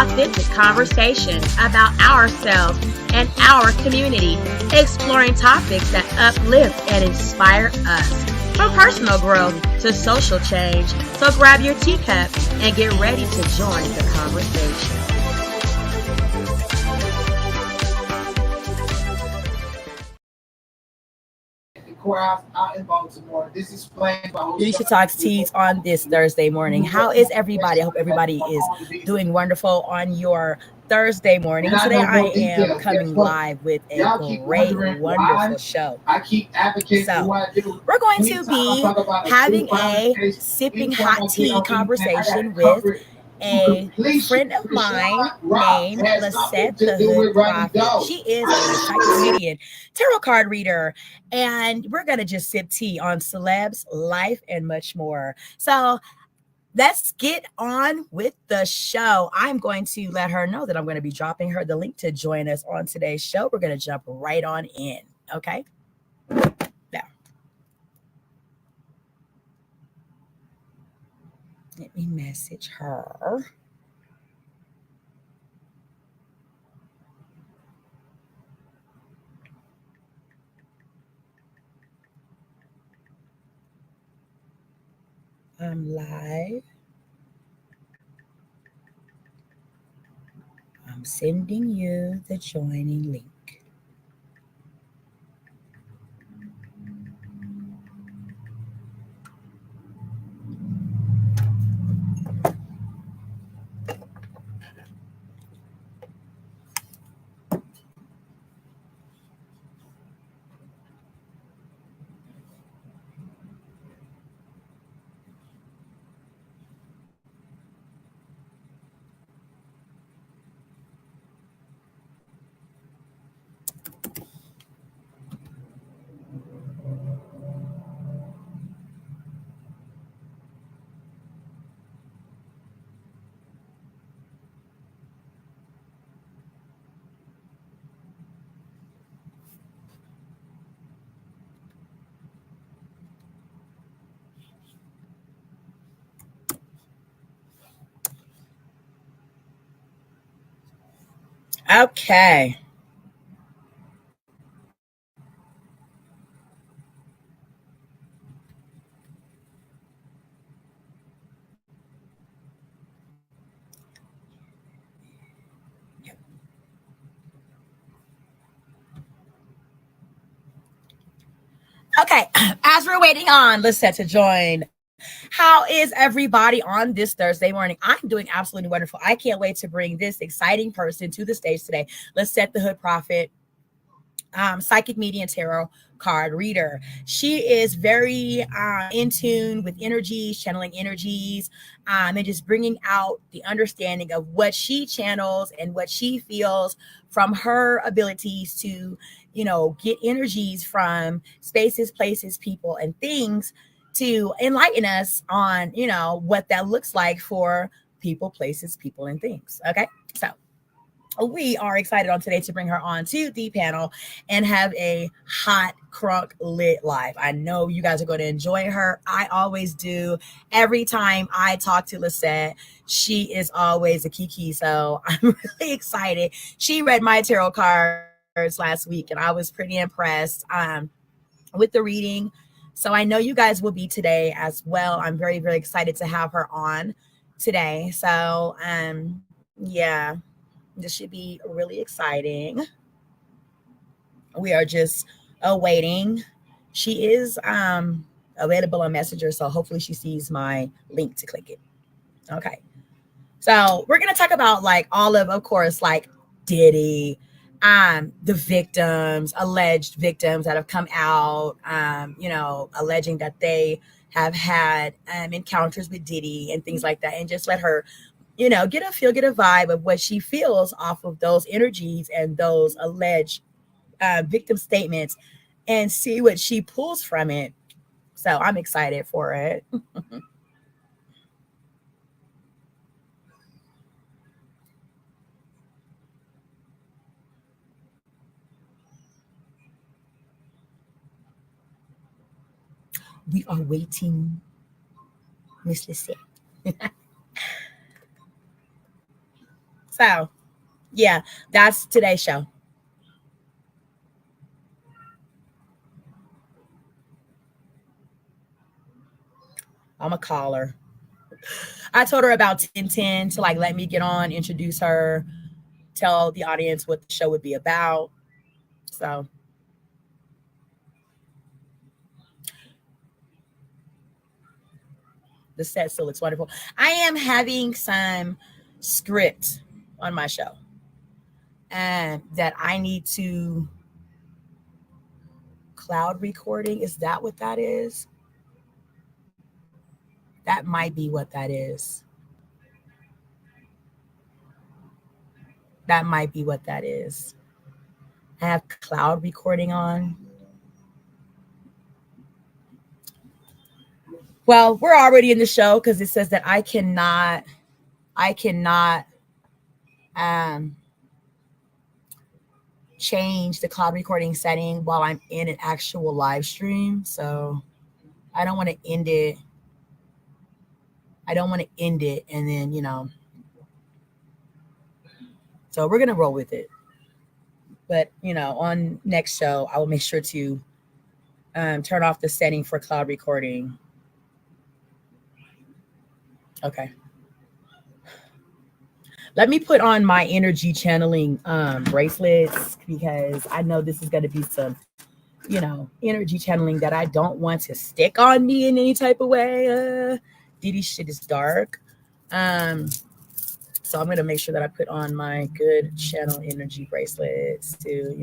authentic conversations about ourselves and our community, exploring topics that uplift and inspire us. From personal growth to social change. So grab your teacup and get ready to join the conversation. Courthouse out in Baltimore. This explains why Alicia Talks Teas on this Thursday morning. How is everybody? I hope everybody is doing wonderful on your Thursday morning. Today I am coming live with a great, wonderful show. I keep advocating for So what I do. we're going to be having a sipping hot tea conversation with a friend of mine named Lisette the Hood Prophet. She is a psychic medium, tarot card reader, and we're going to just sip tea on celebs, life, and much more. So let's get on with the show. I'm going to let her know that I'm going to be dropping her the link to join us on today's show. We're going to jump right on in, okay? Now, let me message her. I'm live. I'm sending you the joining link. Okay. Okay, as we're waiting on Lisette to join, how is everybody on this Thursday morning? I'm doing absolutely wonderful. I can't wait to bring this exciting person to the stage today. Lisette the Hood Prophet, psychic medium tarot card reader. She is very in tune with energies, channeling energies, and just bringing out the understanding of what she channels and what she feels from her abilities to, get energies from spaces, places, people, and things to enlighten us on, what that looks like for people, places, people, and things. Okay. So we are excited on today to bring her on to the panel and have a hot crunk lit live. I know you guys are going to enjoy her. I always do. Every time I talk to Lisette, she is always a kiki. So I'm really excited. She read my tarot cards last week and I was pretty impressed with the reading. So I know you guys will be today as well. I'm very, very excited to have her on today. So yeah. This should be really exciting. We are just awaiting. She is available on Messenger, so hopefully she sees my link to click it. Okay. So we're gonna talk about like all of course, like Diddy, the victims, alleged victims that have come out, alleging that they have had encounters with Diddy and things like that, and just let her get a vibe of what she feels off of those energies and those alleged victim statements and see what she pulls from it. So I'm excited for it. We are waiting, Miss Lisette. So yeah, that's today's show. I'm a caller. I told her about 1010 to like let me get on, introduce her, tell the audience what the show would be about. So the set still looks wonderful. I am having some script on my show and that I need to cloud recording. Is that what that is? That might be what that is. That might be what that is. I have cloud recording on. Well, we're already in the show because it says that I cannot um, change the cloud recording setting while I'm in an actual live stream. So I don't want to end it. I don't want to end it and then, so we're going to roll with it. But, on next show, I will make sure to turn off the setting for cloud recording. Okay. Let me put on my energy channeling bracelets because I know this is going to be some, energy channeling that I don't want to stick on me in any type of way. Diddy shit is dark. So I'm going to make sure that I put on my good channel energy bracelets to,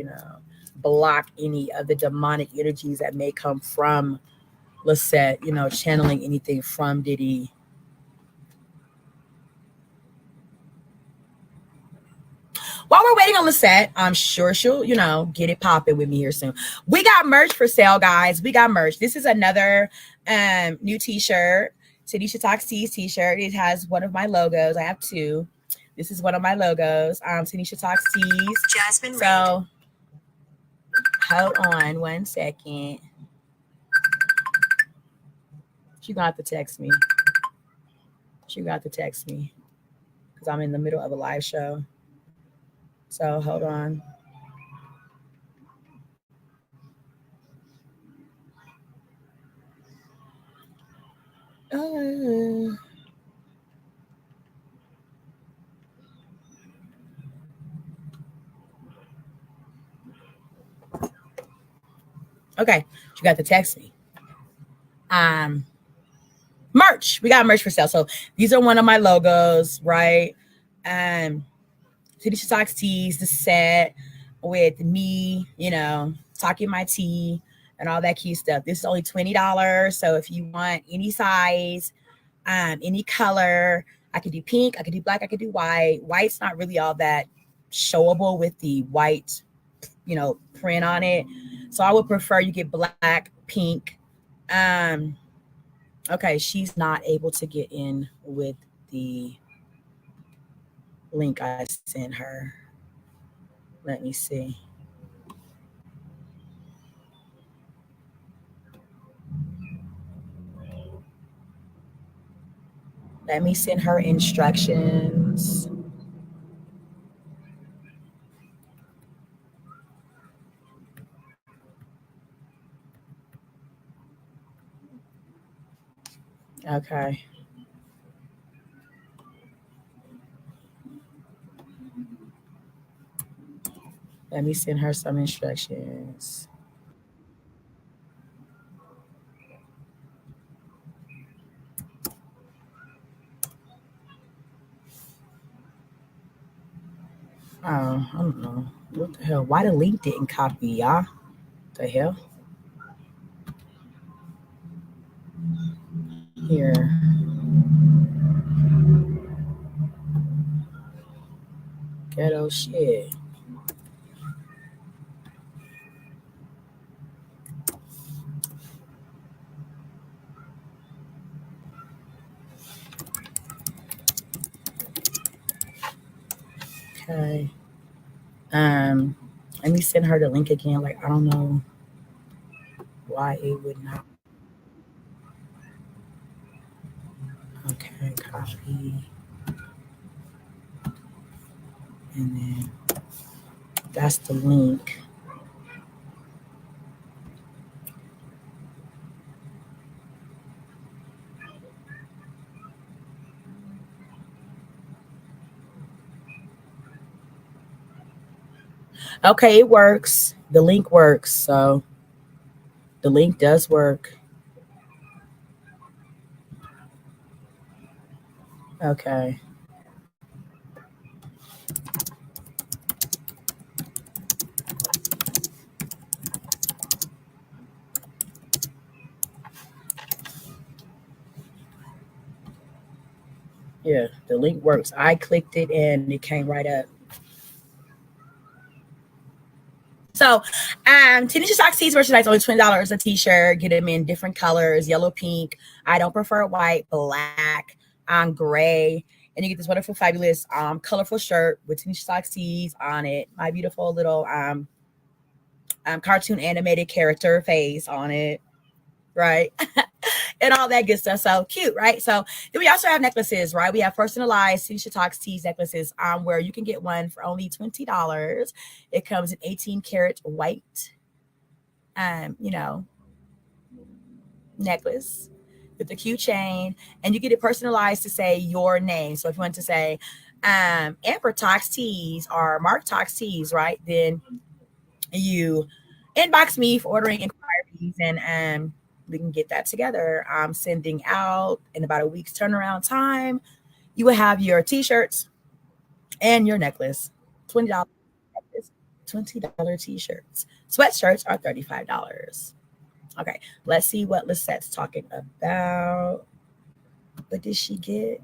block any of the demonic energies that may come from Lisette, channeling anything from Diddy. While we're waiting on Lisette, I'm sure she'll, get it popping with me here soon. We got merch for sale, guys. We got merch. This is another new t-shirt. Tanisha Talks Tees t-shirt. It has one of my logos. I have two. This is one of my logos. Tanisha Talks Tees. Jasmine So hold on 1 second. She gonna have to text me. Because I'm in the middle of a live show. So hold on. Okay, she got to text me. Merch. We got merch for sale. So these are one of my logos, right? Tanisha Talks Tees, the set with me, talking my tea and all that key stuff. This is only $20. So if you want any size, any color, I could do pink, I could do black, I could do white. White's not really all that showable with the white, print on it. So I would prefer you get black, pink. Okay, she's not able to get in with the link I sent her. Let me see. Let me send her instructions. Okay. Let me send her some instructions. Oh, I don't know. What the hell? Why the link didn't copy, y'all? The hell? Here. Ghetto shit. Okay. Let me send her the link again. Like, I don't know why it would not. Okay, copy. And then that's the link. Okay, it works. The link works. So the link does work. Okay. Yeah, the link works. I clicked it and it came right up. So, Tanisha Socks Tees merchandise only $20 a t-shirt. Get them in different colors, yellow, pink. I don't prefer white, black, gray. And you get this wonderful, fabulous, colorful shirt with Tanisha Socks Tees on it. My beautiful little cartoon animated character face on it, right? And all that good stuff. So cute, right? So then we also have necklaces, right? We have personalized Tanisha Talks Tees necklaces where you can get one for only $20. It comes in 18 karat white, necklace with a cute chain, and you get it personalized to say your name. So if you want to say Amber Talks Tees or Mark Talks Tees, right? Then you inbox me for ordering inquiries, and we can get that together. I'm sending out in about a week's turnaround time. You will have your t-shirts and your necklace. $20 necklace, $20 t-shirts. Sweatshirts are $35. Okay, let's see what Lisette's talking about. What did she get?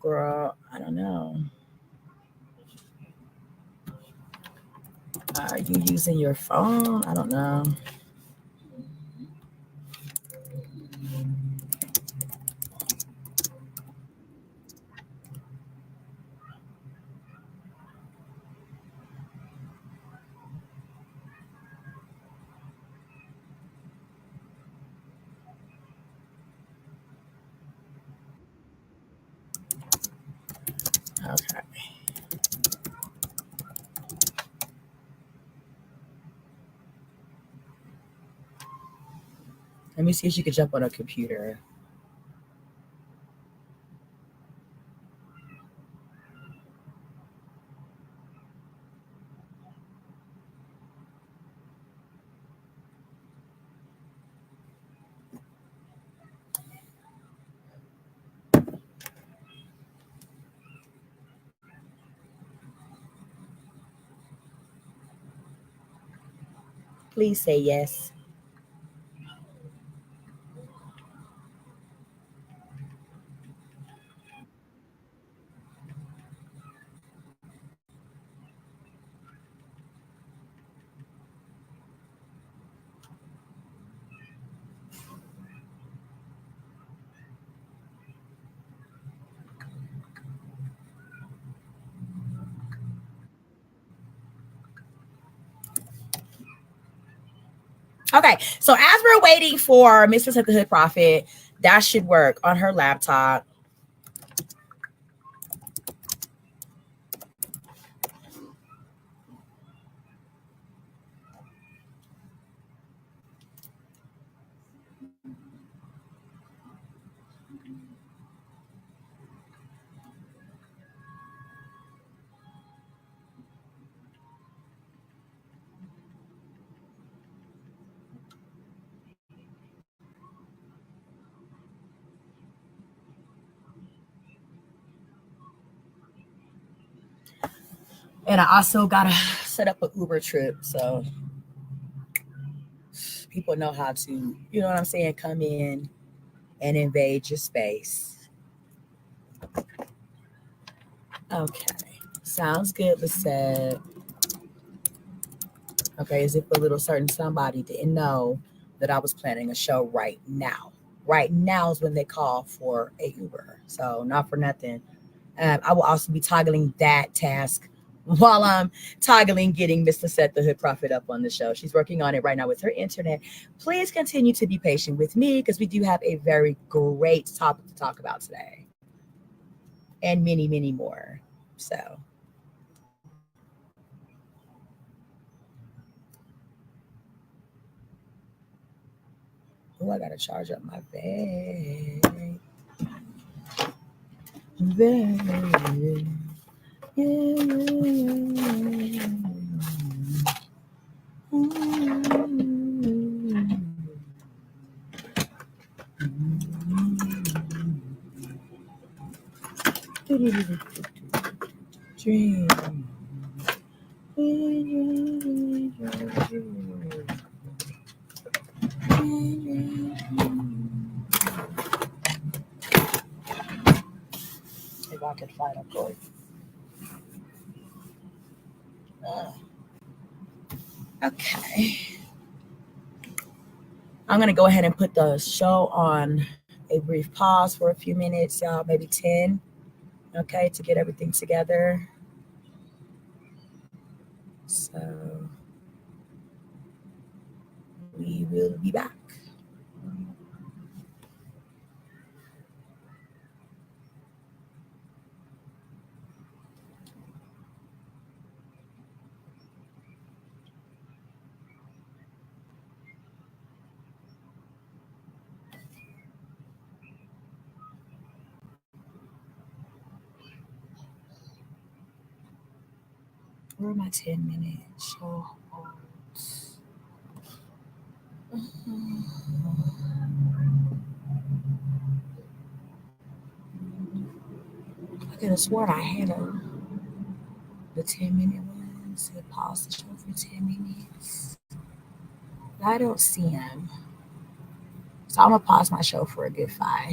Girl, I don't know. Are you using your phone? I don't know. Okay. Let me see if she can jump on a computer. Please say yes. Okay, so as we're waiting for Mistress of the Hood Prophet, that should work on her laptop. And I also gotta set up an Uber trip, so people know how to, you know what I'm saying, come in and invade your space. Okay, sounds good, Lisette. Okay, as if a little certain somebody didn't know that I was planning a show right now. Right now is when they call for a Uber, so not for nothing. I will also be toggling that task while I'm toggling getting Miss Lisette the Hood Prophet up on the show. She's working on it right now with her internet. Please continue to be patient with me because we do have a very great topic to talk about today. And many, many more. So. Oh, I gotta charge up my vape. Vape. Dream. If I could find a cord. Okay. I'm going to go ahead and put the show on a brief pause for a few minutes, y'all, maybe 10, okay, to get everything together. So we will be back. Where are my 10-minute show holds? I could have sworn I had the 10-minute ones. So pause the show for 10 minutes. But I don't see them. So I'm going to pause my show for a good 5.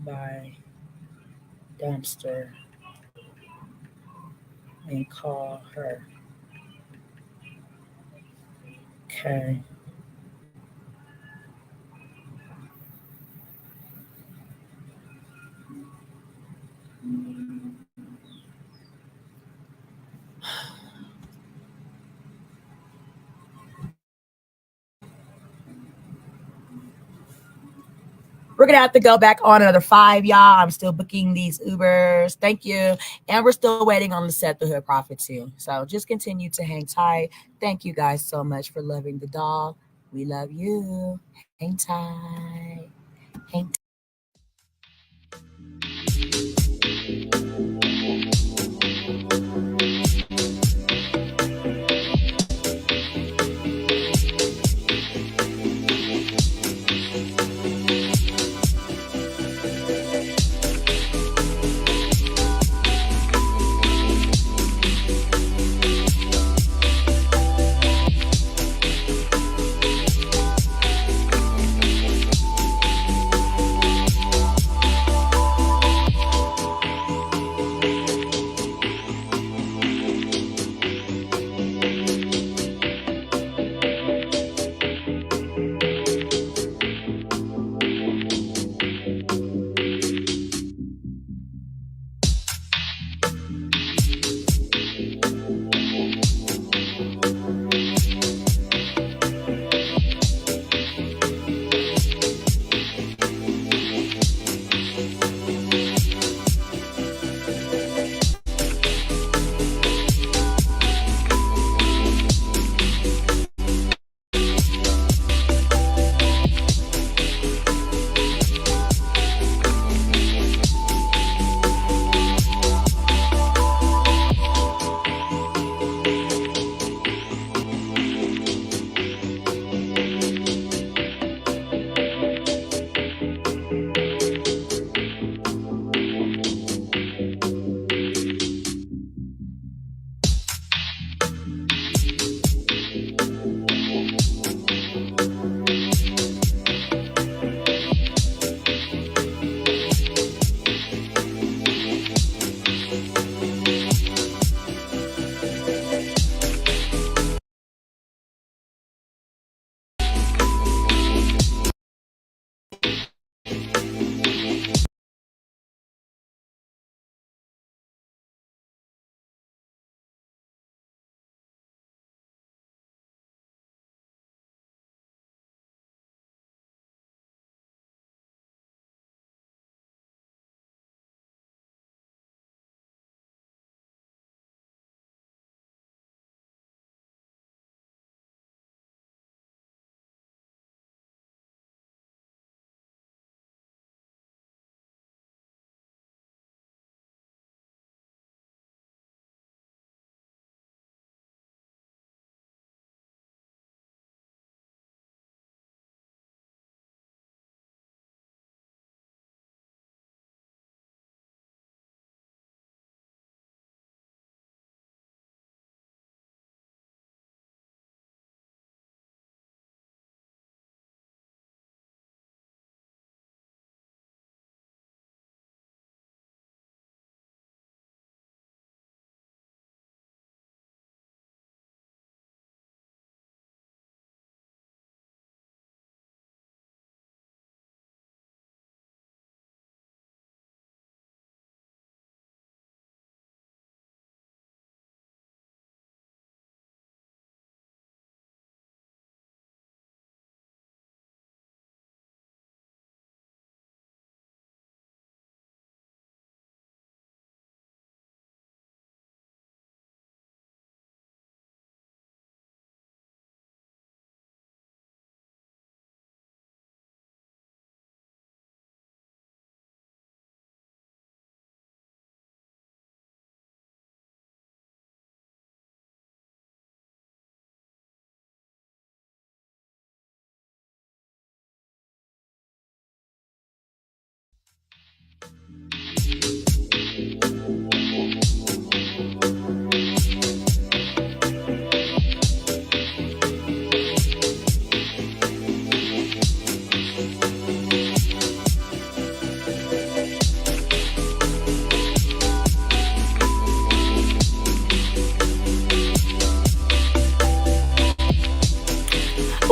by dumpster and call her. Okay. We're gonna have to go back on another 5, y'all. I'm still booking these Ubers. Thank you. And we're still waiting on Lisette the Hood Prophet too. So just continue to hang tight. Thank you guys so much for loving the dog. We love you. Hang tight. Hang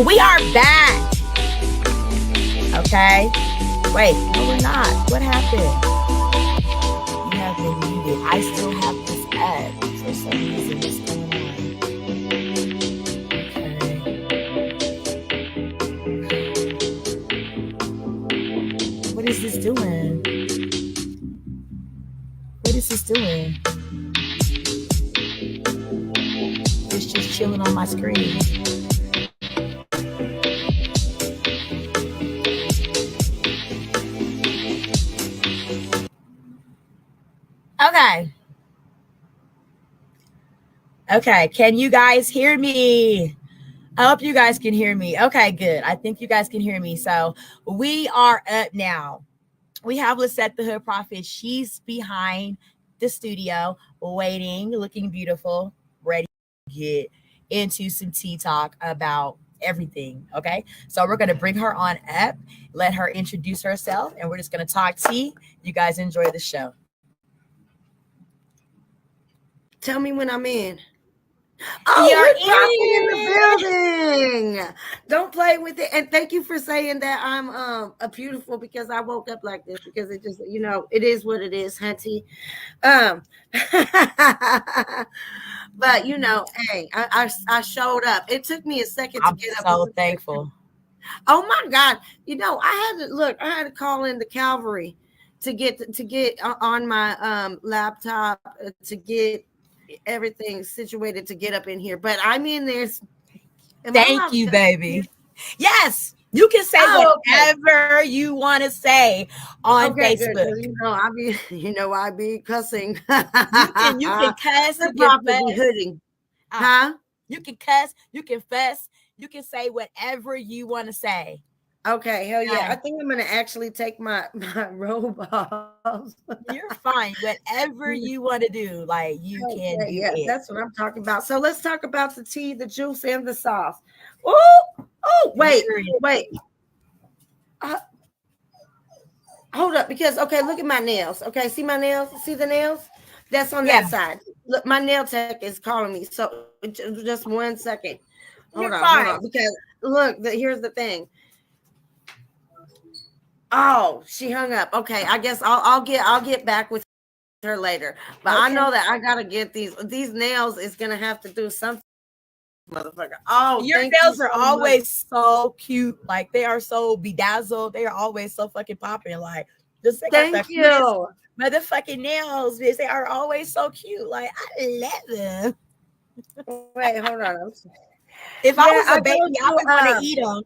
We are back. Okay. Wait, no, we're not. What happened? You have been muted. I still have this ad for some reason. What's going on? Okay. What is this doing? What is this doing? It's just chilling on my screen. Okay. Okay. Can you guys hear me? I hope you guys can hear me. Okay, good. I think you guys can hear me. So we are up now. We have Lisette the Hood Prophet. She's behind the studio, waiting, looking beautiful, ready to get into some tea talk about everything. Okay. So we're going to bring her on up, let her introduce herself, and we're just going to talk tea. You guys enjoy the show. Tell me when I'm in. Oh, we're in the building. Don't play with it. And thank you for saying that I'm a beautiful, because I woke up like this, because it just, it is what it is, hunty. But hey, I showed up. It took me a second to get up. I'm so thankful. Oh my God. I had to call in the Calvary to get on my laptop to get everything situated to get up in here, but I'm in there. Thank you, baby. Yes, you can say whatever you want to say on Facebook. I be cussing. You can cuss. You can hooding. Huh? You can cuss. You can fuss. You can say whatever you want to say. Okay, hell yeah. I think I'm going to actually take my robe off. You're fine. Whatever you want to do, like you can do it. That's what I'm talking about. So let's talk about the tea, the juice, and the sauce. Oh, wait. Hold up, because, okay, look at my nails. Okay, see my nails? See the nails? That's on that side. Look, my nail tech is calling me. So just 1 second. Hold on. Because look, here's the thing. Oh, she hung up. Okay, I guess I'll get back with her later. But okay. I know that I gotta get these nails. Is gonna have to do something, motherfucker. Oh, your nails are always so cute. Like they are so bedazzled. They are always so fucking popping. Like just thank you, motherfucking nails. Bitch. They are always so cute. Like I love them. Wait, hold on. If I was a baby, I would want to eat them.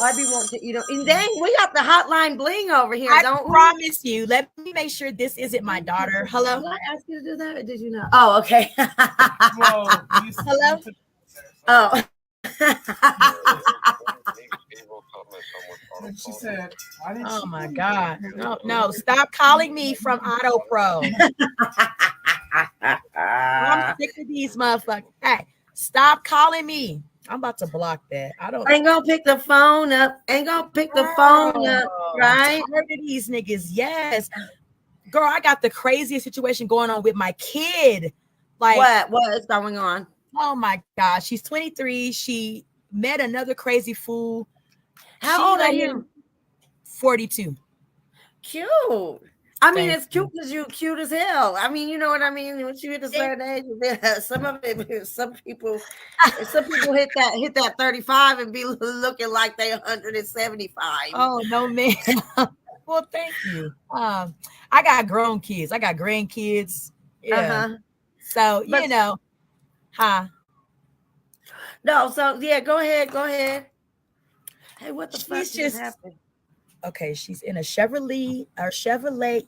I be wanting to eat them. And dang, we got the hotline bling over here, don't we? I promise you. Let me make sure this isn't my daughter. Hello? Did I ask you to do that, or did you not? Oh, okay. Hello? Oh. She said, oh my God. No, stop calling me from Auto Pro. I'm sick of these motherfuckers. Hey, stop calling me. I'm about to block that. Ain't gonna pick the phone up. Right? I'm tired of these niggas. Yes. Girl, I got the craziest situation going on with my kid. Like what is going on? Oh my God. She's 23. She met another crazy fool. How old are you? 42. Cute. I mean, it's cute because you're cute as hell. I mean, you know what I mean? Once you hit a certain age, some people hit that 35 and be looking like they 175. Oh no, man. Well, thank you. I got grown kids. I got grandkids. Yeah. So No. So yeah, go ahead. Hey, what the fuck just happened? Okay, she's in a Chevrolet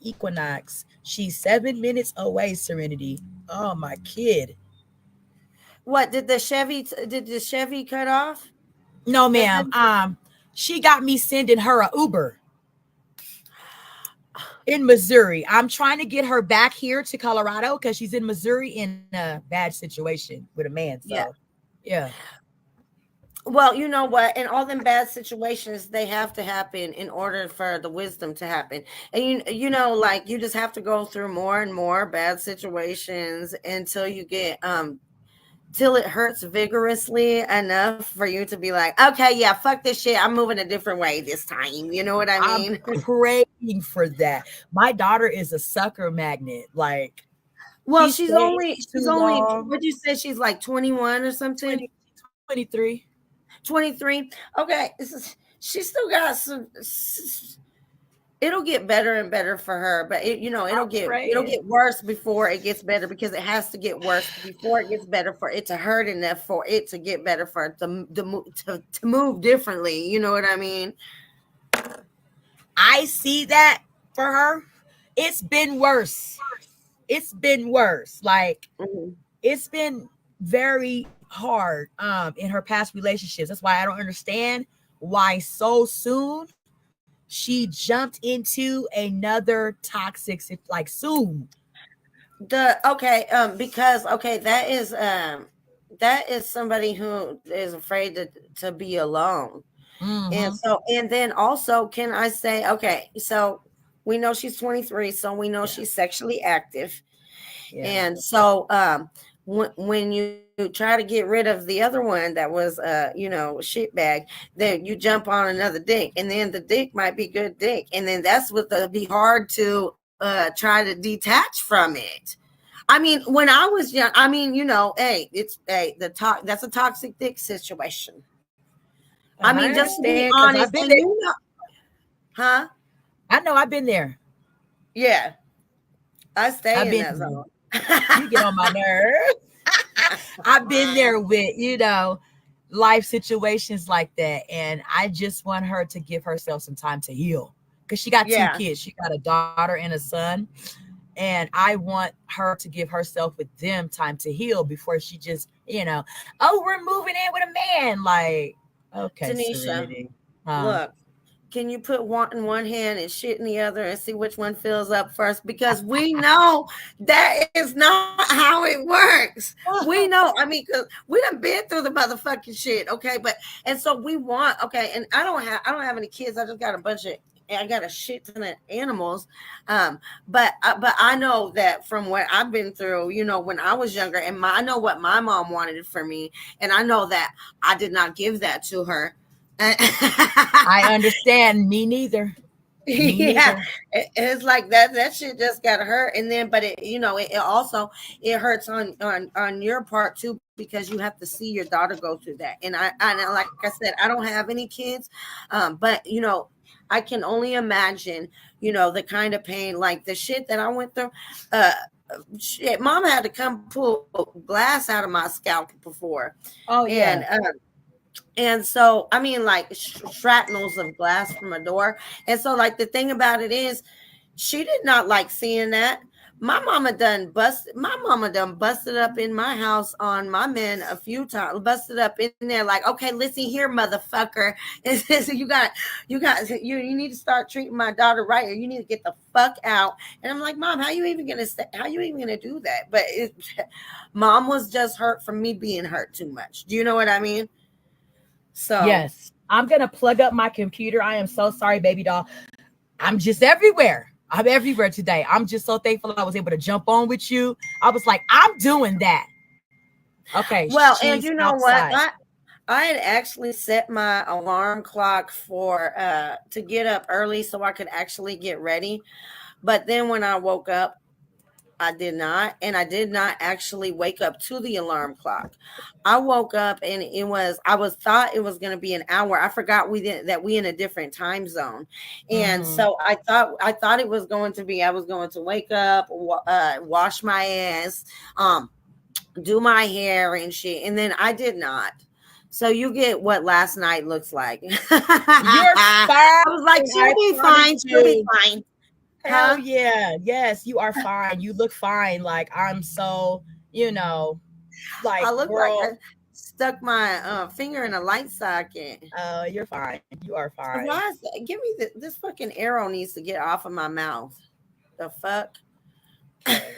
Equinox. She's 7 minutes away, Serenity. Oh, my kid. What did the Chevy cut off? No, ma'am. She got me sending her a Uber in Missouri. I'm trying to get her back here to Colorado because she's in Missouri in a bad situation with a man. So, yeah. Well, you know what? In all them bad situations, they have to happen in order for the wisdom to happen. And you know, like you just have to go through more and more bad situations until you get till it hurts vigorously enough for you to be like, okay, yeah, fuck this shit. I'm moving a different way this time. You know what I I'm mean? praying for that. My daughter is a sucker magnet. Like, Well, she stays she's too only, long. what'd you say? She's like 21 or something? 23. 23. Okay. She still got it'll get better and better for her, but it'll I'm get praying. worse before it gets better, because it has to get worse before it gets better for it to hurt enough for it to get better, for it to move differently. You know what I mean? I see that for her. It's been worse. It's been worse. Like, Mhm. it's been very hard in her past relationships. That's why I don't understand why so soon she jumped into another toxic, like, soon. Because that is somebody who is afraid to be alone. And Mm-hmm. so, and then also, can I say, okay, so we know she's 23, so we know Yeah. she's sexually active. Yeah. And so, when you try to get rid of the other one that was, shit bag, then you jump on another dick, and then the dick might be good dick. And then that's what be hard to try to detach from it. I mean, when I was young, I mean, hey, that's a toxic dick situation. I I mean, just to be understand because I've honest, been and there. huh? I know I've been there. Yeah, I stay I've in that been, zone. you get on my nerve. I've been there with, life situations like that. And I just want her to give herself some time to heal. Because she got two Yeah, kids. She got a daughter and a son. And I want her to give herself with them time to heal before she just, oh, we're moving in with a man. Like, okay, Tanisha, Serenity. look, can you put one in one hand and shit in the other and see which one fills up first? Because we know that is not how it works. We know. I mean, because we done been through the motherfucking shit. Okay, and so we want. Okay, and I don't have any kids. I just got I got a shit ton of animals. But I know that from what I've been through, when I was younger, and I know what my mom wanted for me, and I know that I did not give that to her. I understand. Me neither. Me Yeah, neither. it's like that shit just got hurt. And then, but it also, it hurts on your part too, because you have to see your daughter go through that. And like I said, I don't have any kids, but I can only imagine, the kind of pain, like the shit that I went through. uh Shit, mom had to come pull glass out of my scalp before. Oh, And yeah. so, I mean, like shrapnels of glass from a door. And so, like, the thing about it is, she did not like seeing that. My mama done busted up in my house on my men a few times, busted up in there, like, okay, listen here, motherfucker. And says, you need to start treating my daughter right, or you need to get the fuck out. And I'm like, Mom, how you even gonna do that? But mom was just hurt from me being hurt too much. Do you know what I mean? So, Yes. I'm going to plug up my computer. I am so sorry, baby doll. I'm just everywhere. I'm everywhere today. I'm just so thankful I was able to jump on with you. I was like, I'm doing that. Okay, well, and she's you know what? outside. I had actually set my alarm clock for to get up early so I could actually get ready. But then when I woke up, I did not, and I did not actually wake up to the alarm clock. I woke up and I was thought it was going to be an hour. I forgot we in a different time zone. And Mm-hmm. so I thought it was going to be, I was going to wake up, wash my ass, do my hair and shit, and then I did not. So you get what last night looks like. You're I fine. was like, I she'll be promise fine. She'll be you. fine. Hell Huh? yeah. Yes, you are fine. You look fine. Like, I'm so, I like, look like I girl, stuck my finger in a light socket. you're fine. You are fine. Why is that? Give me this fucking arrow needs to get off of my mouth. The fuck? Okay.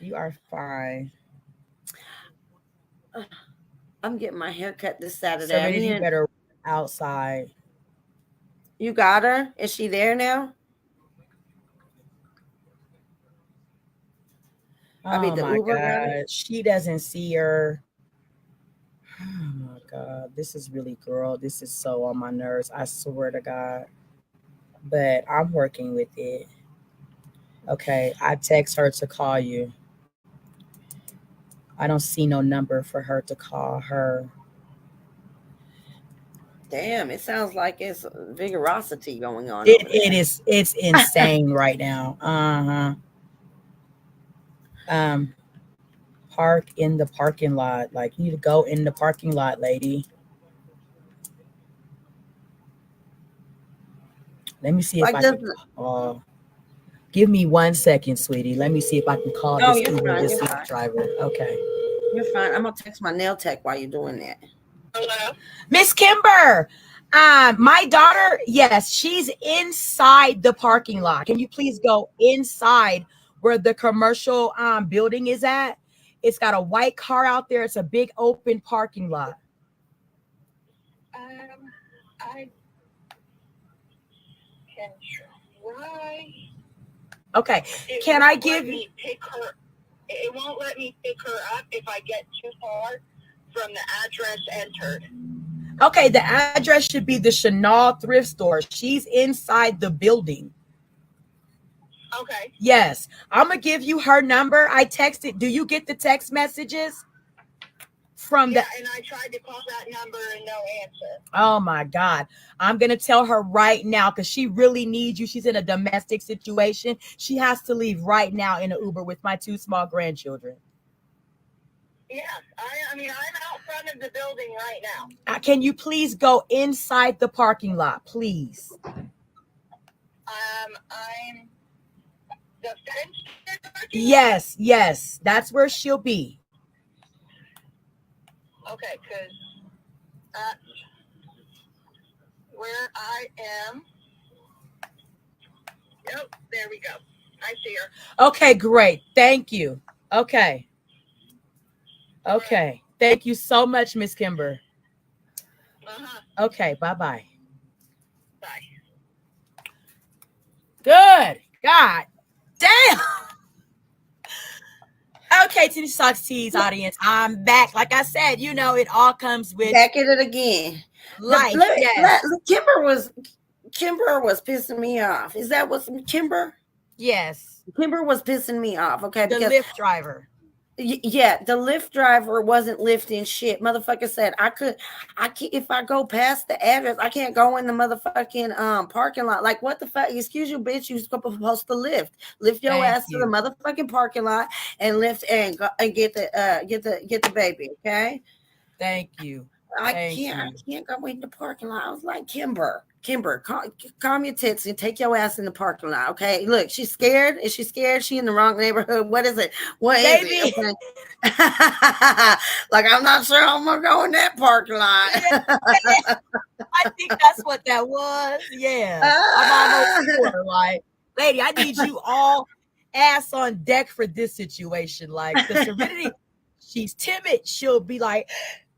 You are fine. I'm getting my hair cut this Saturday. Serenity, you better outside. You got her? Is she there now? I mean, Oh the my Uber rather. God. She doesn't see her. Oh my God. This is really, girl. This is so on my nerves. I swear to God. But I'm working with it. Okay. I text her to call you. I don't see no number for her to call her. Damn, it sounds like it's vigorosity going on It over it there. is it's insane right now. Uh-huh. Um, park in the parking lot. Like you need to go in the parking lot, lady. Let me see if Like, I does can give me 1 second, sweetie. Let me see if I can call oh, this you're Uber, fine. this You're Lyft fine. driver. Okay. You're fine. I'm gonna text my nail tech while you're doing that. Hello? Miss Kimber, my daughter, yes, she's inside the parking lot. Can you please go inside where the commercial building is at? It's got a white car out there. It's a big open parking lot. I can try. Okay. It Can I won't give let me pick her. It won't let me pick her up if I get too far from the address entered. Okay, the address should be the Chanel thrift store. She's inside the building. Okay. Yes. I'm gonna give you her number. I texted. Do you get the text messages from Yeah, the and I tried to call that number and no answer. Oh my God. I'm going to tell her right now because she really needs you. She's in a domestic situation. She has to leave right now in an Uber with my 2 small grandchildren. Yes, I mean, I'm out front of the building right now. Can you please go inside the parking lot, please? I'm the fence. Yes, yes. That's where she'll be. Okay, because where I am. Yep, there we go. I see her. Okay, great. Thank you. Okay. Okay. Thank you so much, Miss Kimber. Okay, bye-bye. Bye. Good. God damn. Okay, to the Socks Tees audience, I'm back. Like I said, you know, it all comes with Back at it again. life. Yes. Kimber was pissing me off. Is that what's Kimber? Yes. Kimber was pissing me off. Okay, The because Lyft driver. yeah, the Lyft driver wasn't lifting shit. Motherfucker said I can't, if I go past the address, I can't go in the motherfucking parking lot. Like, what the fuck? Excuse you, bitch. You're supposed to lift your Thank ass to the you. motherfucking parking lot and lift and go and get the baby. Okay. Thank you. Thank you. I can't go in the parking lot. I was like, Kimber, calm your tits and take your ass in the parking lot. Okay. Look, she's scared. Is she scared? She in the wrong neighborhood. What is it? What is Baby. it? Okay. Like, I'm not sure I'm gonna go in that parking lot. I think that's what that was. Yeah. I'm almost sure. Like, lady, I need you all ass on deck for this situation. Like the Serenity, she's timid. She'll be like,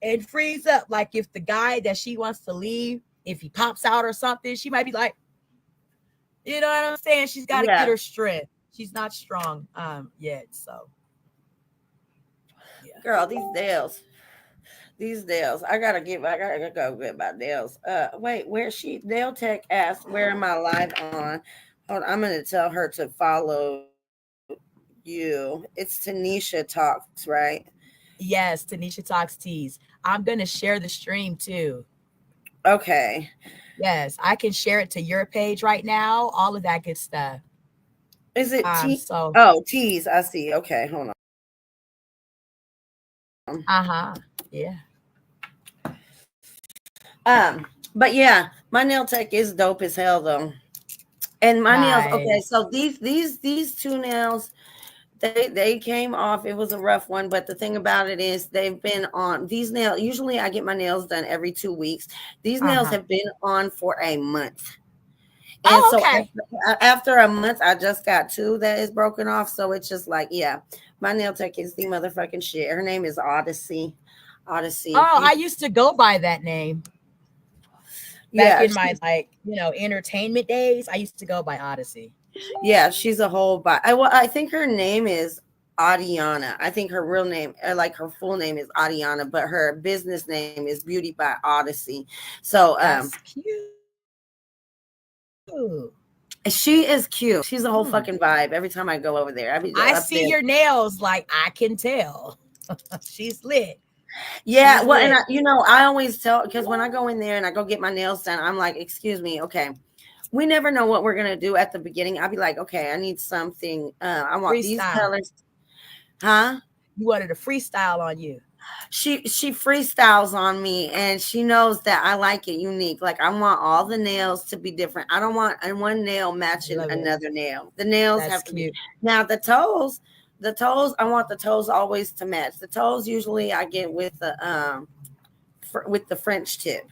and freeze up. Like if the guy that she wants to leave, if he pops out or something, she might be like, you know what I'm saying? She's got to get her strength. She's not strong yet. So yeah. Girl, these nails. I gotta go get my nails. Wait, where she nail tech asked, where am I live on? Hold on, I'm gonna tell her to follow you. It's Tanisha Talks, right? Yes, Tanisha Talks Tees. I'm gonna share the stream too. Okay. Yes, I can share it to your page right now. All of that good stuff. Is it So oh, tease. I see. Okay, hold on. Yeah. But yeah, my nail tech is dope as hell though. And my nails, okay, so these 2 nails, they came off. It was a rough one, but the thing about it is they've been on these nails. Usually I get my nails done every 2 weeks. These nails have been on for a month. And so after a month, I just got 2 that is broken off. So it's just like, yeah, my nail tech is the motherfucking shit. Her name is Odyssey. Oh, I used to go by that name. Back in my entertainment days, I used to go by Odyssey. Yeah, she's a whole I think her name is Adiana. I think her real name, like her full name is Adiana, but her business name is Beauty by Odyssey. So That's cute. she is cute. She's a whole fucking vibe. Every time I go over there, I up see there. your nails, like I can tell. She's lit. Yeah, She's well, lit. and I always tell, because when I go in there and I go get my nails done, I'm like, excuse me, okay. We never know what we're gonna do at the beginning. I'll be like, okay, I need something. I want these colors. Huh? You wanted a freestyle on you. She freestyles on me, and she knows that I like it unique. Like, I want all the nails to be different. I don't want one nail matching another nail. The nails have to be. Now the toes, I want the toes always to match. The toes usually I get with the French tip.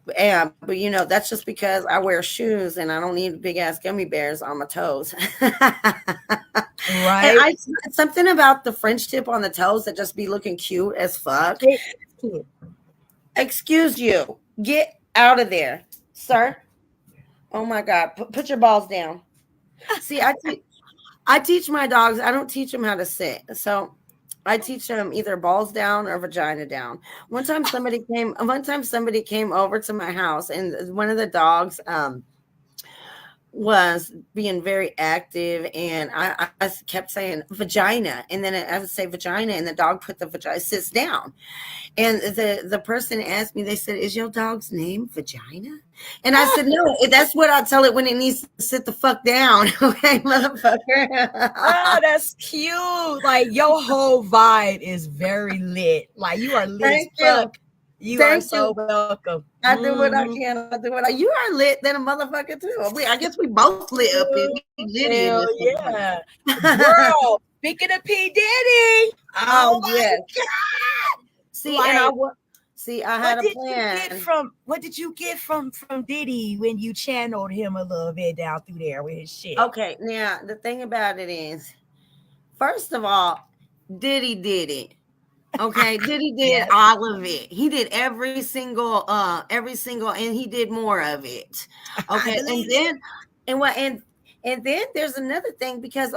But you know, that's just because I wear shoes and I don't need big ass gummy bears on my toes. Right. Something about the French tip on the toes that just be looking cute as fuck. Excuse you. Get out of there, sir. Oh my God. Put your balls down. See, I teach my dogs. I don't teach them how to sit. So I teach them either balls down or vagina down. One time somebody came over to my house, and one of the dogs was being very active, and I kept saying vagina, and then I would say vagina, and the dog put the vagina, sits down. And the person asked me, they said, "Is your dog's name Vagina?" And I said, "No, that's what I tell it when it needs to sit the fuck down." Okay, motherfucker. Oh, that's cute. Like, your whole vibe is very lit. Like, you are lit as fuck. You are so welcome. I do what I can. You are lit than a motherfucker too. I guess we both lit up in Hell yeah. Girl, speaking of P. Diddy. Oh yeah. God. See, like, I had a plan. What did you get from Diddy when you channeled him a little bit down through there with his shit? Okay, now the thing about it is, first of all, Diddy did it. Okay, Diddy did all of it. He did every single, and he did more of it. Okay, and then there's another thing, because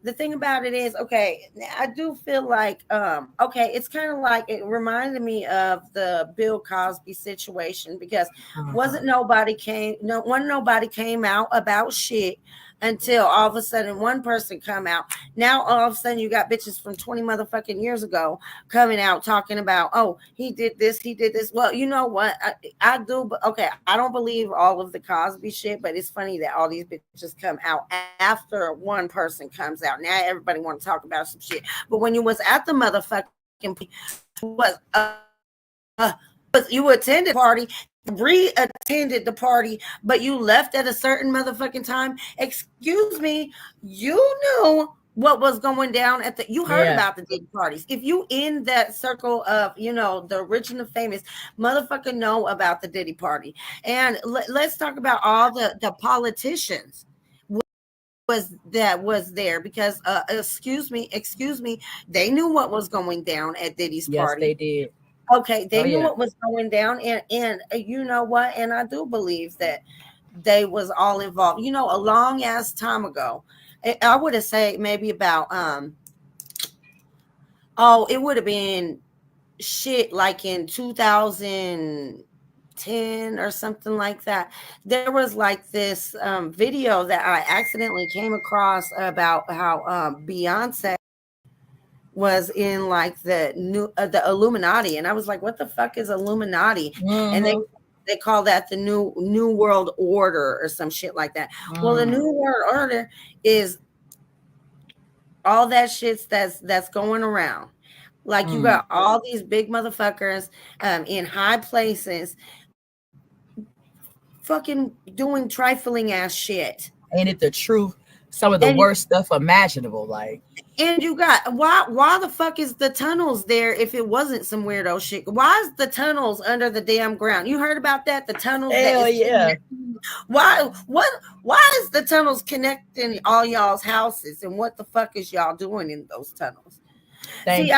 the thing about it is, I do feel like it's kind of like, it reminded me of the Bill Cosby situation, because nobody came out about shit until all of a sudden one person come out. Now all of a sudden you got bitches from 20 motherfucking years ago coming out talking about, oh, he did this. Well, you know what? I do, but I don't believe all of the Cosby shit, but it's funny that all these bitches come out after one person comes out. Now everybody want to talk about some shit. But when you was at the motherfucking you attended party, re-attended the party, but you left at a certain motherfucking time. Excuse me, you knew what was going down you heard about the Diddy parties. If you in that circle of, the rich and the famous, motherfucker know about the Diddy party. And let's talk about all the politicians was there, because excuse me, they knew what was going down at Diddy's party. Yes, they did. Okay, they knew what was going down, and you know what? And I do believe that they was all involved. A long ass time ago, I would have said maybe about it would have been shit like in 2010 or something like that. There was like this video that I accidentally came across about how Beyonce was in like the Illuminati, and I was like, what the fuck is Illuminati? And they call that the new world order or some shit like that. Well, the new world order is all that shit that's going around. Like, you got all these big motherfuckers in high places fucking doing trifling ass shit. Ain't it the truth? Some of the worst stuff imaginable, like. And you got, why the fuck is the tunnels there if it wasn't some weirdo shit? Why is the tunnels under the damn ground? You heard about that? The tunnels. Hell yeah. Why is the tunnels connecting all y'all's houses? And what the fuck is y'all doing in those tunnels? Thank you.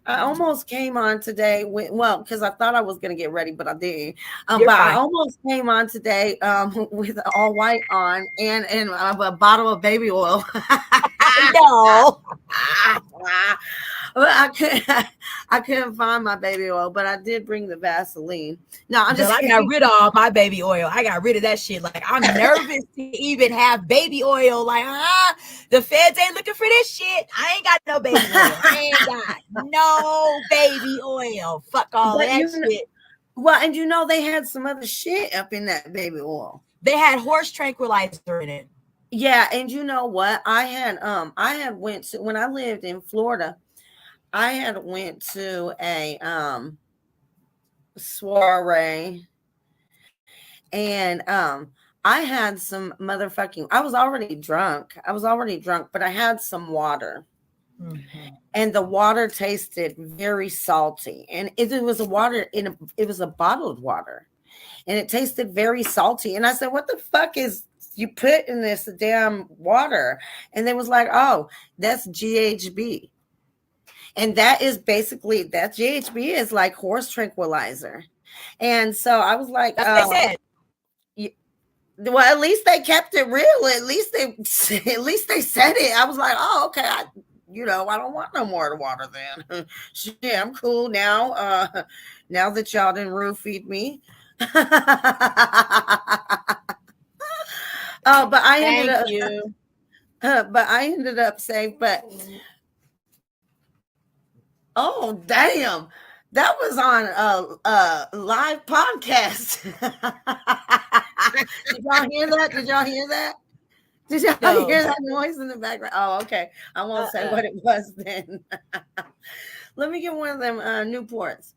I almost came on today because I thought I was going to get ready, but I didn't. But I almost came on today with all white on and a bottle of baby oil. No. Well, I couldn't find my baby oil, but I did bring the Vaseline. No, I'm Girl, just I got kidding. rid of all my baby oil. I got rid of that shit. Like, I'm nervous to even have baby oil. Like, the feds ain't looking for this shit. I ain't got no baby oil. I ain't got no baby oil. Fuck all But that shit. well, and they had some other shit up in that baby oil. They had horse tranquilizer in it. Yeah, and you know what? I had went to, when I lived in Florida, I had went to a soiree, and I had some motherfucking, I was already drunk, but I had some water. Mm-hmm. And the water tasted very salty, and it was a water it was a bottled water, and it tasted very salty. And I said, what the fuck is you put in this damn water? And they was like, oh, that's GHB. And that is basically, that GHB is like horse tranquilizer. And so I was like, that's what they said. Well, at least they kept it real. At least they said it. I was like, oh, okay. I don't want no more water then. Shit, I'm cool now. Now that y'all didn't roofie me. But I ended up saying, oh damn, that was on a live podcast. Did y'all hear that? Did y'all hear that noise in the background? Oh, okay. I won't say what it was then. Let me get one of them Newports.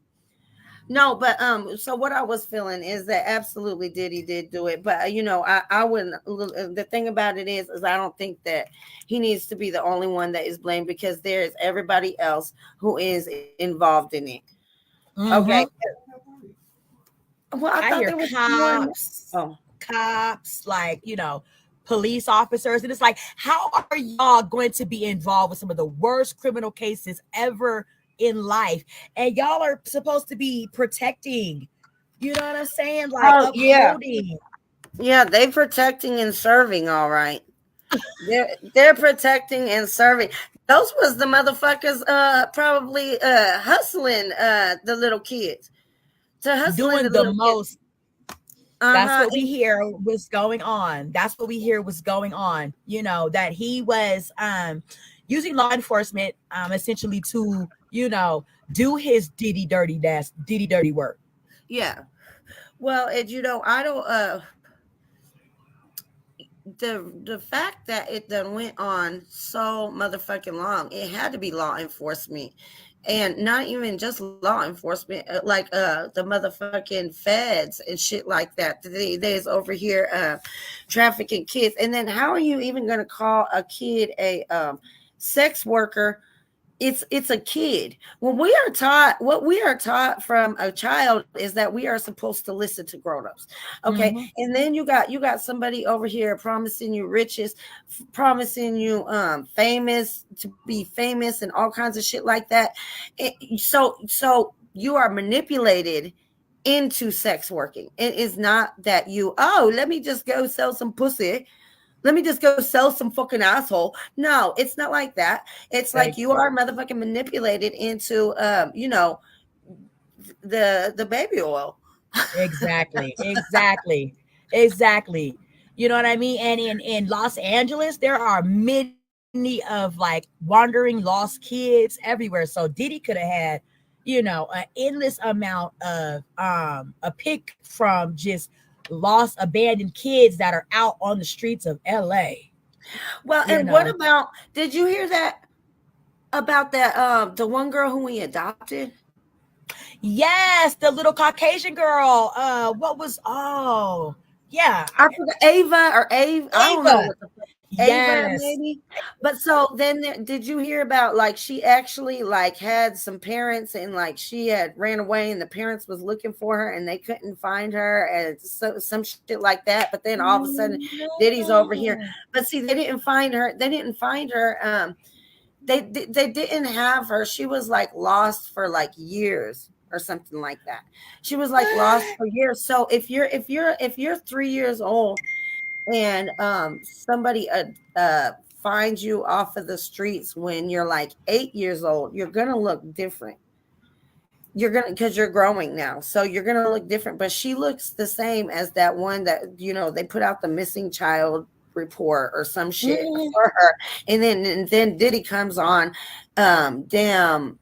No, but so what I was feeling is that absolutely Diddy did do it, but I wouldn't. The thing about it is I don't think that he needs to be the only one that is blamed, because there is everybody else who is involved in it. Mm-hmm. Okay. Well, I hear cops, like, police officers, and it's like, how are y'all going to be involved with some of the worst criminal cases ever in life, and y'all are supposed to be protecting, you know what I'm saying, like upholding. Yeah, they protecting and serving, all right. they're protecting and serving. Those was the motherfuckers probably hustling the little kids, doing the most. That's what we hear was going on. That he was using law enforcement essentially to do his ditty dirty work. Yeah. Well, and I don't the fact that it done went on so motherfucking long, it had to be law enforcement. And not even just law enforcement, like the motherfucking feds and shit like that. They's over here trafficking kids. And then how are you even going to call a kid a sex worker? It's a kid. What we are taught from a child is that we are supposed to listen to grown-ups. Okay. Mm-hmm. And then you got somebody over here promising you riches, promising you famous, to be famous and all kinds of shit like that. So you are manipulated into sex working. It is not that let me just go sell some pussy. Let me just go sell some fucking asshole. No, it's not like that. It's like you are motherfucking manipulated into, the baby oil. Exactly. You know what I mean? And in Los Angeles, there are many of like wandering lost kids everywhere. So Diddy could have had, an endless amount of a pick from just lost, abandoned kids that are out on the streets of LA. Well, and what about, did you hear that about that the one girl who we adopted? Yes, the little Caucasian girl. I forgot, Ava or Ave. I don't know what the fuck. Yes. Ava, maybe. But so then did you hear about, like, she actually like had some parents, and like she had ran away and the parents was looking for her and they couldn't find her, and some shit like that. But then all of a sudden Diddy's over here. But see, they didn't find her. They didn't have her. She was like lost for like years or something like that. She was like lost for years. So if you're 3 years old and somebody find you off of the streets when you're like 8 years old, you're gonna look different. You're gonna, because you're growing now, so you're gonna look different. But she looks the same as that one that, you know, they put out the missing child report or some shit for her, and then Diddy comes on. Damn,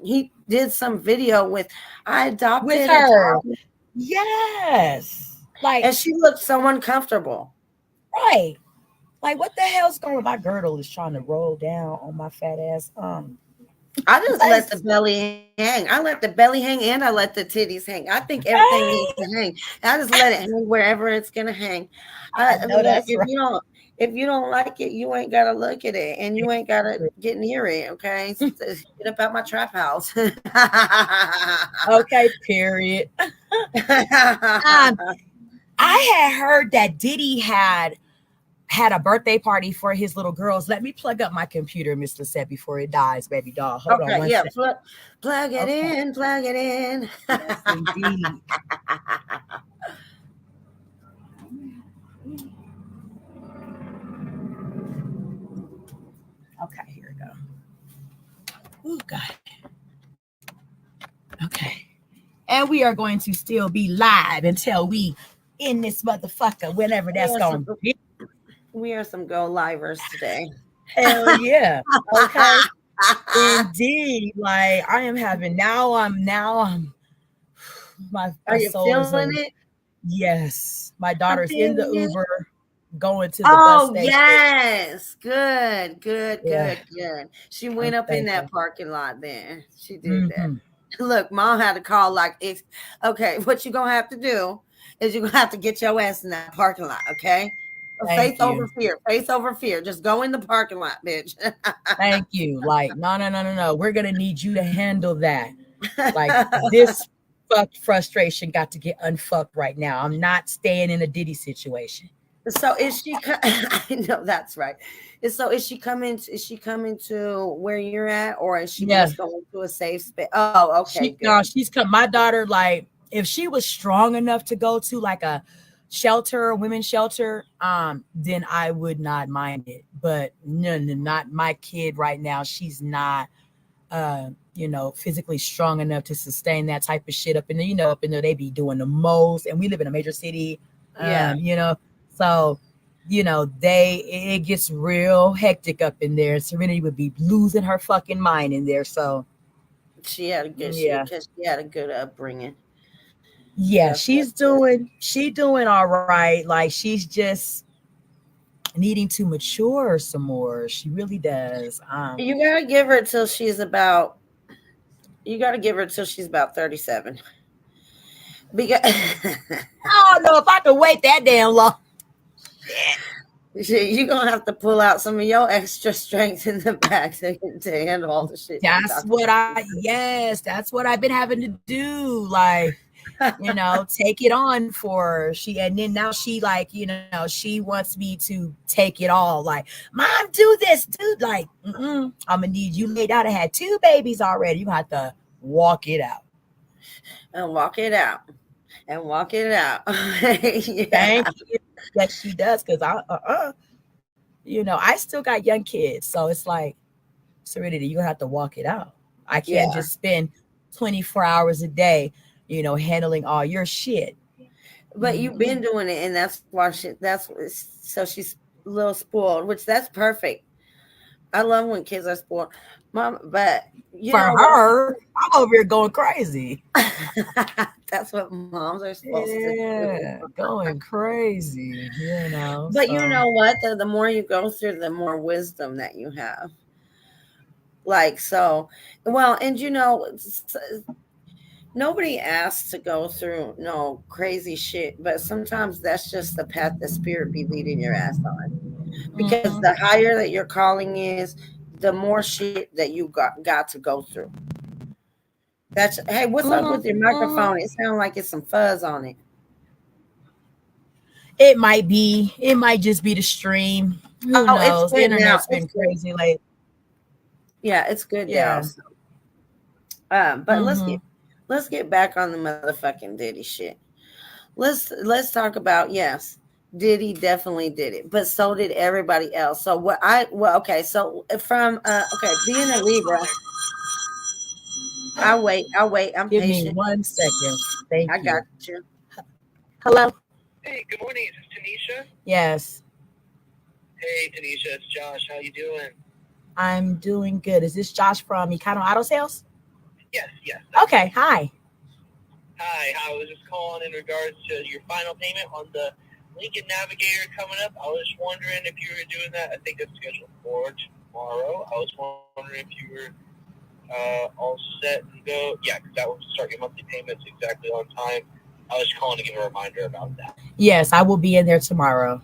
he did some video with I adopted with her. Yes, like, and she looked so uncomfortable. Right. Like, what the hell's going on? My girdle is trying to roll down on my fat ass. I just let the belly hang. I let the belly hang and I let the titties hang. I think everything needs to hang. I just let it hang wherever it's gonna hang. I know that's if right. if you don't like it, you ain't gotta look at it and you ain't gotta get near it. Okay, get up out my trap house. Okay, period. I had heard that Diddy had a birthday party for his little girls. Let me plug up my computer, Miss Lisette, before it dies, baby doll. Hold on one second. Plug it in, plug it in. Yes, indeed. Okay, here we go. Oh, God. Okay. And we are going to still be live until we in this motherfucker, whenever that's going to be. We are some go livers today. Hell yeah. Okay. Indeed. Like, I am having my are you soul feeling is it? Yes. My daughter's in the Uber going to the bus station. Yes. Good. Yeah. Good. She went up in that parking lot there. She did that. Mm-hmm. Look, Mom had to call like, okay, what you gonna have to do is you're gonna have to get your ass in that parking lot, okay? Faith over fear. Just go in the parking lot, bitch. Thank you. Like, no. We're gonna need you to handle that. Like, this frustration got to get unfucked right now. I'm not staying in a Diddy situation. So is she? I know that's right. So is she coming? Is she coming to where you're at, or is she just going to a safe space? Oh, okay. She's come. My daughter, like, if she was strong enough to go to like a shelter, women's shelter, then I would not mind it. But no, not my kid right now. She's not, physically strong enough to sustain that type of shit up in there. Up in there, they be doing the most, and we live in a major city. So, it gets real hectic up in there. Serenity would be losing her fucking mind in there. So she had a good, she had a good upbringing. Yeah, she's doing all right. Like, she's just needing to mature some more. She really does. You gotta give her till she's about 37. Because I don't know if I can wait that damn long. You're gonna have to pull out some of your extra strength in the back to handle all the shit. That's what I've been having to do. Like, take it on for she, and then now she like, she wants me to take it all. Like, Mom, do this, dude. Like, I'm gonna need you laid out. I had 2 babies already. You have to walk it out. And walk it out. Yeah. Thank you. That she does, because I still got young kids, so it's like, Serenity, you're gonna have to walk it out. I can't just spend 24 hours a day, handling all your shit. But you've been doing it, and that's why so she's a little spoiled, which that's perfect. I love when kids are spoiled, Mom. But for her, I'm over here going crazy. That's what moms are supposed to do. Going crazy, But you know what? The more you go through, the more wisdom that you have. Like, so, well, and nobody asks to go through no crazy shit, but sometimes that's just the path the spirit be leading your ass on. Because the higher that your calling is, the more shit that you got to go through. Hey, what's up with your microphone? It sounds like it's some fuzz on it. It might be. It might just be the stream. Who knows? The internet's been crazy lately. Yeah, it's good now. So. But let's get back on the motherfucking Diddy shit. Let's talk about Diddy definitely did it, but so did everybody else. So okay, so from being a Libra, I'll wait. I'm Give me patient. 1 second. Thank I got you. you. Hello? Hey, good morning. Is this Tanisha? Yes, Hey, Tanisha, it's Josh. How you doing? I'm doing good. Is this Josh from Econo Auto Sales? Yes. Okay, hi. Hi, I was just calling in regards to your final payment on the Lincoln Navigator coming up. I was wondering if you were doing that. I think it's scheduled for tomorrow. I was wondering if you were all set and go. Yeah, because that will start your monthly payments exactly on time. I was calling to give a reminder about that. Yes, I will be in there tomorrow.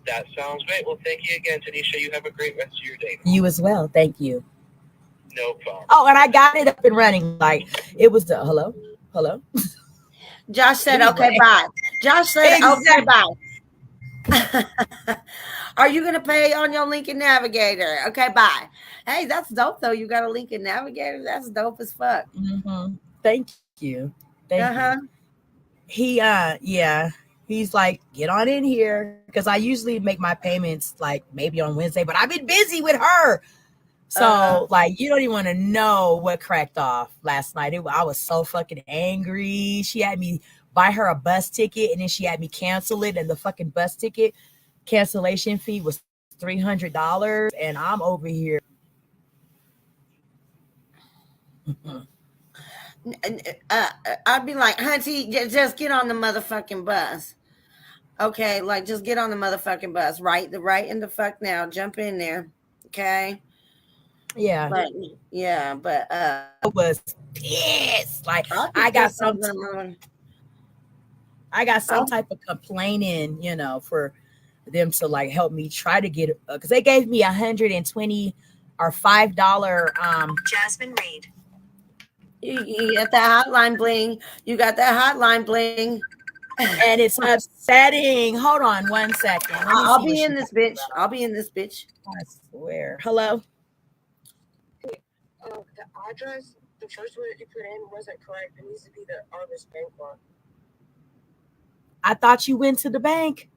That sounds great. Well, thank you again, Tanisha. You have a great rest of your day. You as well. Thank you. No problem. Oh, and I got it up and running. Like it was the hello. Josh said, Anyway. "Okay, bye." Josh said, Exactly. "Okay, bye." Are you gonna pay on your Lincoln Navigator? Okay, bye. Hey, that's dope though. You got a Lincoln Navigator. That's dope as fuck. Mm-hmm. Thank you. Thank Uh-huh. you. He's like, get on in here because I usually make my payments like maybe on Wednesday, but I've been busy with her. So like, you don't even want to know what cracked off last night. I was so fucking angry. She had me buy her a bus ticket and then she had me cancel it, and the fucking bus ticket cancellation fee was $300, and I'm over here. I'd be like, "Hunty, just get on the motherfucking bus." Okay, like just get on the motherfucking bus, right? Right in the fuck now. Jump in there. Okay. Yeah. But yeah, but I was pissed. Like I'll I get got this some type of complaining, for them to like help me try to get because they gave me 120 or $5 Jasmine Reed. you got that hotline bling. You got that hotline bling. and it's upsetting. Hold on 1 second. Let me I'll see be what in she this talking bitch. about. I'll be in this bitch. I swear. Hello. The address, the first one that you put in wasn't correct. It needs to be the Argus Bank one. I thought you went to the bank.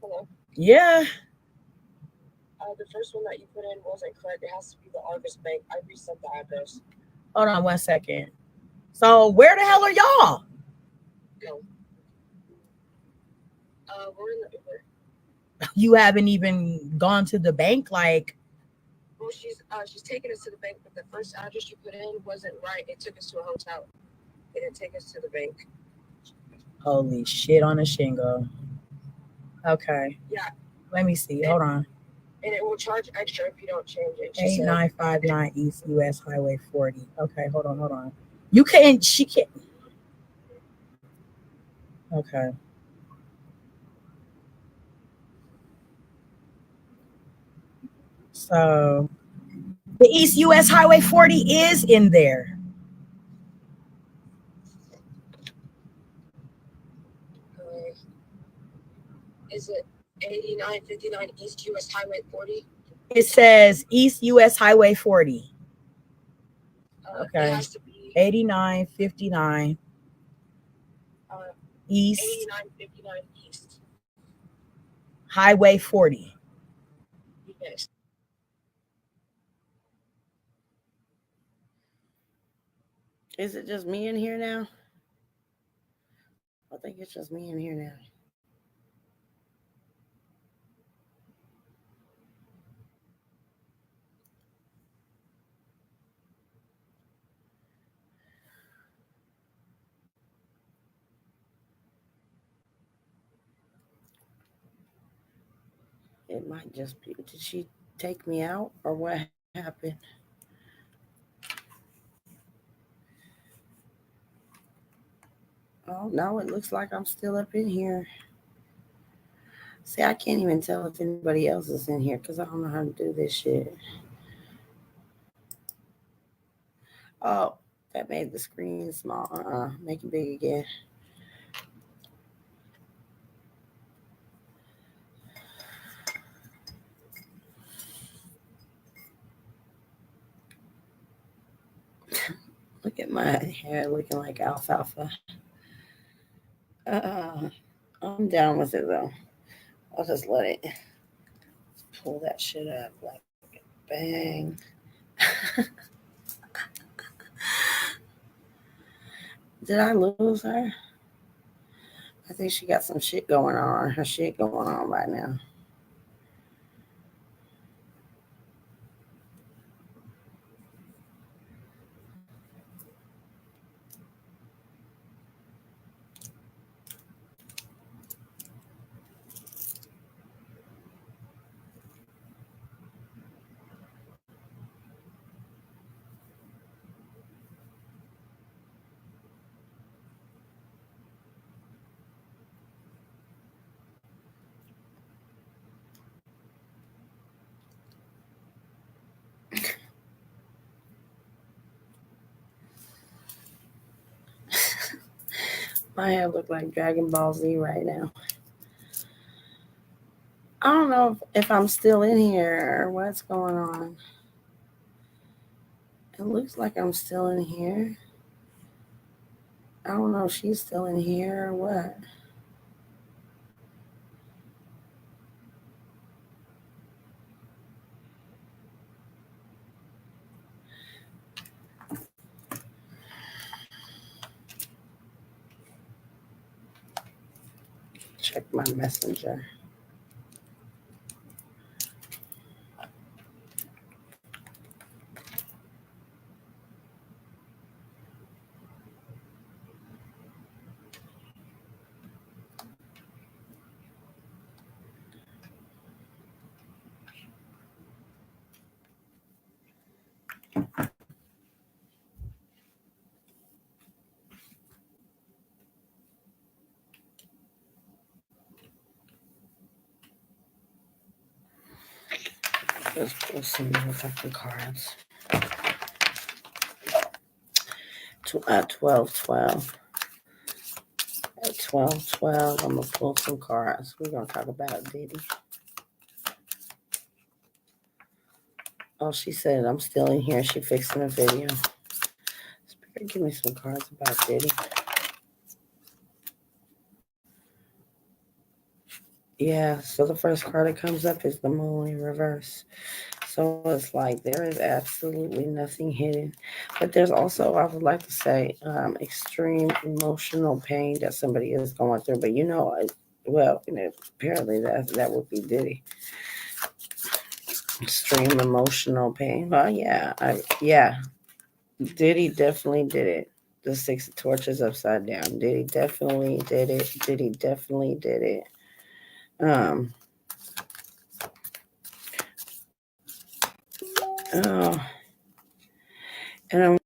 Hello. Yeah. The first one that you put in wasn't correct. It has to be the Argus Bank. I reset the address. Hold on 1 second. So where the hell are y'all? No. We're in the Uber. You haven't even gone to the bank, like. Well, she's taking us to the bank, but the first address you put in wasn't right. It took us to a hotel. It didn't take us to the bank. Holy shit on a shingle. Okay. Yeah. Let me see. Hold on. And it will charge extra if you don't change it. 8959 East US Highway 40. Okay, hold on. You can't. She can't. Okay. So the East US Highway 40 is in there. Is it 8959 East US Highway 40? It says East US Highway 40. Okay. It has to be 8959 East 8959 East Highway 40. Yes. Is it just me in here now? I think it's just me in here now. It might just be. Did she take me out or what happened? Oh, no, it looks like I'm still up in here. See, I can't even tell if anybody else is in here because I don't know how to do this shit. Oh, that made the screen small. Make it big again. Look at my hair looking like alfalfa. I'm down with it though. I'll just let it pull that shit up like bang. Did I lose her? I think she got some shit going on. Her shit going on right now. My hair look like Dragon Ball Z right now. I don't know if I'm still in here or what's going on. It looks like I'm still in here. I don't know if she's still in here or what. Check my messenger. Let's pull some more fucking cards. 12. At 12, I'm gonna pull some cards. We're gonna talk about Diddy. Oh, she said I'm still in here. She fixing a video. Spirit, give me some cards about Diddy. Yeah, so the first card that comes up is the moon in reverse. So it's like there is absolutely nothing hidden. But there's also, I would like to say, extreme emotional pain that somebody is going through. But apparently that would be Diddy. Extreme emotional pain. Well, yeah. Diddy definitely did it. The 6 of torches upside down. Diddy definitely did it. Oh, and I'm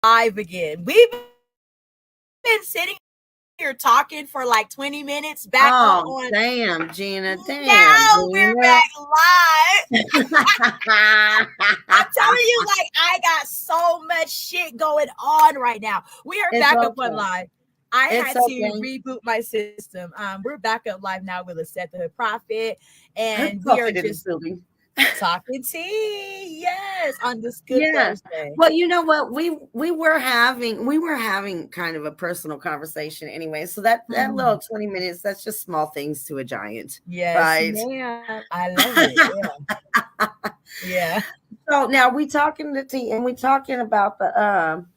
live again. We've been sitting here talking for like 20 minutes back on. Damn, Gina. Now we're back live. I'm telling you, like, I got so much shit going on right now. We are back up on live. I had to reboot my system. We're back up live now with Lisette the Hood Prophet, and we are just talking tea, yes, on this good Thursday. Well, you know what, we were having kind of a personal conversation anyway. So that little 20 minutes, that's just small things to a giant. Yes, right? Yeah, I love it. Yeah. So now we talking to tea, and we talking about the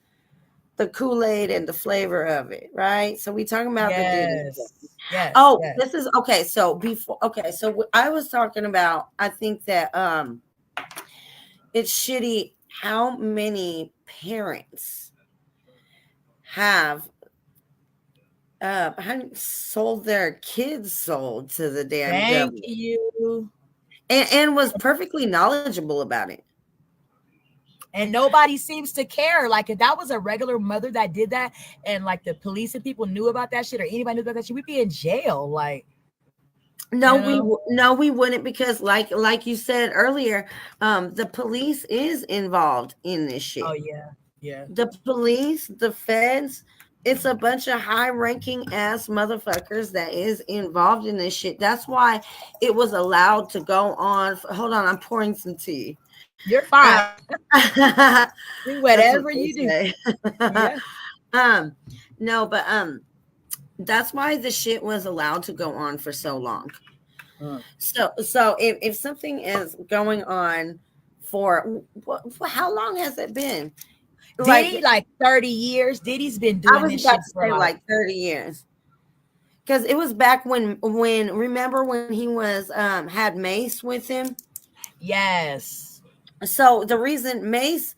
the Kool-Aid and the flavor of it, right? So we talking about the Diddy. Yes. Oh, yes. this is okay. So before, okay, so I was talking about, I think that it's shitty how many parents have sold their kids sold to the damn Thank devil, you. and was perfectly knowledgeable about it. And nobody seems to care. Like if that was a regular mother that did that, and like the police and people knew about that shit, or anybody knew about that shit, we'd be in jail. Like, No, you know? we wouldn't, because like you said earlier, the police is involved in this shit. Oh yeah. The police, the feds, it's a bunch of high-ranking ass motherfuckers that is involved in this shit. That's why it was allowed to go on. Hold on, I'm pouring some tea. You're fine. Do whatever what you do. Yeah. No, but that's why the shit was allowed to go on for so long. So if something is going on for how long has it been? Diddy, like 30 years. Diddy's been doing this shit for like 30 years. Because it was back when remember when he was had Mace with him? Yes. So the reason Mace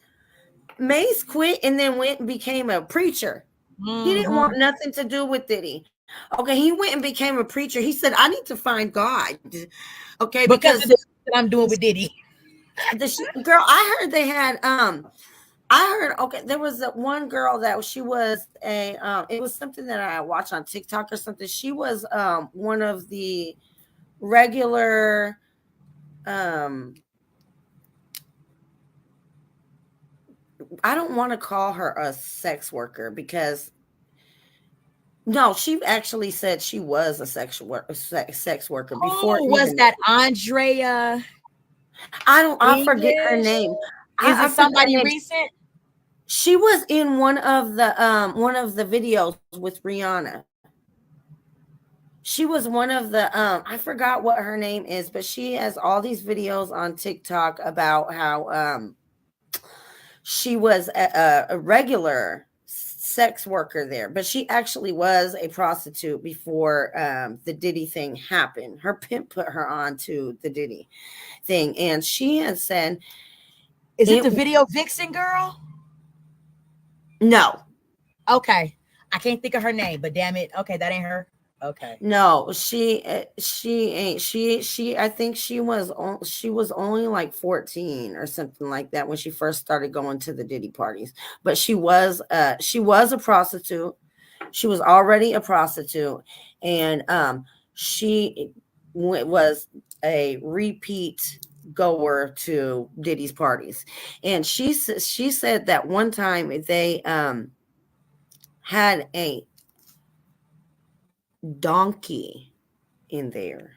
quit and then went and became a preacher. He didn't want nothing to do with Diddy. Okay, he went and became a preacher. He said, I need to find God. Okay, because of the shit I'm doing with Diddy. Girl, I heard they had okay, there was one girl that she was a it was something that I watched on TikTok or something. She was one of the regular I don't want to call her a sex worker, because no, she actually said she was a sex worker before. Was that Andrea? I forget her name. Is it somebody recent? She was in one of the videos with Rihanna. She was one of the I forgot what her name is, but she has all these videos on TikTok about how she was a regular sex worker there, but she actually was a prostitute before the Diddy thing happened. Her pimp put her on to the Diddy thing, and she had said, "Is it the video vixen girl?" No. Okay, I can't think of her name, but damn it, okay, that ain't her. Okay. No, she ain't. She I think she was only like 14 or something like that when she first started going to the Diddy parties. But she was a prostitute. She was already a prostitute, and she was a repeat goer to Diddy's parties. And she said that one time they had a donkey in there.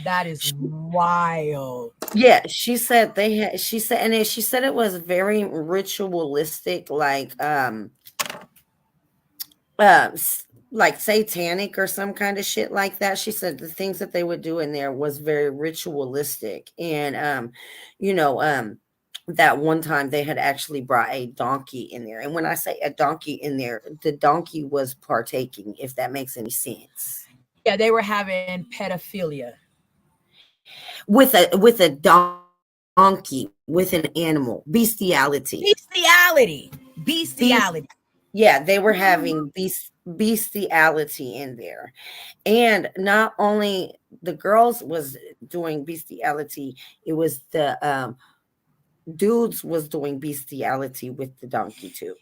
That is wild. Yeah, she said she said it was very ritualistic, like satanic or some kind of shit like that. She said the things that they would do in there was very ritualistic. And that one time they had actually brought a donkey in there. And when I say a donkey in there, the donkey was partaking, if that makes any sense. Yeah, they were having pedophilia. With a donkey, with an animal. Bestiality. Yeah, they were having bestiality in there. And not only the girls was doing bestiality, it was the dudes was doing bestiality with the donkey too.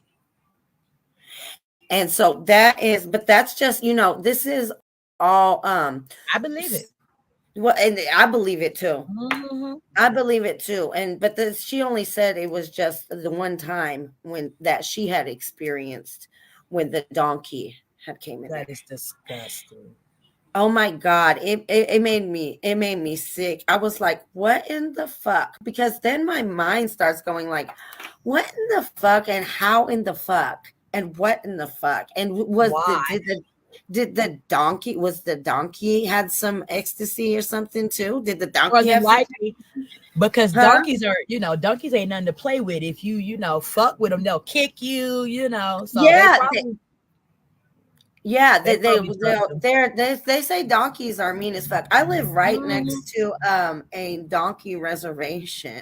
And so that's just, this is all I believe it. Well, and I believe it too. I believe it too. But she only said it was just the one time when that she had experienced when the donkey had came in. That is disgusting. Oh my God. It made me sick. I was like, what in the fuck? Because then my mind starts going like, what in the fuck and how in the fuck and what in the fuck? And Did the donkey had some ecstasy or something too? Did the donkey have likely, because huh? donkeys are, donkeys ain't nothing to play with. If you fuck with them, they'll kick you, So Yeah, they probably drugged them. they say donkeys are mean as fuck. I live right Mhm. next to a donkey reservation.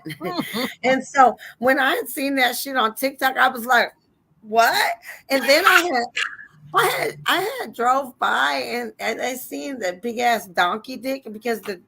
And so when I had seen that shit on TikTok, I was like, what? And then I had drove by and I seen the big ass donkey dick because the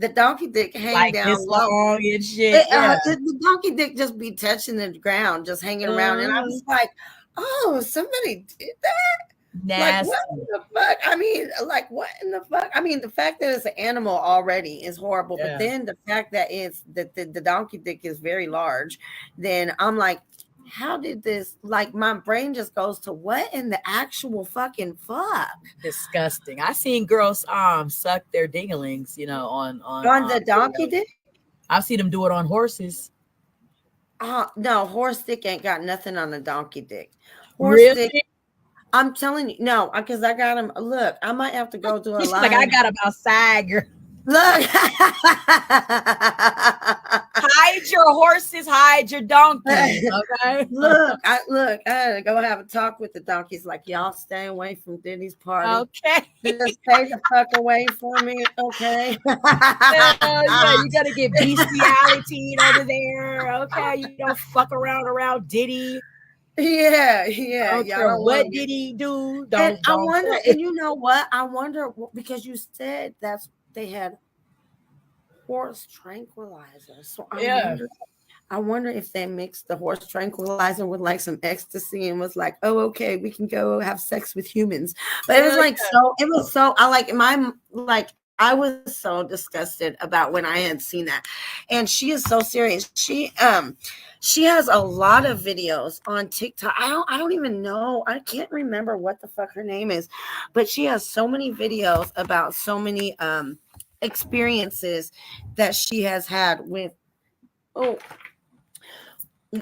donkey dick hang Like down this low. long and shit. The donkey dick just be touching the ground, just hanging around. And I was like, oh, somebody did that? Like, Nasty. what in the fuck? I mean, like, what in the fuck? I mean, the fact that it's an animal already is horrible. But then the fact that the donkey dick is very large, then I'm like, how did this, like, my brain just goes to what in the actual fucking fuck? Disgusting. I seen girls suck their dinglings, On the donkey dick? I've seen them do it on horses. No, horse dick ain't got nothing on the donkey dick. Horse dick. I'm telling you, no, because I got him. Look, I might have to go do a live. Like, I got him outside, girl. Look. Hide your horses, hide your donkeys. Okay. Look, I had to go have a talk with the donkeys. Like, y'all stay away from Diddy's party. Okay. Just stay the fuck away from me. Okay. Yeah, you gotta get bestiality over there. Okay. You don't fuck around Diddy. Yeah. What did he do? I wonder, and you know what? I wonder, because you said they had horse tranquilizers. So I wonder if they mixed the horse tranquilizer with like some ecstasy and was like, oh, okay, we can go have sex with humans. But it was I was so disgusted about when I had seen that. And she is so serious. She has a lot of videos on TikTok. I don't even know. I can't remember what the fuck her name is, but she has so many videos about so many experiences that she has had with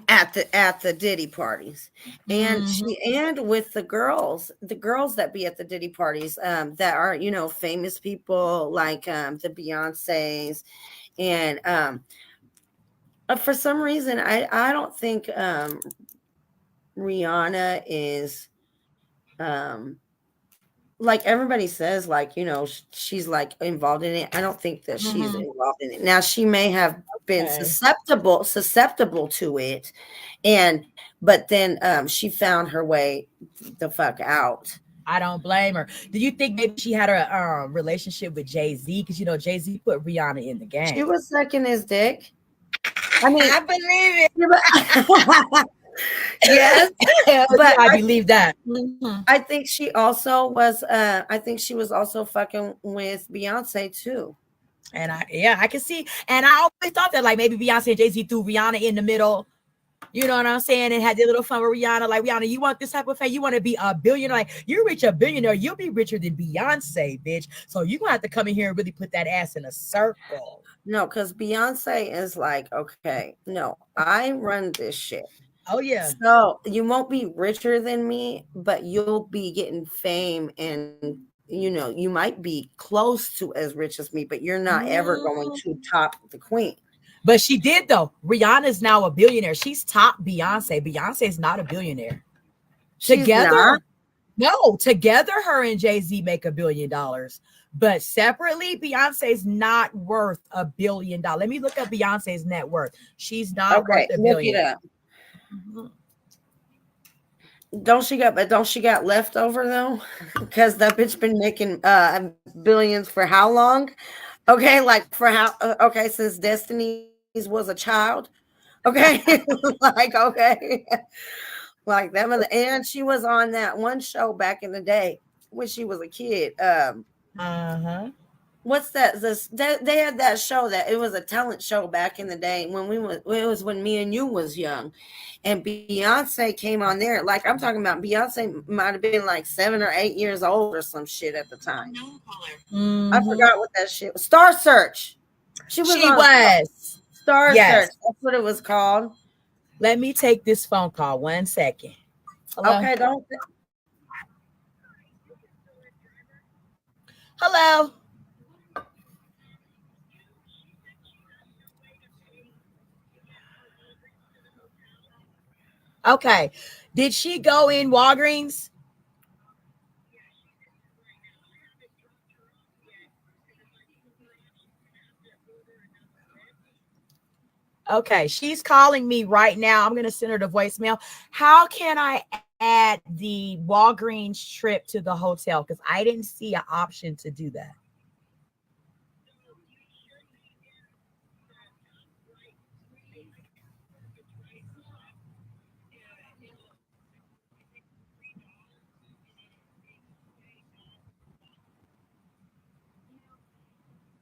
at the Diddy parties, and and with the girls that be at the Diddy parties that are famous people like the Beyoncés, and for some reason I don't think Rihanna is like everybody says, like, she's like involved in it. I don't think that she's involved in it. Now, she may have been susceptible to it, but then she found her way the fuck out. I don't blame her. Do you think maybe she had a relationship with Jay-Z? Because Jay-Z put Rihanna in the game. She was sucking his dick. I mean, I believe it. Yes, but I believe that. I think she also was. I think she was also fucking with Beyonce too. And I can see. And I always thought that like maybe Beyonce and Jay-Z threw Rihanna in the middle. You know what I'm saying? And had their little fun with Rihanna. Like, Rihanna, you want this type of fame? You want to be a billionaire? Like, you reach a billionaire, you'll be richer than Beyonce, bitch. So you're gonna have to come in here and really put that ass in a circle. No, because Beyonce is like, okay, no, I run this shit. Oh, yeah. So you won't be richer than me, but you'll be getting fame, and you might be close to as rich as me, but you're not ever going to top the queen. But she did, though. Rihanna's now a billionaire. She's top Beyonce. Beyonce's not a billionaire. Together, her and Jay-Z make $1 billion. But separately, Beyonce's not worth $1 billion. Let me look up Beyonce's net worth. She's not worth $1 billion. Look it up. Don't she got leftover though? Because that bitch been making billions for how long? Okay, like for how? Okay, since Destiny's was a child. Okay, like okay, like that mother, and she was on that one show back in the day when she was a kid. What's that? They had that show that it was a talent show back in the day when it was when me and you was young, and Beyonce came on there. Like I'm talking about, Beyonce might have been like 7 or 8 years old or some shit at the time. I forgot what that shit was. Star Search. She was Star Search. That's what it was called. Let me take this phone call 1 second. Hello? Okay, don't. Hello. Okay. Did she go in Walgreens? Okay, she's calling me right now. I'm going to send her the voicemail. How can I add the Walgreens trip to the hotel? Because I didn't see an option to do that.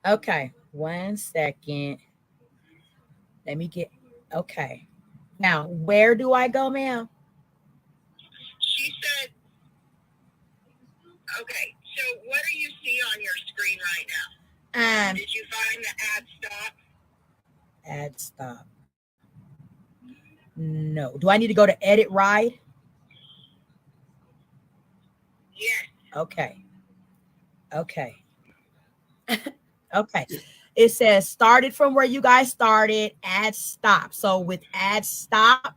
Okay, 1 second. Let me get, okay. Now, where do I go, ma'am? She said, okay, so what do you see on your screen right now? Did you find the add stop? Add stop. No. Do I need to go to edit ride? Yes. Okay. Okay. Okay. It says started from where you guys started, add stop. So with add stop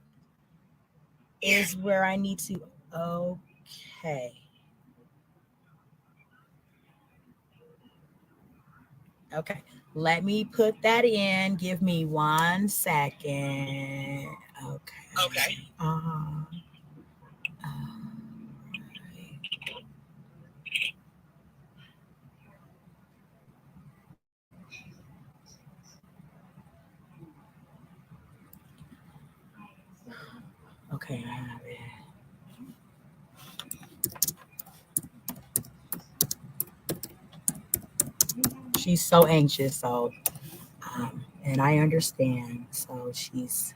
is where I need to. Okay. Okay. Let me put that in. Give me 1 second. Okay. Okay. Uh-huh. Okay, I have it. She's so anxious, so and I understand. So she's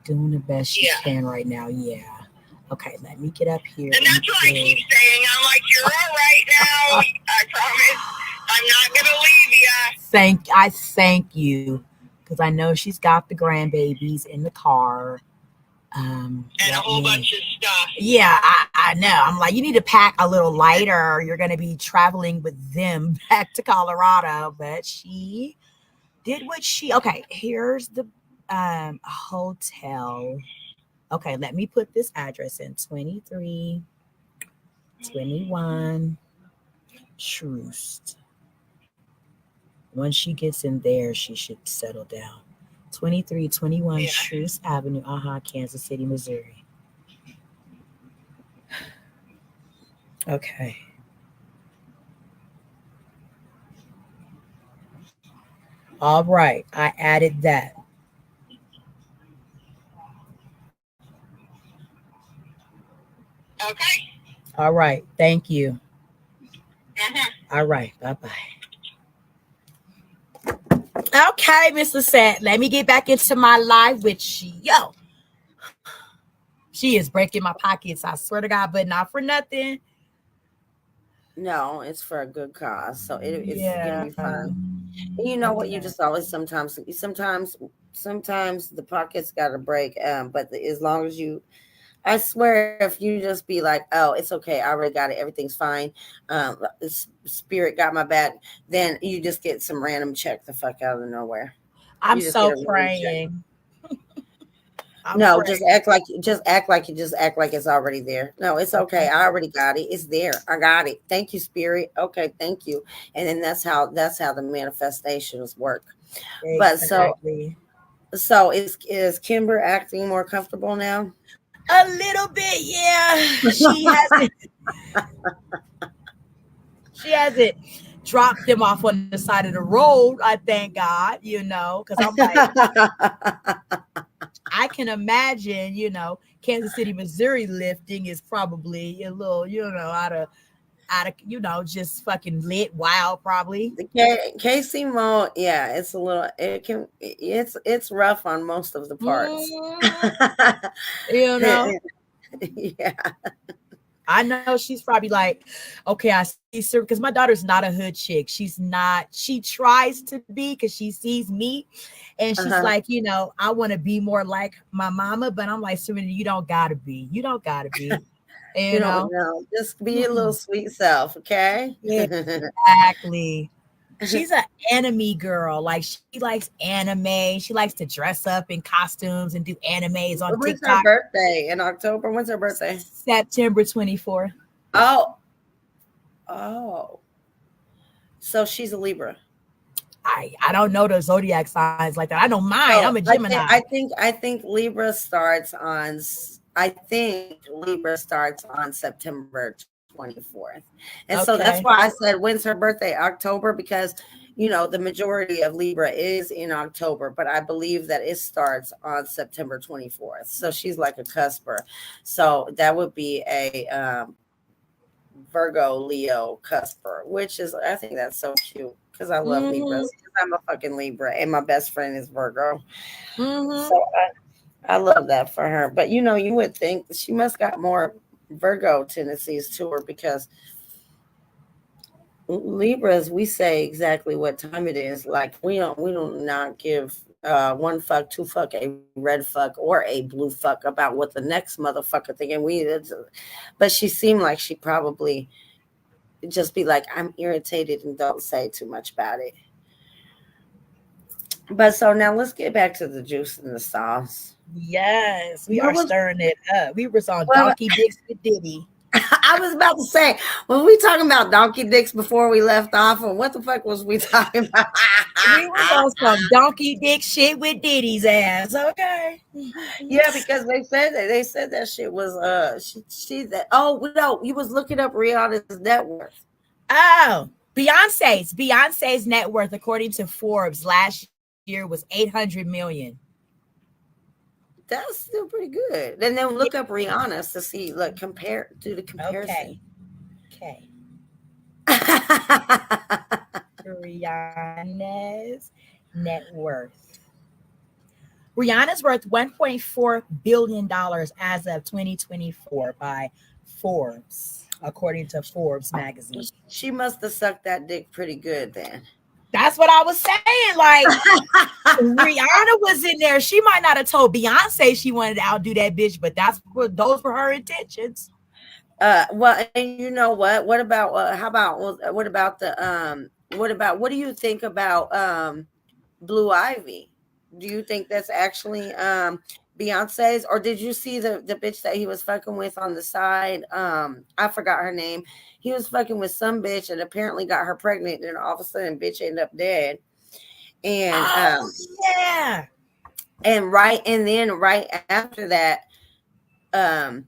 doing the best she can right now. Yeah. Okay, let me get up here. And that's what I keep saying. I'm like, you're all right now. I promise. I'm not gonna leave you. I thank you, because I know she's got the grandbabies in the car. And a whole bunch of stuff. Yeah, I know. I'm like, you need to pack a little lighter. You're going to be traveling with them back to Colorado. But she did what she. Okay, here's the hotel. Okay, let me put this address in 2321 Troost. Once she gets in there, she should settle down. 2321 Troost Avenue, Kansas City, Missouri. Okay. All right, I added that. Okay. All right, thank you. Uh-huh. All right, bye-bye. Okay, Miss Lisette, let me get back into my live with you. Yo, she is breaking my pockets, I swear to God, but not for nothing. No, it's for a good cause, so it's gonna be fun. And you know what? You just always sometimes the pockets got to break. But as long as you, I swear, if you just be like, oh, it's okay, I already got it, everything's fine. Spirit got my back. Then you just get some random check the fuck out of nowhere. I'm so praying. No, just act like it's already there. No, it's okay. I already got it. It's there. I got it. Thank you, Spirit. Okay, thank you. And then that's how the manifestations work. Exactly. But so is Kimber acting more comfortable now? A little bit, yeah. She hasn't dropped them off on the side of the road. I thank God, because I'm like, I can imagine, Kansas City, Missouri lifting is probably a little, out of, just fucking lit wild, probably. The KC mode, yeah, it's a little. It's rough on most of the parts. Yeah. I know she's probably like, okay, I see her, because my daughter's not a hood chick. She's not. She tries to be, because she sees me, and she's like, I want to be more like my mama. But I'm like, Serena, you don't gotta be. You don't gotta be. You know? Just be your little sweet self, okay? Exactly. She's an anime girl. Like she likes anime. She likes to dress up in costumes and do animes on When's her TikTok. birthday? In October? When's her birthday? September 24th. Oh. So she's a Libra. I don't know the zodiac signs like that. I know mine. I'm a Gemini. I think Libra starts on September 24th. And so that's why I said when's her birthday? October, because the majority of Libra is in October, but I believe that it starts on September 24th. So she's like a cusper. So that would be a Virgo Leo cusper, which is, I think that's so cute because I love Libras. I'm a fucking Libra and my best friend is Virgo. So I love that for her. But you would think she must got more Virgo tendencies to her, because Libras, we say exactly what time it is. Like we do not give one fuck, two fuck, a red fuck, or a blue fuck about what the next motherfucker thinking. But she seemed like she probably just be like, I'm irritated and don't say too much about it. But so now let's get back to the juice and the sauce. Yes, we are stirring it up. We were on Donkey Dicks with Diddy. I was about to say, when we talking about donkey dicks before we left off, or what the fuck was we talking about? We were on some donkey dick shit with Diddy's ass. Okay. Yeah, because they said that shit was she that. Oh no, you was looking up Rihanna's net worth. Oh, Beyonce's net worth, according to Forbes, last year was $800 million. That's still pretty good. Then they'll look up Rihanna's to see, do the comparison. Okay. Rihanna's net worth. Rihanna's worth $1.4 billion as of 2024 by Forbes, according to Forbes magazine. She must have sucked that dick pretty good then. That's what I was saying. Like, Rihanna was in there. She might not have told Beyonce she wanted to outdo that bitch, but those were her intentions. Well, and you know what? What about what do you think about Blue Ivy? Do you think that's actually Beyonce's, or did you see the bitch that he was fucking with on the side? I forgot her name. He was fucking with some bitch and apparently got her pregnant, and all of a sudden bitch ended up dead. And yeah. And right after that, Beyonce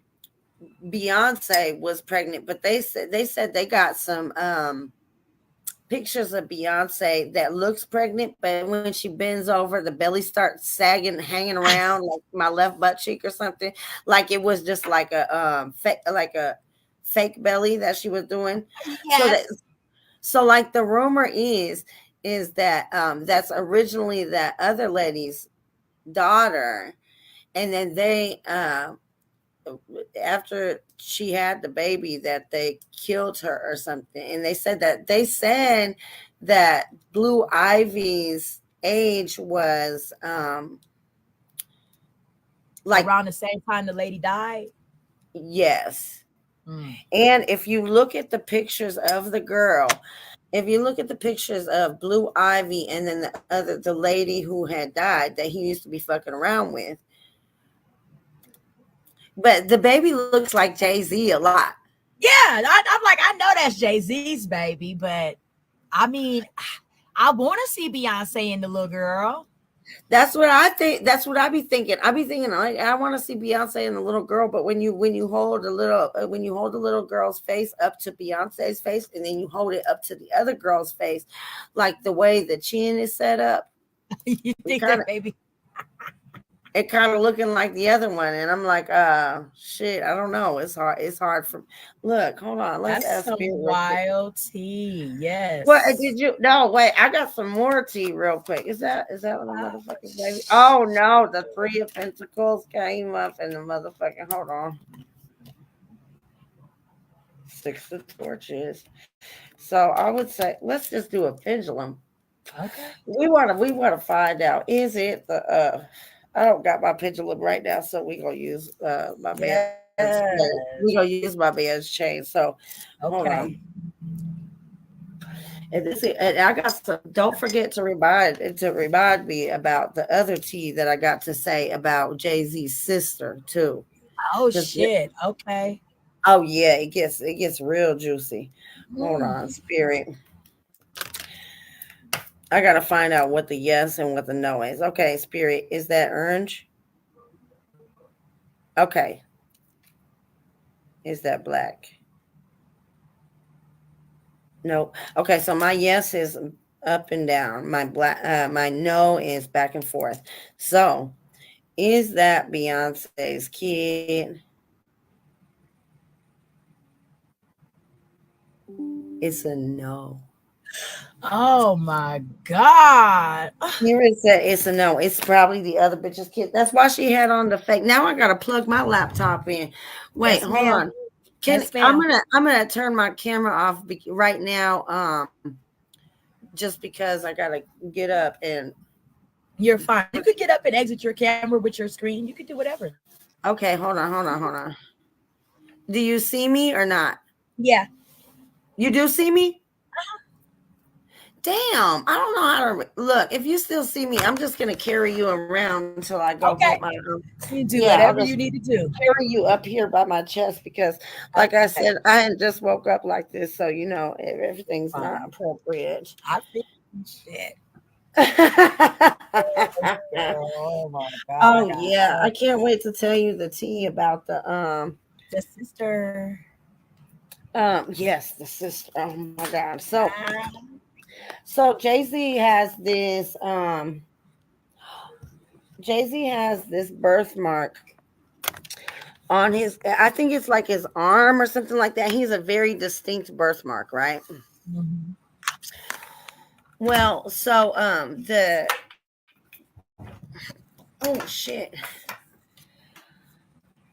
was pregnant, but they said they got some pictures of Beyonce that looks pregnant, but when she bends over, the belly starts sagging, hanging around like my left butt cheek or something. Like it was just like a fake belly that she was doing. Yes. So like the rumor is that that's originally that other lady's daughter, and then they after she had the baby that they killed her or something. And they said that Blue Ivy's age was like around the same time the lady died. Yes. And if you look at the pictures of the girl, if you look at the pictures of Blue Ivy and then the lady who had died that he used to be fucking around with, but the baby looks like Jay-Z a lot. Yeah, I'm like, I know that's Jay-Z's baby, but I mean, I want to see Beyonce and the little girl. That's what I think. That's what I be thinking. I be thinking like I want to see Beyonce and the little girl, but when you hold the little girl's face up to Beyonce's face, and then you hold it up to the other girl's face, like the way the chin is set up, you think that baby? It kind of looking like the other one, and I'm like, shit, I don't know. It's hard for. Look, hold on. Let's That's some wild tea. Yes. What did you? No, wait. I got some more tea real quick. Is that what the motherfucking baby? Oh no, the 3 of Pentacles came up, and the motherfucking. Hold on. 6 of Torches. So I would say let's just do a pendulum. Okay. We want to find out. Is it the I don't got my pendulum right now, so we're gonna use my we're gonna use my man's chain. So hold on. Okay. And this, and I got some. Don't forget to remind me about the other tea that I got to say about Jay-Z's sister too. Oh 'Cause shit. Okay. oh yeah, it gets real juicy. Hold Mm. on, spirit. I gotta find out what the yes and what the no is. Okay, spirit, is that orange? Okay, is that black? No. Okay, so my yes is up and down. My no is back and forth. So is that Beyonce's kid? It's a no. Oh my God. Here it said it's a no. It's probably the other bitch's kid. That's why she had on the fake. Now I gotta plug my laptop in. Wait, Yes, hold ma'am. on. Yes, ma'am. I'm gonna turn my camera off right now. Just because I gotta get up and You're fine. You could get up and exit your camera with your screen. You could do whatever. okay, hold on. Do you see me or not? Yeah. You do see me? Damn, I don't know how to look. If you still see me, I'm just gonna carry you around until I go Okay. get my. You do Yeah, I'll whatever just you need to do. carry you up here by my chest because, like I said, I had just woke up like this, so you know everything's not appropriate. I feel shit. Oh my God. Oh yeah, I can't wait to tell you the tea about The sister. yes, the sister. Oh my God. So Jay-Z has this birthmark on his, I think it's like his arm or something like that. He's a very distinct birthmark, right? Mhm. Well, so oh shit.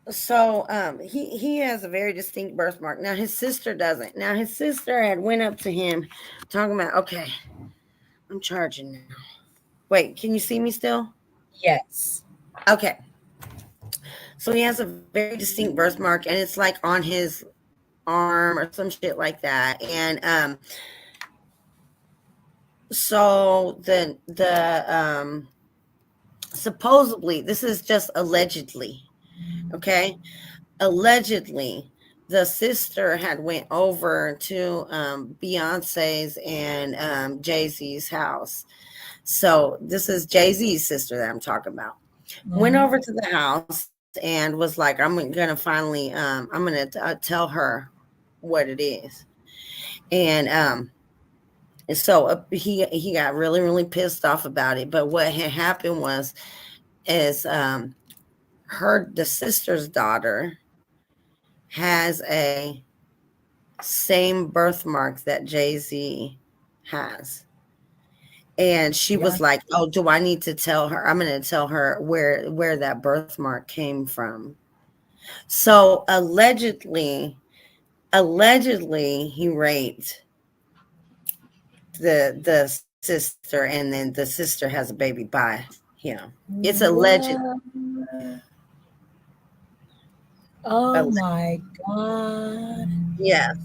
So he has a very distinct birthmark. Now his sister doesn't. Now his sister had went up to him talking about, okay, I'm charging now. Wait, can you see me still? Yes. Okay. So he has a very distinct birthmark and it's like on his arm or some shit like that. And so the supposedly, this is just allegedly, okay? Allegedly, the sister had went over to Beyonce's and Jay-Z's house. So this is Jay-Z's sister that I'm talking about. Went over to the house and was like, I'm gonna finally I'm gonna tell her what it is. And so he got really really pissed off about it. But what had happened is the sister's daughter has a same birthmark that Jay-Z has. And she was like, oh, do I need to tell her? I'm going to tell her where that birthmark came from. So allegedly he raped the sister, and then the sister has a baby by him. It's alleged. Oh my God. Yes.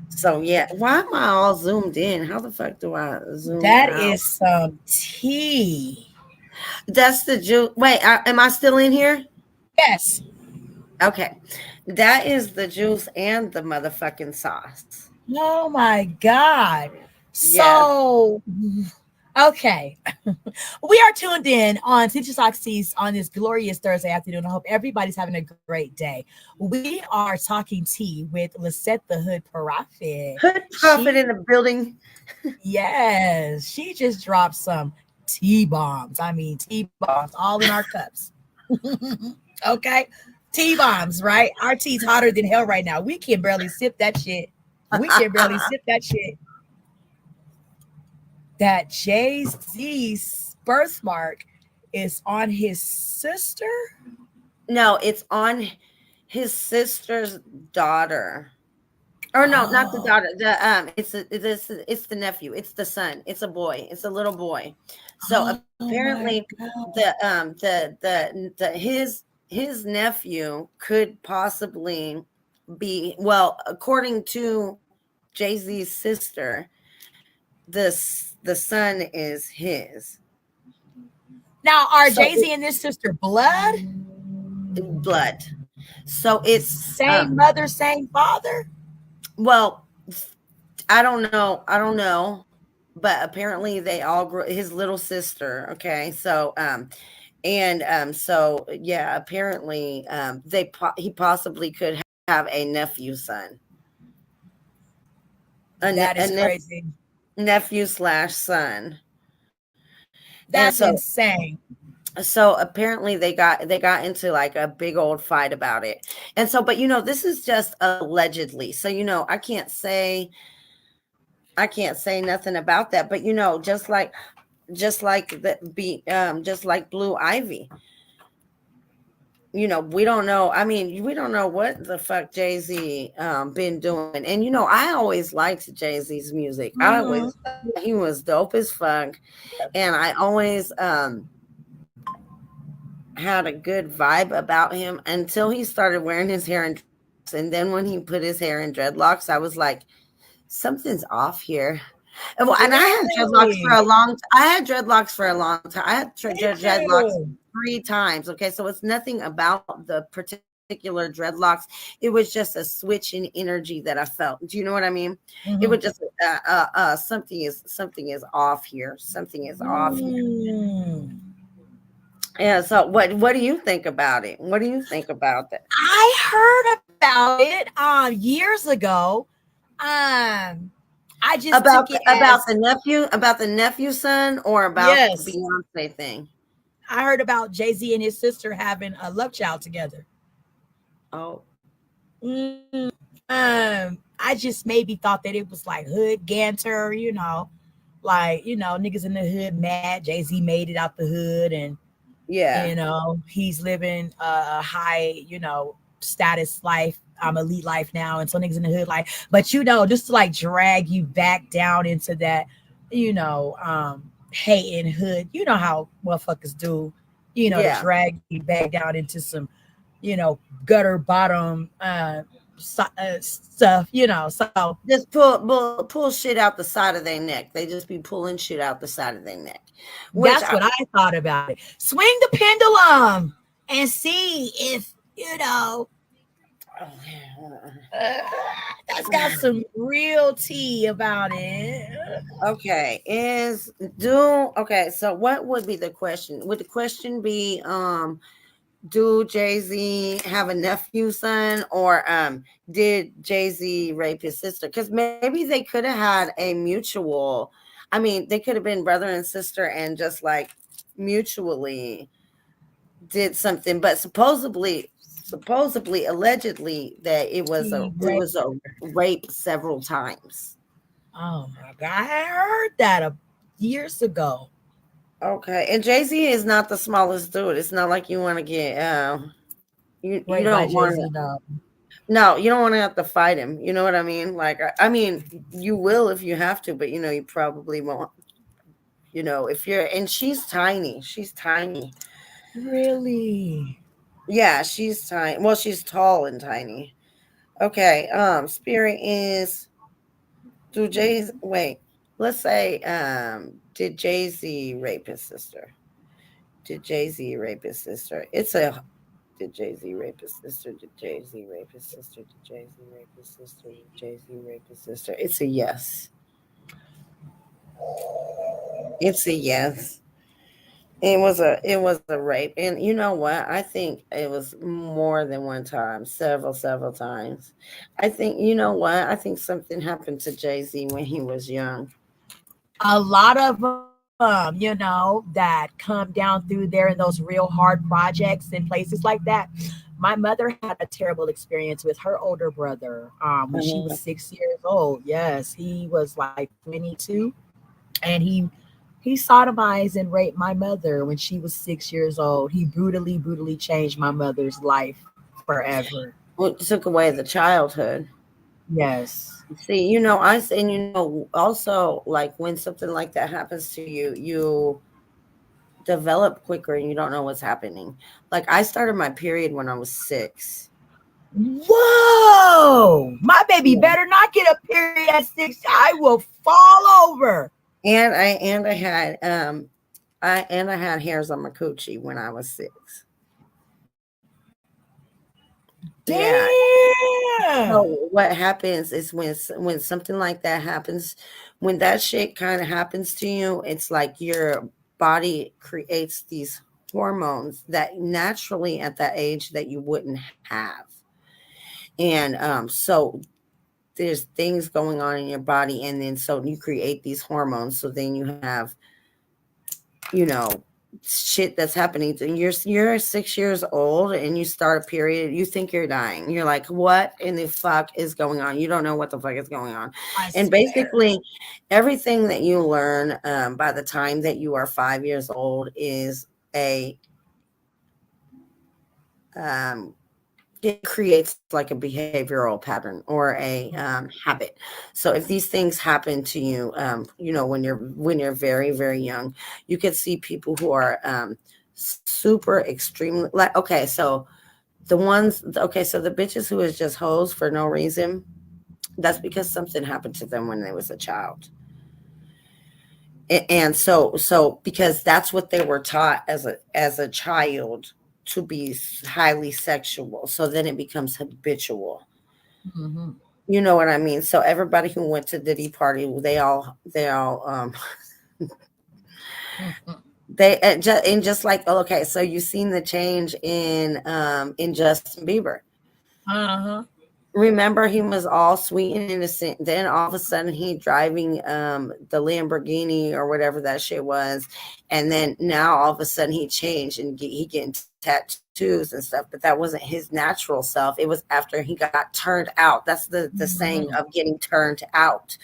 So yeah, why am I all zoomed in? How the fuck do I zoom That out? is some tea. That's the juice. Wait, am I still in here? Yes. Okay. That is the juice and the motherfucking sauce. Oh my God. So, okay. We are tuned in on Intricacies on this glorious Thursday afternoon. I hope everybody's having a great day. We are talking tea with Lisette the Hood Prophet. Hood Prophet in the building. Yes, she just dropped some tea bombs. I mean, tea bombs all in our cups. Okay, tea bombs, right? Our tea's hotter than hell right now. We can barely sip that shit. That Jay-Z's birthmark is on his sister? No, it's on his sister's daughter. Or no, not the daughter. It's the nephew. It's the son. It's a boy. It's a little boy. So apparently the his his nephew could possibly be, well, according to Jay-Z's sister, the son is his. Now, are So Jay-Z and his sister blood? blood. So it's Same mother, same father? well, I don't know. I don't know. But apparently they all grew his little sister. Okay. So so yeah, apparently he possibly could have a nephew son. That is crazy. Nephew slash son. And That's insane. so apparently they got into like a big old fight about it. And so, but this is just allegedly. So I can't say nothing about that. But just like just like Blue Ivy. We don't know. I mean, we don't know what the fuck Jay-Z been doing. And I always liked Jay-Z's music. I always he was dope as fuck. And I always had a good vibe about him until he started wearing his hair in dreadlocks. And then when he put his hair in dreadlocks, I was like, something's off here. And I had dreadlocks for a long I had dreadlocks for a long time. I had dreadlocks 3 times. Okay, so it's nothing about the particular dreadlocks. It was just a switch in energy that I felt. Do you know what I mean? It was just something is off here. Something is off here. Yeah. So what do you think about it? What do you think about that? I heard about it years ago. I just about took it about the nephew son, or about the Beyonce thing. I heard about Jay-Z and his sister having a love child together. Oh. I just maybe thought that it was like hood ganter, like niggas in the hood mad. Jay-Z made it out the hood, and he's living a high, status life, elite life now, and so niggas in the hood life. But just to like drag you back down into that, hating hood, how motherfuckers do, to drag you back down into some, gutter bottom stuff, so just pull shit out the side of their neck. They just be pulling shit out the side of their neck. That's what I thought about it. Swing the pendulum and see if that's got some real tea about it. Okay. So what would be the question? Would the question be do Jay-Z have a nephew son, or did Jay-Z rape his sister? Because maybe they could have had a mutual, they could have been brother and sister and just like mutually did something, but supposedly allegedly that it was a rape several times. Oh my God, I heard that years ago. Okay, and Jay-Z is not the smallest dude. It's not like you want to get you don't want to. No, you don't want to have to fight him. You know what I mean? Like, you will if you have to, but you probably won't. If you're, and she's tiny. She's tiny. Really? Yeah, she's tiny. Well, she's tall and tiny. Okay. Spirit is. Let's say, did Jay-Z rape his sister? Did Jay-Z rape his sister? Did Jay-Z rape his sister? Did Jay-Z rape his sister? Did Jay-Z rape his sister? Did Jay-Z rape his sister? It's a yes. It's a yes. It was a rape. And you know what? I think it was more than one time, several times. I think, you know what? I think something happened to Jay-Z when he was young. A lot of that come down through there in those real hard projects and places like that. My mother had a terrible experience with her older brother when she was 6 years old. Yes, he was like 22, and he sodomized and raped my mother when she was 6 years old. He brutally changed my mother's life forever. Well, it took away the childhood. Yes. See, also, like when something like that happens to you, develop quicker and you don't know what's happening. Like I started my period when I was 6. Whoa, my baby better not get a period at 6. I will fall over. And I had hairs on my coochie when I was 6. Damn. Yeah. So what happens is when something like that happens, when that shit kind of happens to you, it's like your body creates these hormones that naturally at that age that you wouldn't have. And so there's things going on in your body, and then so you create these hormones. So then you have, shit that's happening to you're 6 years old and you start a period, you think you're dying. You're like, what in the fuck is going on? You don't know what the fuck is going on. And basically everything that you learn by the time that you are 5 years old is it creates like a behavioral pattern or a habit. So if these things happen to you, when you're very, very young, you can see people who are super extremely like, so the bitches who is just hoes for no reason, that's because something happened to them when they was a child. And so because that's what they were taught as a child, to be highly sexual. So then it becomes habitual. Mm-hmm. You know what I mean? So everybody who went to Diddy party, they all just like, okay, so you've seen the change in Justin Bieber. Uh-huh. Remember, he was all sweet and innocent. Then all of a sudden he driving the Lamborghini or whatever that shit was. And then now all of a sudden he changed and he getting tattoos and stuff. But that wasn't his natural self. It was after he got turned out. That's the saying of getting turned out.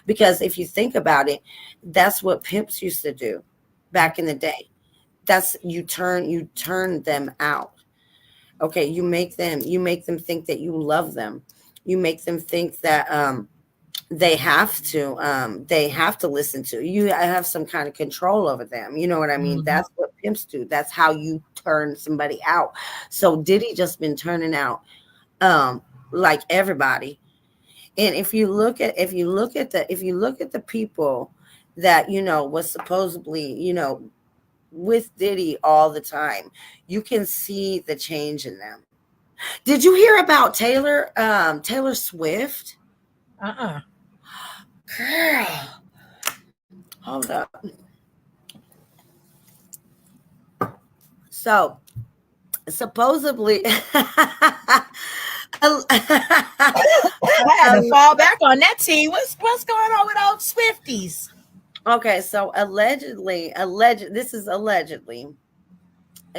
Because if you think about it, that's what pimps used to do back in the day. That's you turn them out. Okay, you make them think that you love them. You make them think that they have to listen to you. Have some kind of control over them. You know what I mean? Mm-hmm. That's what pimps do. That's how you turn somebody out. So Diddy just been turning out like everybody. And if you look at the people that was supposedly with Diddy all the time, you can see the change in them. Did you hear about Taylor Swift? Girl, hold up. So supposedly I had to fall back on that tea. What's going on with old Swifties? Okay, so allegedly, this is allegedly,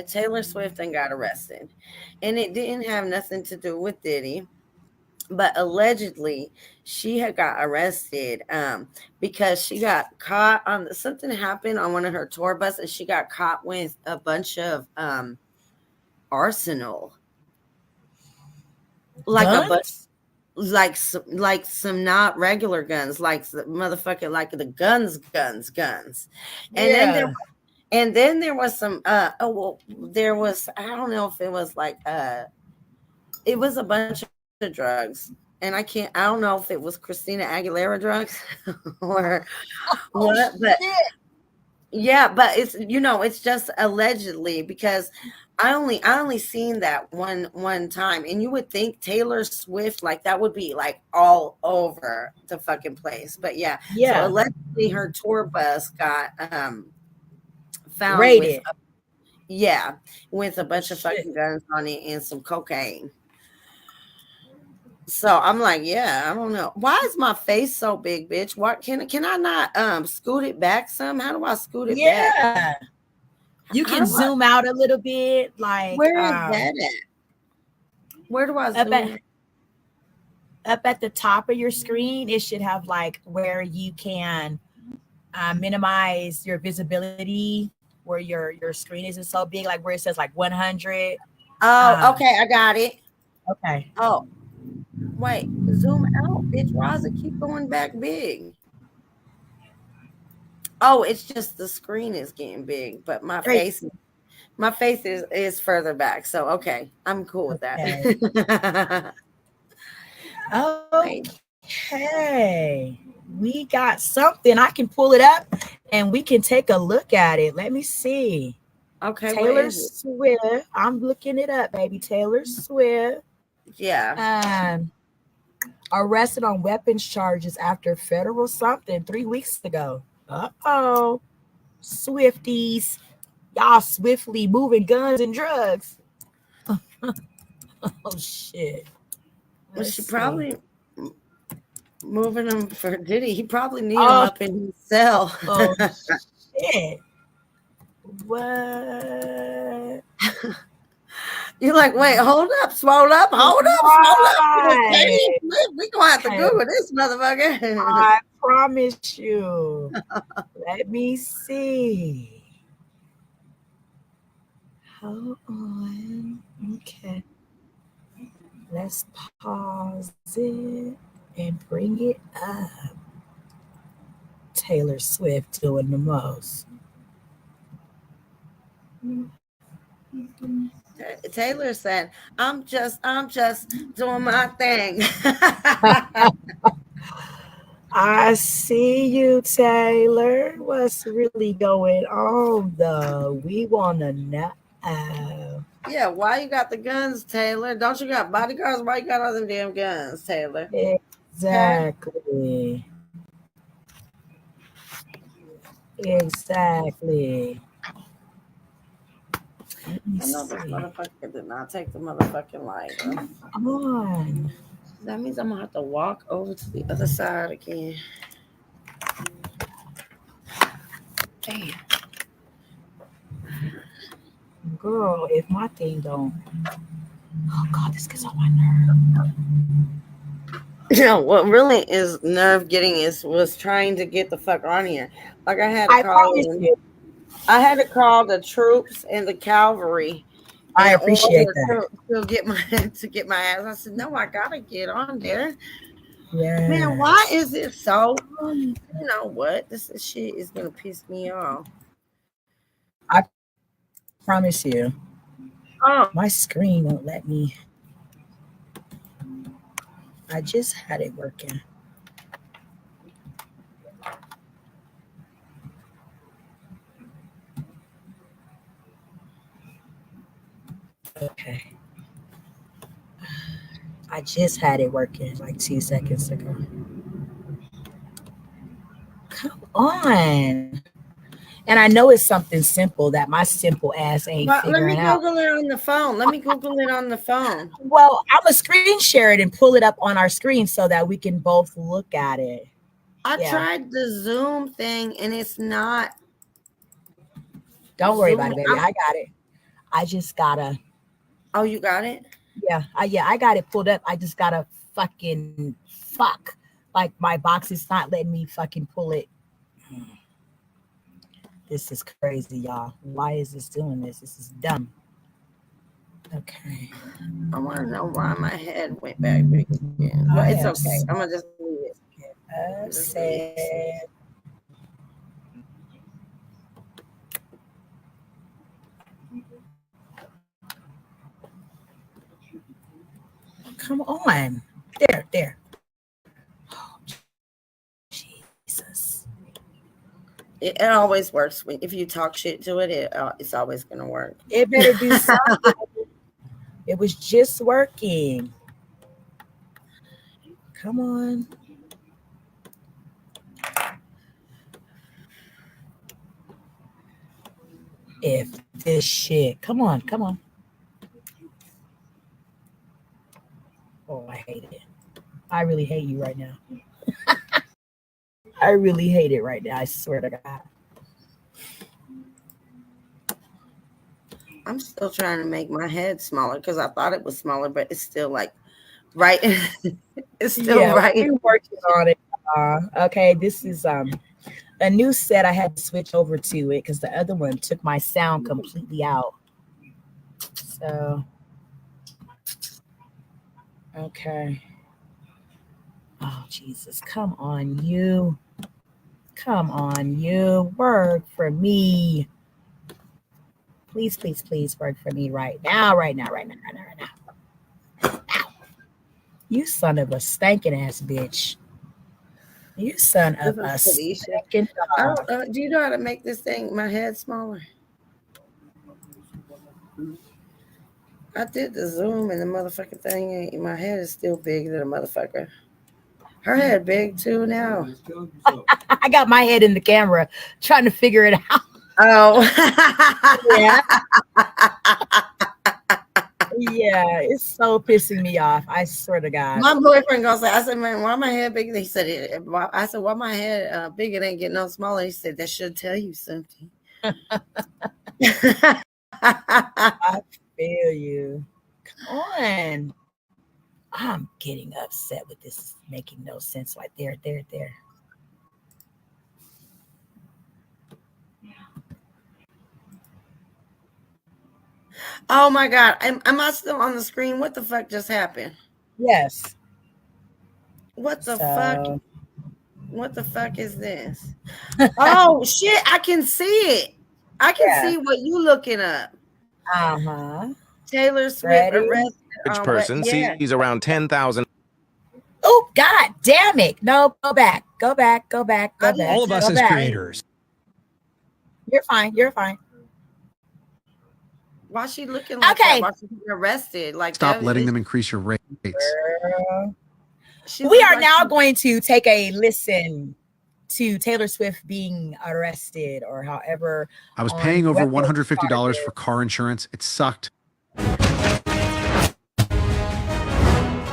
Taylor Swift got arrested, and it didn't have nothing to do with Diddy, but allegedly she had got arrested because she got caught on something happened on one of her tour buses, and she got caught with a bunch of arsenal, like guns? A bunch. Like some not regular guns, like the motherfucking like the guns. And then there was some there was, I don't know if it was like it was a bunch of drugs, and I don't know if it was Christina Aguilera drugs or what, but yeah, but it's it's just allegedly, because I only seen that one time, and you would think Taylor Swift, like that would be like all over the fucking place. But yeah. So allegedly her tour bus got found raided. With a bunch of fucking guns on it and some cocaine. So I'm like, yeah, I don't know. Why is my face so big, bitch? What can I not scoot it back some? How do I scoot it back? Yeah. You can zoom out a little bit. Like, where is that at? Where do I zoom? Up at the top of your screen, it should have like where you can minimize your visibility, where your screen isn't so big, like where it says like 100. Oh, okay, I got it. Okay. Oh, wait, zoom out, bitch. Why does it keep going back big? Oh, it's just the screen is getting big, but Great. my face is further back. So okay, I'm cool with Okay. that. Right. Okay. We got something. I can pull it up and we can take a look at it. Let me see. Okay, what Taylor is it? Swift. I'm looking it up, baby. Taylor Swift. Yeah. Arrested on weapons charges after federal something 3 weeks ago. Uh-oh. Swifties. Y'all swiftly moving guns and drugs. Oh shit. Well, Let's she see. probably moving him for Diddy. He probably need him Oh, up in his cell. oh shit. What? You're like, wait, hold up, swole up, hold up, swole up. Right. We gonna have to Okay. Google this motherfucker. I promise you. Let me see. Hold on. Okay. Let's pause it and bring it up. Taylor Swift doing the most. Taylor said, I'm just doing my thing. I see you, Taylor. What's really going on, though? We want to know. Yeah, why you got the guns, Taylor? Don't you got bodyguards? Why you got all them damn guns, Taylor? Okay. Exactly. Exactly. Let me I know this see. motherfucker did not take the motherfucking light. Come on. That means I'm gonna have to walk over to the other side again. Damn. Girl, if my thing don't. Oh, God, this gets on my nerve. No, what really is nerve getting was trying to get the fuck on here. Like I had to I promise you. I had to call the troops and the cavalry I in appreciate order that. to get my to get my ass. I said, no, I gotta get on there. Yeah. Man, why is it so you know what? This shit is gonna piss me off. I promise you. Oh, My screen won't let me. I just had it working. Okay. I just had it working like 2 seconds ago. Come on. And I know it's something simple that my simple ass ain't but let me figuring out. Google it on the phone. Let me Google it on the phone. Well, I'm a screen share it and pull it up on our screen so that we can both look at it. I Yeah. tried the Zoom thing and it's not. Don't worry about Zoom. it, baby. I got it. I just gotta. Oh, you got it? Yeah, I got it pulled up. I just gotta fucking fuck. Like my box is not letting me fucking pull it. This is crazy, y'all. Why is this doing this? This is dumb. Okay. I want to know why my head went back big again. But it's okay. I'm gonna just leave it. Upset. Come on. There. Oh, Jesus. It always works if you talk shit to it. It's always gonna work. It better do something. It was just working. Come on. If this shit. Come on. Oh, I hate it. I really hate you right now. I really hate it right now. I swear to God. I'm still trying to make my head smaller because I thought it was smaller, but it's still like right. It's still right. We're working on it. Okay, this is a new set. I had to switch over to it because the other one took my sound completely out. So, okay. Oh Jesus, come on, you. Come on, you work for me. Please, please, please work for me right now, right now, right now, right now, right now. Ow. You son of a stinking ass bitch. You son of a stinking dog. Do you know how to make this thing, my head smaller? I did the Zoom and the motherfucking thing, and my head is still bigger than a motherfucker. Her head big too now. I got my head in the camera trying to figure it out. Oh. Yeah. Yeah, it's so pissing me off. I swear to God. My boyfriend goes, I said, man, why my head bigger? He said, I said, why my head bigger? It ain't getting no smaller. He said, that should tell you something. I feel you. Come on. I'm getting upset with this making no sense right there. Oh my God. Am I still on the screen? What the fuck just happened? Yes. What the fuck? What the fuck is this? Oh shit, I can see it. I can see what you looking up. Uh-huh. Taylor Swift arrested. Person sees around 10,000. Oh, God damn it. No, go back. Go back. All of us as creators. You're fine. Why she looking like that? Why she getting arrested? Like, stop letting them increase your rates. We are now going to take a listen to Taylor Swift being arrested, or however. I was paying over $150 for car insurance. It sucked.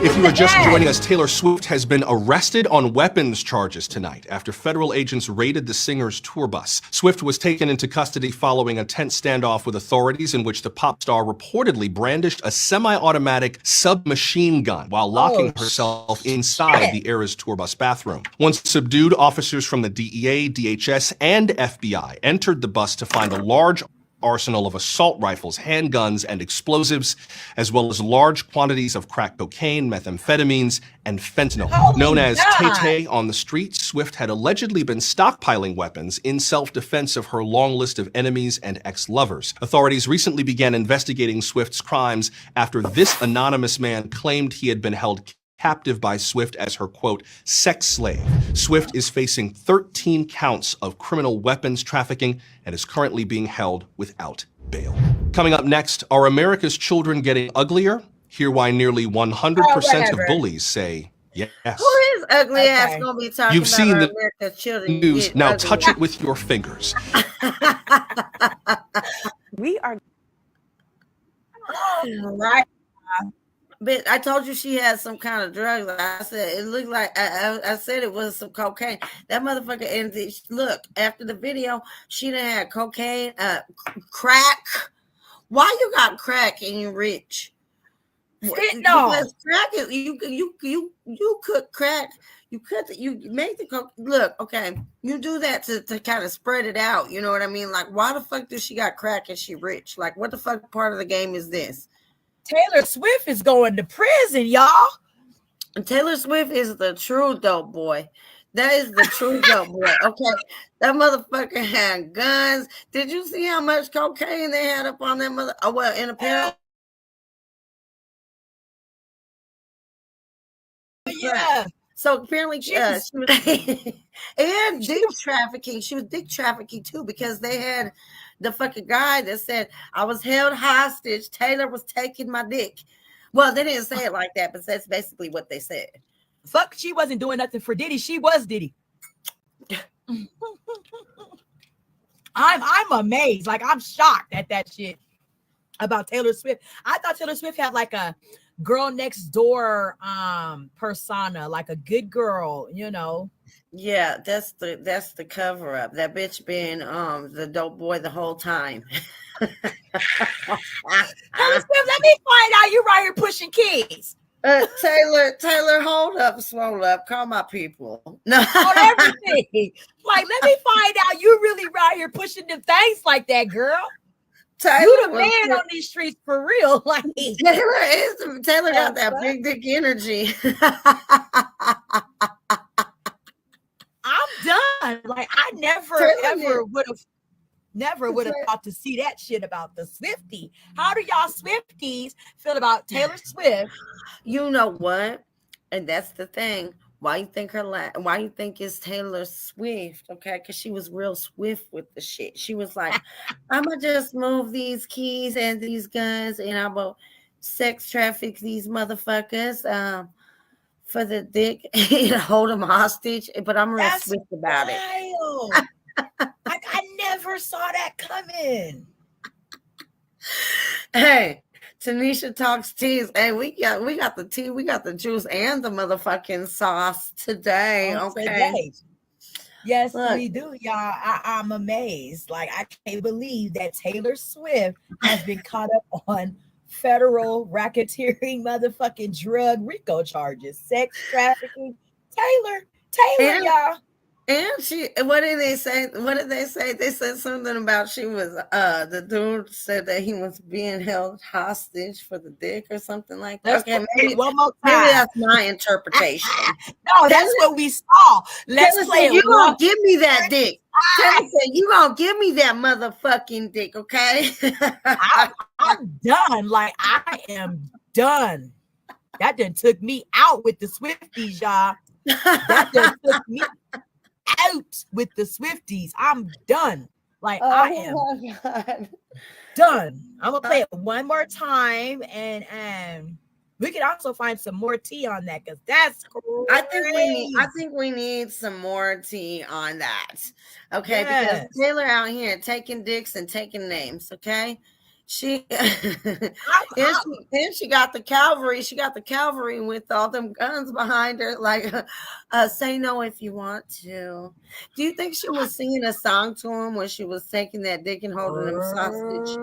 If you are just joining us, Taylor Swift has been arrested on weapons charges tonight after federal agents raided the singer's tour bus. Swift was taken into custody following a tense standoff with authorities in which the pop star reportedly brandished a semi-automatic submachine gun while locking herself inside the Eras tour bus bathroom. Once subdued, officers from the DEA, DHS, and FBI entered the bus to find a large arsenal of assault rifles, handguns, and explosives, as well as large quantities of crack cocaine, methamphetamines, and fentanyl. Known as Tay-Tay on the streets, Swift had allegedly been stockpiling weapons in self-defense of her long list of enemies and ex-lovers. Authorities recently began investigating Swift's crimes after this anonymous man claimed he had been held captive by Swift as her, quote, sex slave. Swift is facing 13 counts of criminal weapons trafficking and is currently being held without bail. Coming up next, are America's children getting uglier? Hear why nearly 100% of bullies say yes. Who is ugly ass gonna be talking You've about seen our the America's children? news. Now touch it with your fingers. We are right. But I told you she had some kind of drugs. I said it looked like I said it was some cocaine. That motherfucker. And look, after the video, she done had cocaine, crack. Why you got crack and you rich? No, because crack is you cook crack. You make the coke. Look, okay, you do that to kind of spread it out. You know what I mean? Like, why the fuck does she got crack and she rich? Like, what the fuck part of the game is this? Taylor Swift is going to prison, y'all. Taylor Swift is the true dope boy. That is the true dope boy. Okay. That motherfucker had guns. Did you see how much cocaine they had up on that mother? Oh, well, in a pair. Yeah. So apparently she was and dick trafficking. She was dick trafficking too, because they had the fucking guy that said, I was held hostage. Taylor was taking my dick. Well, they didn't say it like that, but that's basically what they said. Fuck, she wasn't doing nothing for Diddy. She was Diddy. I'm amazed. Like, I'm shocked at that shit about Taylor Swift. I thought Taylor Swift had like a girl next door persona, like a good girl, you know. Yeah, that's the cover up. That bitch been the dope boy the whole time. Taylor Swift, let me find out you right here pushing kids. Taylor, hold up, swole up, call my people. No, on everything. Like, let me find out you really right here pushing them things like that, girl. Taylor, you the man on these streets for real. Like, Taylor got that big dick energy. I'm done. Like, I never would have thought to see that shit about the Swiftie. How do y'all Swifties feel about Taylor Swift? You know what? And that's the thing. Why you think why you think it's Taylor Swift? Okay, because she was real swift with the shit. She was like, I'm gonna just move these keys and these guns, and I'm gonna sex traffic these motherfuckers for the dick and hold them hostage. But I'm real swift about it. Like, I never saw that coming. Hey, Tanisha talks teas. Hey, we got the tea, we got the juice and the motherfucking sauce today. Okay. Yes, look, we do, y'all. I'm amazed. Like, I can't believe that Taylor Swift has been caught up on federal racketeering motherfucking drug RICO charges, sex trafficking. Taylor, y'all. And what did they say? They said something about she was, the dude said that he was being held hostage for the dick or something like that. Okay, maybe one more time. Maybe that's my interpretation. No, that's what we saw. Let's play it. You gonna give me that dick. Taylor said, you gonna give me that motherfucking dick, okay? I'm done. Like, I am done. That done took me out with the Swifties, y'all. That done took me out with the Swifties. I'm done. Like, I am done. I'm gonna play it one more time, and we could also find some more tea on that, because that's crazy. I think we need some more tea on that. Okay, because Taylor out here taking dicks and taking names. Okay, she then she got the cavalry. She got the cavalry with all them guns behind her. Like, say no if you want to. Do you think she was singing a song to him when she was taking that dick and holding him sausage?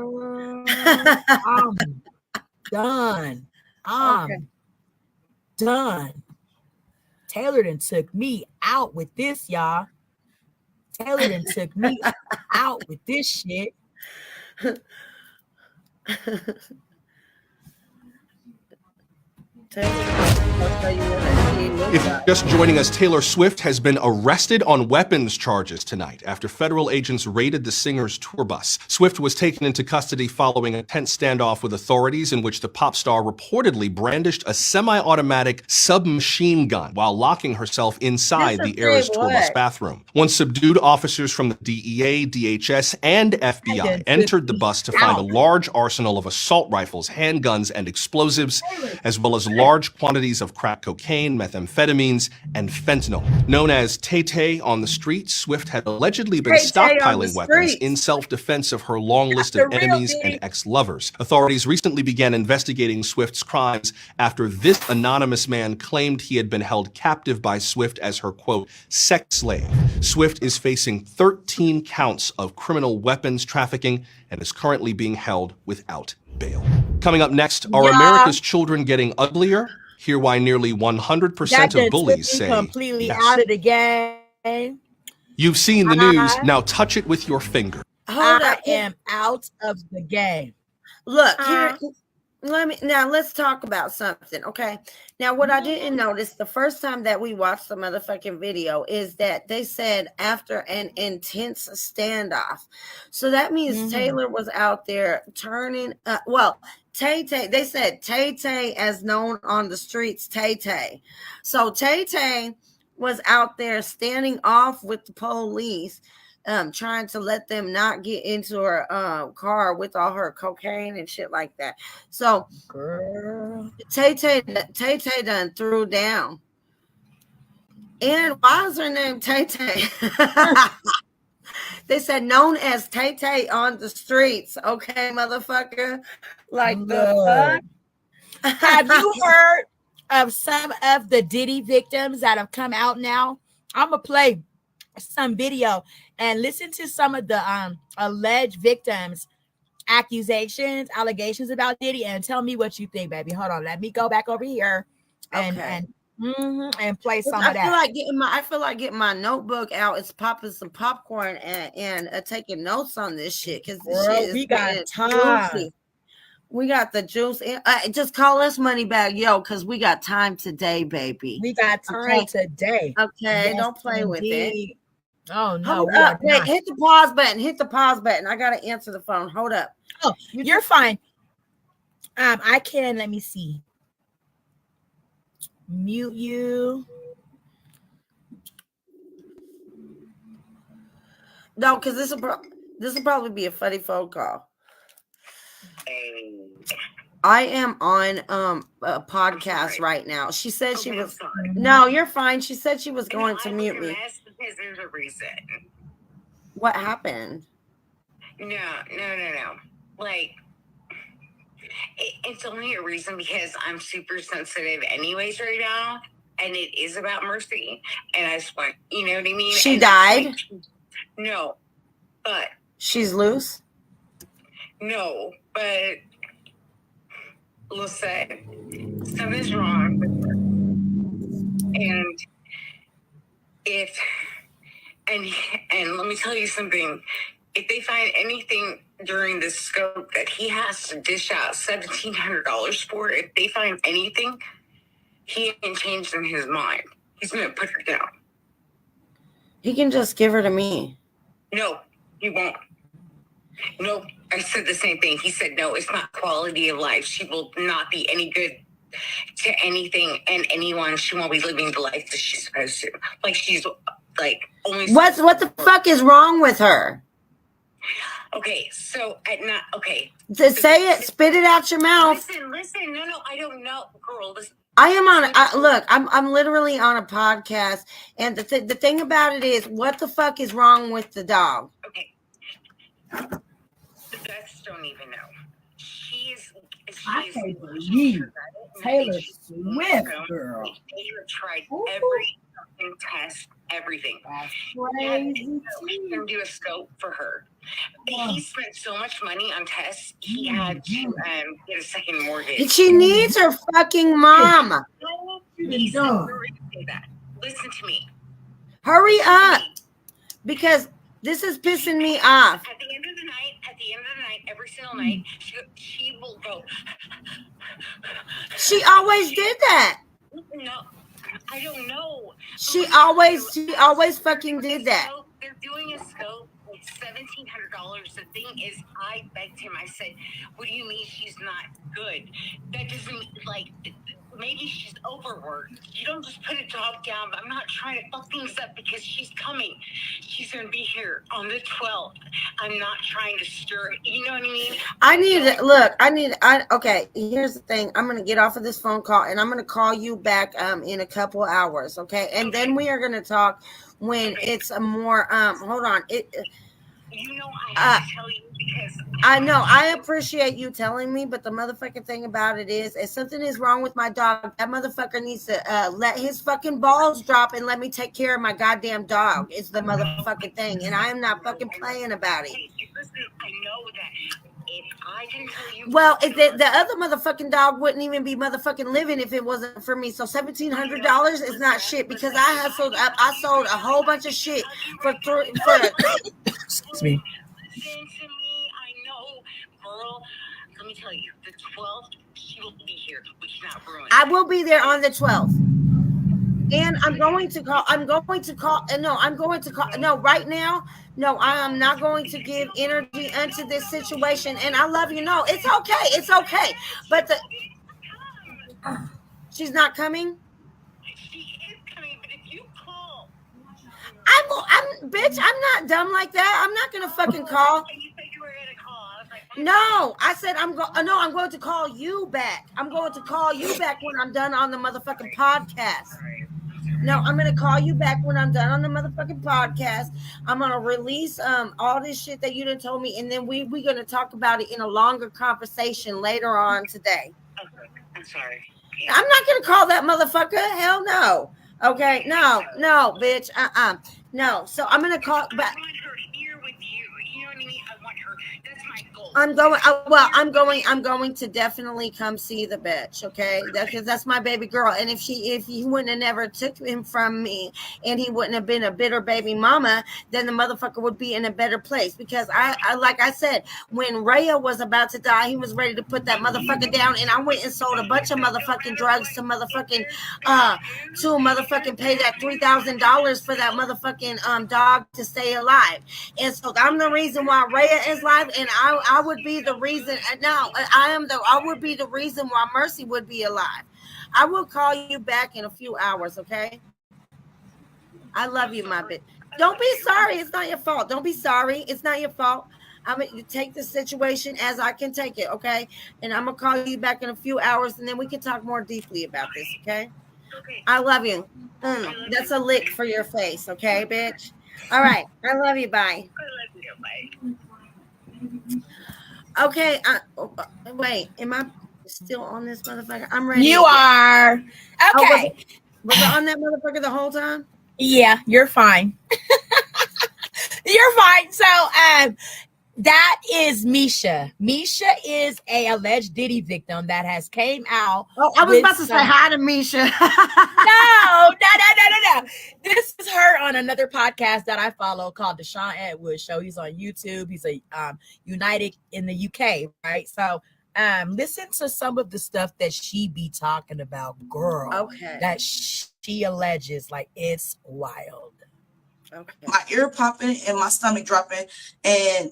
I'm done. I'm done. Taylor done took me out with this, y'all. Taylor done took me out with this shit. If you're just joining us, Taylor Swift has been arrested on weapons charges tonight after federal agents raided the singer's tour bus. Swift was taken into custody following a tense standoff with authorities in which the pop star reportedly brandished a semi-automatic submachine gun while locking herself inside the Eras tour bus bathroom. Once subdued, officers from the DEA, DHS, and FBI entered the bus to find a large arsenal of assault rifles, handguns, and explosives, as well as large quantities of crack cocaine, methamphetamines, and fentanyl. Known as Tay-Tay on the streets, Swift had allegedly been stockpiling weapons in self-defense of her long list of enemies and ex-lovers. Authorities recently began investigating Swift's crimes after this anonymous man claimed he had been held captive by Swift as her, quote, sex slave. Swift is facing 13 counts of criminal weapons trafficking and is currently being held without bail. Coming up next, are America's children getting uglier? Hear why nearly 100% of bullies say completely out of the game. You've seen the news. Now touch it with your finger. I am out of the game. Look, here, let's talk about something, okay? Now, what I didn't notice the first time that we watched the motherfucking video is that they said after an intense standoff. So that means Taylor was out there turning, Tay-Tay, they said Tay-Tay as known on the streets, Tay-Tay. So Tay-Tay was out there standing off with the police, trying to let them not get into her car with all her cocaine and shit like that. So girl, Tay-Tay done threw down. And why is her name Tay-Tay? They said known as Tay-Tay on the streets. Okay, motherfucker. Like the fuck? Have you heard of some of the Diddy victims that have come out now? I'm going to play some video and listen to some of the alleged victims' allegations about Diddy, and tell me what you think, baby. Hold on. Let me go back over here and play some of that. I feel like getting my notebook out. It's popping some popcorn and taking notes on this shit, because this shit we got time. Juicy. We got the juice. Just call us Moneybag Yo, because we got time today, baby. We got time today. Okay, yes, don't play with it. Oh no, Hold up. Wait, hit the pause button. Hit the pause button. I gotta answer the phone. Hold up. Oh, you're fine. I can, let me see. Mute you. No, because this will probably be a funny phone call. I am on a podcast right now. She said she was. No, you're fine. She said she was going to mute me. Because there's a reason. What happened? No. Like, it's only a reason because I'm super sensitive anyways right now. And it is about Mercy. And I just want, you know what I mean? She died? Like, no. But. She's loose? No. But. Listen. Something's wrong with her. And. And let me tell you something. If they find anything during the scope that he has to dish out $1,700 for, if they find anything, he ain't changed in his mind. He's going to put her down. He can just give her to me. No, he won't. No, I said the same thing. He said, no, it's not quality of life. She will not be any good to anything and anyone. She won't be living the life that she's supposed to. Like, she's like only. What the fuck is wrong with her? Okay, so okay. Say it, spit it out your mouth. Listen. No, I don't know, girl. Listen. I am on. Look, I'm literally on a podcast, and the thing about it is, what the fuck is wrong with the dog? Okay, the vets don't even know. She's I can't believe Taylor Swift, girl. They have tried every fucking test, everything. That's crazy. He can do a scope for her. He spent so much money on tests, he had to get a second mortgage. She needs her fucking mom. Listen to me. Hurry up, because this is pissing me off. At the end of the night, every single night, she will go. She always did that. No, I don't know. She always fucking did that. They're doing a scope. $1,700. The thing is, I begged him. I said, "What do you mean she's not good? That doesn't like maybe she's overworked. You don't just put a job down. But I'm not trying to fuck things up because she's coming. She's gonna be here on the 12th. I'm not trying to stir it. You know what I mean? Okay, here's the thing. I'm gonna get off of this phone call and I'm gonna call you back in a couple hours. Okay, and then we are gonna talk when it's a more hold on. You know, I have to tell you because I know I appreciate you telling me, but the motherfucking thing about it is, if something is wrong with my dog, that motherfucker needs to let his fucking balls drop and let me take care of my goddamn dog. It's the motherfucking thing, and I am not fucking playing about it. Listen, I know that if I didn't tell you, well, if the other motherfucking dog wouldn't even be motherfucking living if it wasn't for me. So $1,700 is not shit because I sold a whole bunch of shit for Excuse me. Listen to me. I know, girl. Let me tell you, the 12th, she will be here. We cannot ruin it. I will be there on the 12th. And I'm going to call. No, right now, no, I am not going to give energy into this situation. And I love you. No, it's okay. But she's not coming. She is coming, but if you call, Bitch, I'm not dumb like that. I'm not gonna fucking call. You said you were gonna call. I was like, no, I said I'm going to call you back. I'm going to call you back when I'm done on the motherfucking podcast. No, I'm gonna call you back when I'm done on the motherfucking podcast. I'm gonna release all this shit that you done told me, and then we're gonna talk about it in a longer conversation later on today. okay, I'm sorry. I'm not gonna call that motherfucker. Hell no. Okay, no, bitch. No. So I'm gonna call back. I want her here with you. You know what I mean? I want her. That's my goal. I'm going to definitely come see the bitch. Okay, because that's my baby girl. And if he wouldn't have never took him from me, and he wouldn't have been a bitter baby mama, then the motherfucker would be in a better place. Because I like I said, when Rhea was about to die, he was ready to put that motherfucker down, and I went and sold a bunch of motherfucking drugs to motherfucking pay that $3,000 for that motherfucking dog to stay alive. And so I'm the reason why Rhea is alive, and I would be the reason. No, I would be the reason why Mercy would be alive. I will call you back in a few hours, okay? I love you, my bitch. Don't be sorry. It's not your fault. Don't be sorry. It's not your fault. I'm gonna take the situation as I can take it, okay? And I'm gonna call you back in a few hours, and then we can talk more deeply about this, okay? I love you. That's a lick for your face, okay, bitch? All right. I love you. Bye. Okay. Wait. Am I still on this motherfucker? I'm ready. You are. Okay. Was I on that motherfucker the whole time? Yeah, you're fine. You're fine. So, that is Misha. Misha is a alleged Diddy victim that has came out. Oh, I was about to say hi to Misha. No. This is her on another podcast that I follow called the Sean Edwards Show. He's on YouTube. He's a United in the UK, right? So listen to some of the stuff that she be talking about, girl. Okay. That she alleges, like, it's wild. Okay. My ear popping and my stomach dropping, and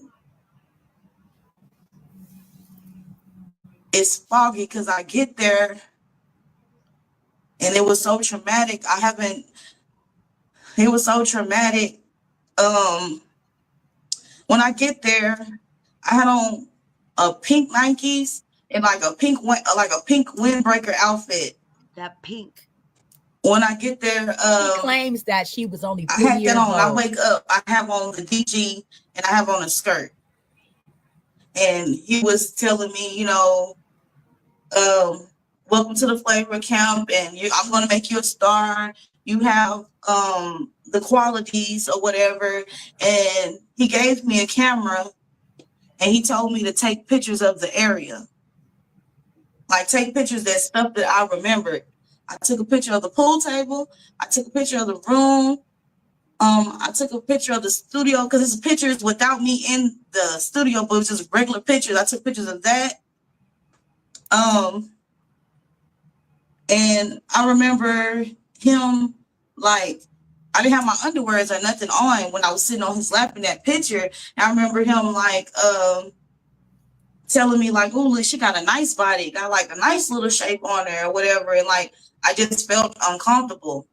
it's foggy because I get there and it was so traumatic. It was so traumatic. When I get there, I had on a pink Nikes and like a pink windbreaker outfit. That pink. When I get there, she claims that she was only 10 I had years that on. old. I wake up, I have on the DG and I have on a skirt. And he was telling me, welcome to the flavor camp, and I'm going to make you a star. You have the qualities or whatever. And he gave me a camera and he told me to take pictures of the area. Like, take pictures that stuff that I remembered. I took a picture of the pool table. I took a picture of the room. I took a picture of the studio because it's pictures without me in the studio, but it was just regular pictures. I took pictures of that. And I remember him, like, I didn't have my underwears or nothing on when I was sitting on his lap in that picture. And I remember him, like, telling me, like, "Ooh, she got a nice body, got like a nice little shape on her or whatever." And like, I just felt uncomfortable.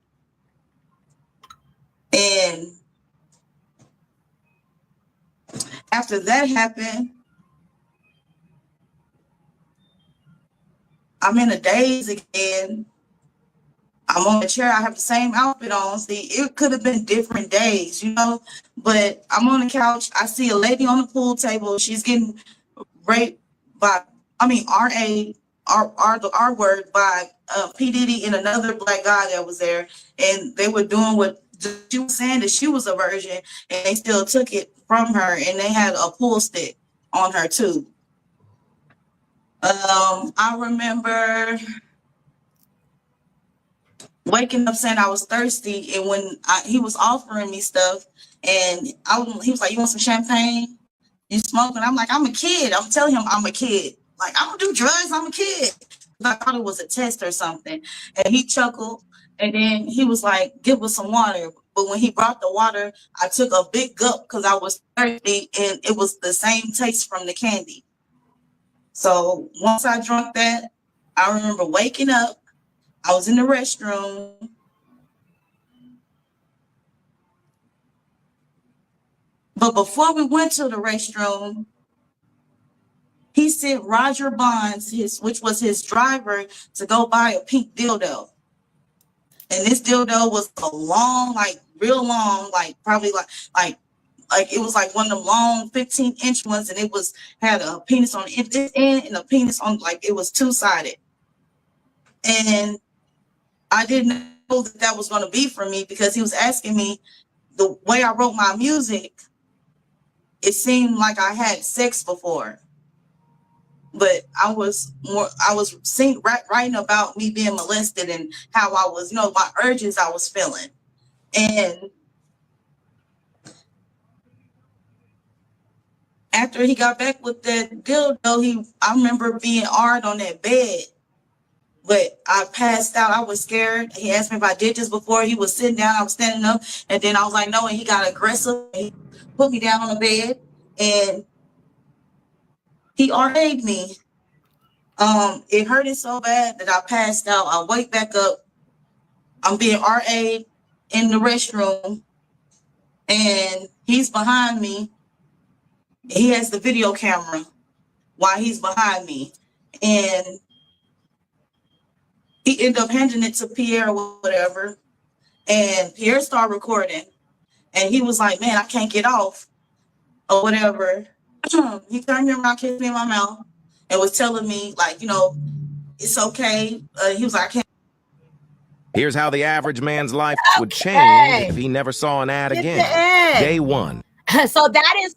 And after that happened, I'm in a daze again. I'm on the chair. I have the same outfit on. See, it could have been different days, but I'm on the couch. I see a lady on the pool table. She's getting raped by, R word by P. Diddy and another black guy that was there. And they were doing what she was saying, that she was a virgin, and they still took it from her, and they had a pool stick on her too. I remember waking up saying I was thirsty, and when he was offering me stuff, and he was like, "You want some champagne? You smoking?" I'm like, "I'm a kid." I'm telling him I'm a kid. Like, I don't do drugs. I'm a kid. I thought it was a test or something. And he chuckled, and then he was like, "Give us some water." But when he brought the water, I took a big gulp because I was thirsty, and it was the same taste from the candy. So once I drank that, I remember waking up. I was in the restroom. But before we went to the restroom, he sent Roger Bonds, which was his driver, to go buy a pink dildo. And this dildo was a long, like real long, like probably like it was like one of the long 15-inch ones, and it had a penis on its end and a penis on, like, it was two-sided. And I didn't know that was going to be for me, because he was asking me the way I wrote my music. It seemed like I had sex before. but I was writing about me being molested and how I was, you know, my urges I was feeling. And after he got back with that dildo, I remember being hard on that bed, but I passed out. I was scared. He asked me if I did this before. He was sitting down, I was standing up, and then I was like, no, and he got aggressive. He put me down on the bed, and he RA'd me. It hurted so bad that I passed out. I wake back up. I'm being RA'd in the restroom, and he's behind me. He has the video camera while he's behind me, and he ended up handing it to Pierre or whatever, and Pierre started recording, and he was like, man, I can't get off or whatever. He turned me around, kissed me in my mouth, and was telling me, like, you know, it's okay. He was like, I can't. Here's how the average man's life would change if he never saw an ad again. Day 1. So that is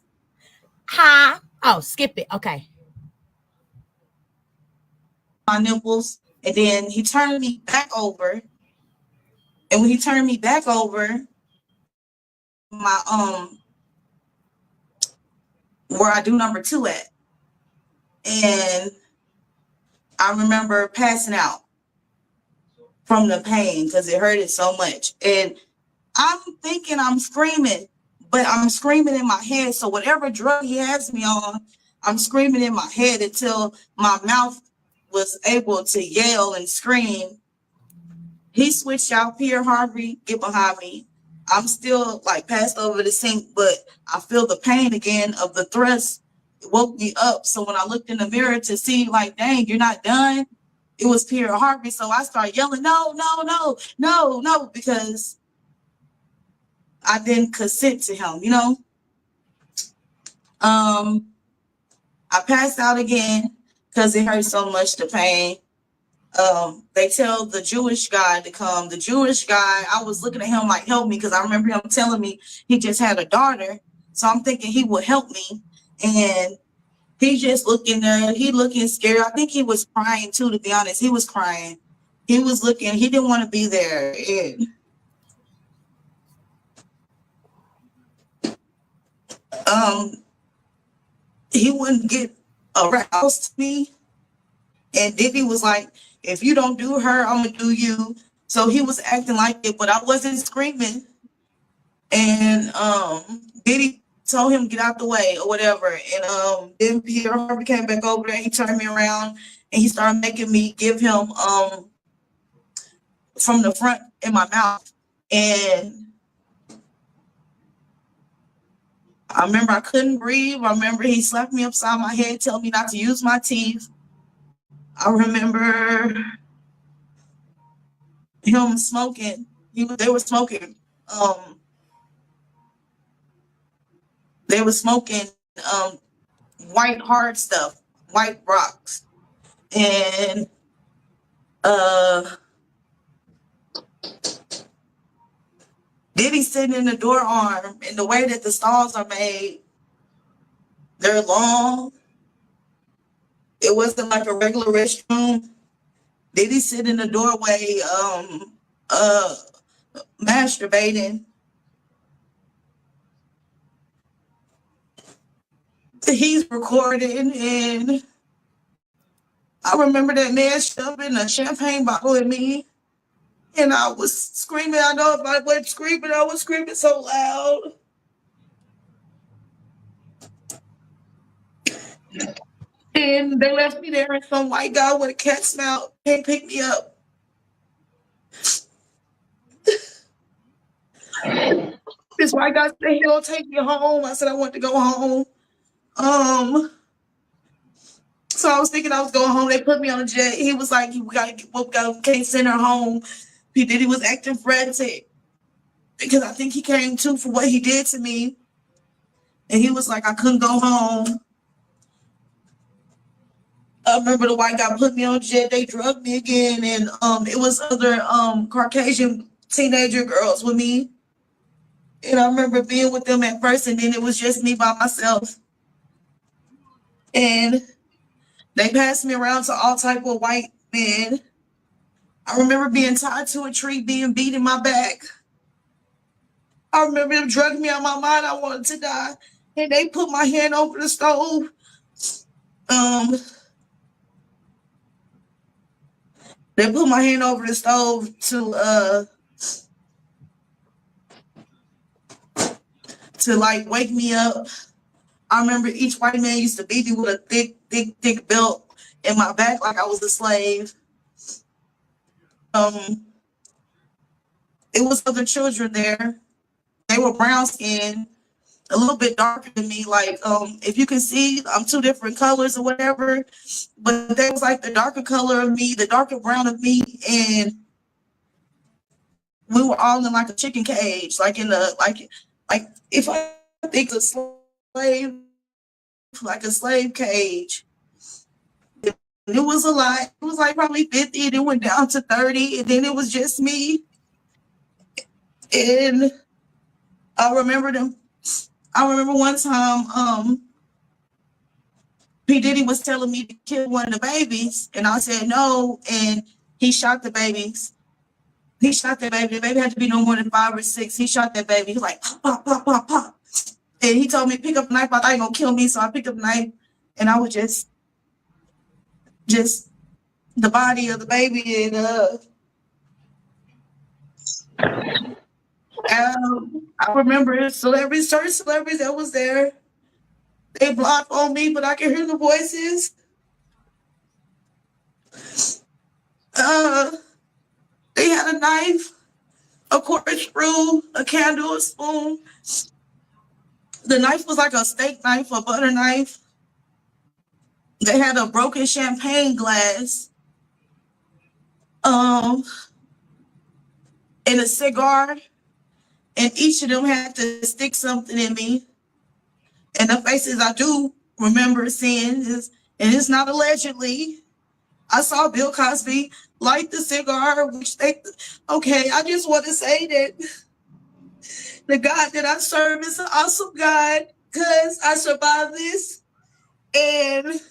how. Oh, skip it. Okay. My nipples, and then he turned me back over. And when he turned me back over, my where I do number 2 at, and I remember passing out from the pain because it hurted so much. And I'm thinking I'm screaming, but I'm screaming in my head. So whatever drug he has me on, I'm screaming in my head until my mouth was able to yell and scream. He switched out. Pierre Harvey, get behind me. I'm still like passed over the sink, but I feel the pain again of the thrust. It woke me up. So when I looked in the mirror to see, like, dang, you're not done, it was Pierre Harvey. So I started yelling, no, no, no, no, no, because I didn't consent to him, you know. I passed out again because it hurt so much, the pain. They tell the Jewish guy to come. The Jewish guy, I was looking at him like, help me, because I remember him telling me he just had a daughter. So I'm thinking he would help me. And he just looking there, he looking scared. I think he was crying too, to be honest. He was crying. He was looking, he didn't want to be there. And he wouldn't get aroused to me. And Diddy was like, if you don't do her, I'm gonna do you. So he was acting like it, but I wasn't screaming. And Diddy told him get out the way or whatever. And then Pierre Harvey came back over there. He turned me around and he started making me give him from the front in my mouth. And I remember I couldn't breathe. I remember he slapped me upside my head, telling me not to use my teeth. I remember him smoking. They were smoking. They were smoking white hard stuff, white rocks, and Diddy sitting in the door arm, and the way that the stalls are made, they're long. It wasn't like a regular restroom. Diddy sit in the doorway, masturbating. He's recording, and I remember that man shoving a champagne bottle at me, and I was screaming. I know if I wasn't screaming, I was screaming so loud. And they left me there, and some white guy with a cat snout came pick me up. This white guy said he gonna take me home. I said I want to go home. So I was thinking I was going home. They put me on a jet. He was like, we can't send her home. He was acting frantic because I think he came to for what he did to me. And he was like, I couldn't go home. I remember the white guy put me on a jet. They drugged me again. And it was other Caucasian teenager girls with me. And I remember being with them at first, and then it was just me by myself. And They passed me around to all type of white men. I remember being tied to a tree, being beat in my back. I remember them drugging me out of my mind. I wanted to die. And they put my hand over the stove. They put my hand over the stove to like wake me up. I remember each white man used to beat me with a thick belt in my back like I was a slave. It was other children there. They were brown skinned, a little bit darker than me. Like, if you can see, I'm two different colors or whatever, but they was like the darker color of me, the darker brown of me, and we were all in like a chicken cage, like in the like if I think a slave, like a slave cage. It was a lot. It was like probably 50, and it went down to 30, and then it was just me. And I remember one time, P. Diddy was telling me to kill one of the babies, and I said no, and he shot the babies. He shot that baby. The baby had to be no more than 5 or 6. He shot that baby. He was like, pop, pop, pop, pop. And he told me, pick up a knife. I thought he was gonna kill me, so I picked up a knife, and I was just the body of the baby, and I remember certain celebrities that was there. They blocked on me, but I can hear the voices. They had a knife, a corkscrew, a candle, a spoon. The knife was like a steak knife, a butter knife. They had a broken champagne glass. And a cigar. And each of them had to stick something in me. And the faces I do remember seeing is, and it's not allegedly, I saw Bill Cosby light the cigar, okay, I just want to say that the God that I serve is an awesome God, because I survived this, and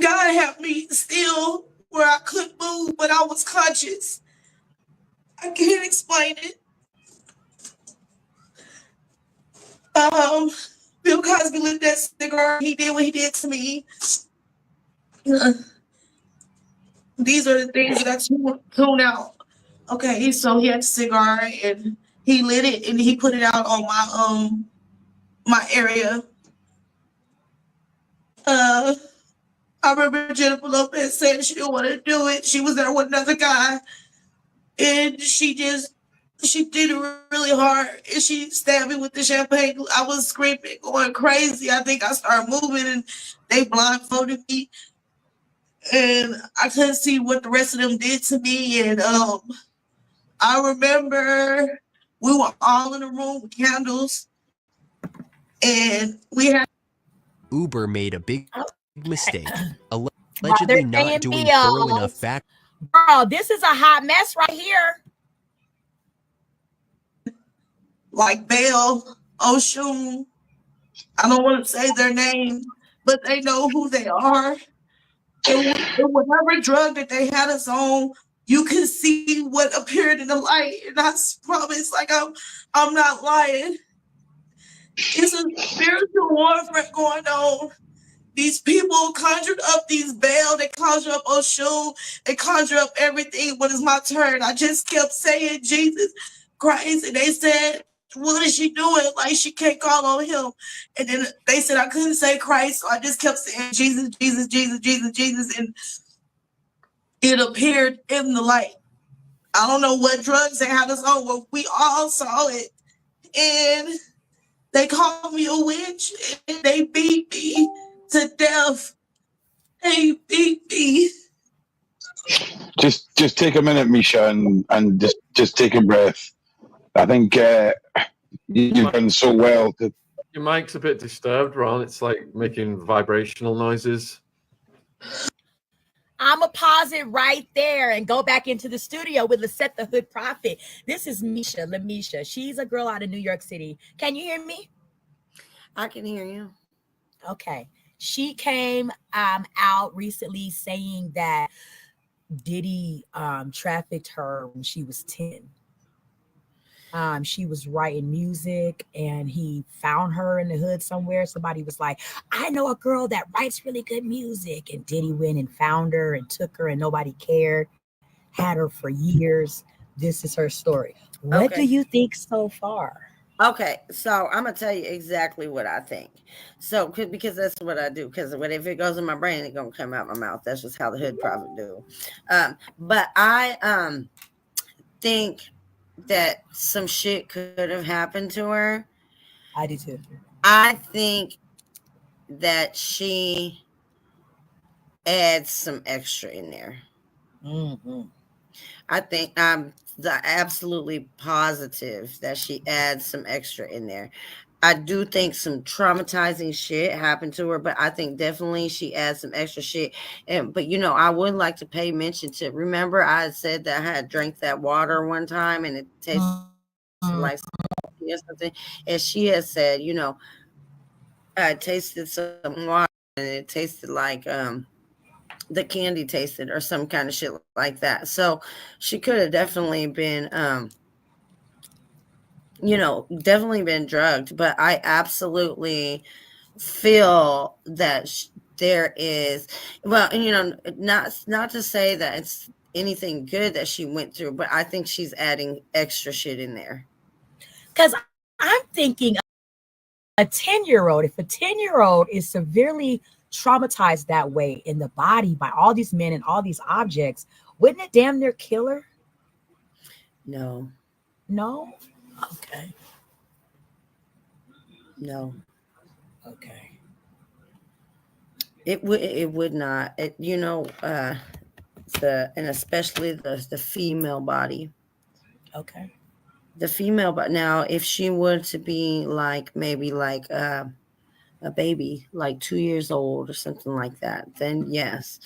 God helped me still where I couldn't move, but I was conscious. I can't explain it. Bill Cosby lit that cigar. He did what he did to me. These are the things that I tune out. Okay, so he had a cigar and he lit it and he put it out on my area. I remember Jennifer Lopez saying she didn't want to do it. She was there with another guy, and she did it really hard, and she stabbed me with the champagne. I was screaming, going crazy. I think I started moving, and they blindfolded me, and I couldn't see what the rest of them did to me. And I remember we were all in a room with candles, and we had Uber made a big mistake, allegedly not doing thorough enough back. Girl, this is a hot mess right here. Like Belle, Oshun, I don't want to say their name, but they know who they are. And whatever drug that they had us on, you can see what appeared in the light. And I promise, like I'm not lying. It's a spiritual warfare going on. These people conjured up these Baal, they conjured up Oshun, they conjured up everything. When it's my turn, I just kept saying Jesus Christ, and they said, what is she doing? Like, she can't call on him. And then they said I couldn't say Christ, so I just kept saying Jesus, Jesus, Jesus, Jesus, Jesus, and it appeared in the light. I don't know what drugs they had us on, but we all saw it. And they called me a witch, and they beat me to death. They beat me. Just take a minute, Misha, and just take a breath. I think you've done so well. Your mic's a bit disturbed, Ron. It's like making vibrational noises. I'm going to pause it right there and go back into the studio with Lisette the Hood Prophet. This is Misha, LaMisha. She's a girl out of New York City. Can you hear me? I can hear you. Okay. She came out recently saying that Diddy trafficked her when she was 10. She was writing music and he found her in the hood somewhere. Somebody was like, I know a girl that writes really good music. And Diddy went and found her and took her and nobody cared, had her for years. This is her story. What do Okay. you think so far? Okay, so I'm gonna tell you exactly what I think. So, because that's what I do. Because if it goes in my brain, it's gonna come out my mouth. That's just how the hood prophet do. But I think that some shit could have happened to her. I do too. I think that she adds some extra in there. Mm-hmm. I think I'm absolutely positive that she adds some extra in there. I do think some traumatizing shit happened to her, but I think definitely she adds some extra shit. But I would like to pay mention to. Remember, I had said that I had drank that water one time and it tasted like something, and she has said, I tasted some water and it tasted like the candy tasted or some kind of shit like that. So she could have definitely been definitely been drugged, but I absolutely feel that there is, well, and not to say that it's anything good that she went through, but I think she's adding extra shit in there. Because I'm thinking a 10-year-old, if a 10-year-old is severely traumatized that way in the body by all these men and all these objects, wouldn't it damn near kill her? No. Okay. No. Okay. It would not. And especially the female body. Okay. The female, but now if she were to be like maybe like a baby, like 2 years old or something like that, then yes.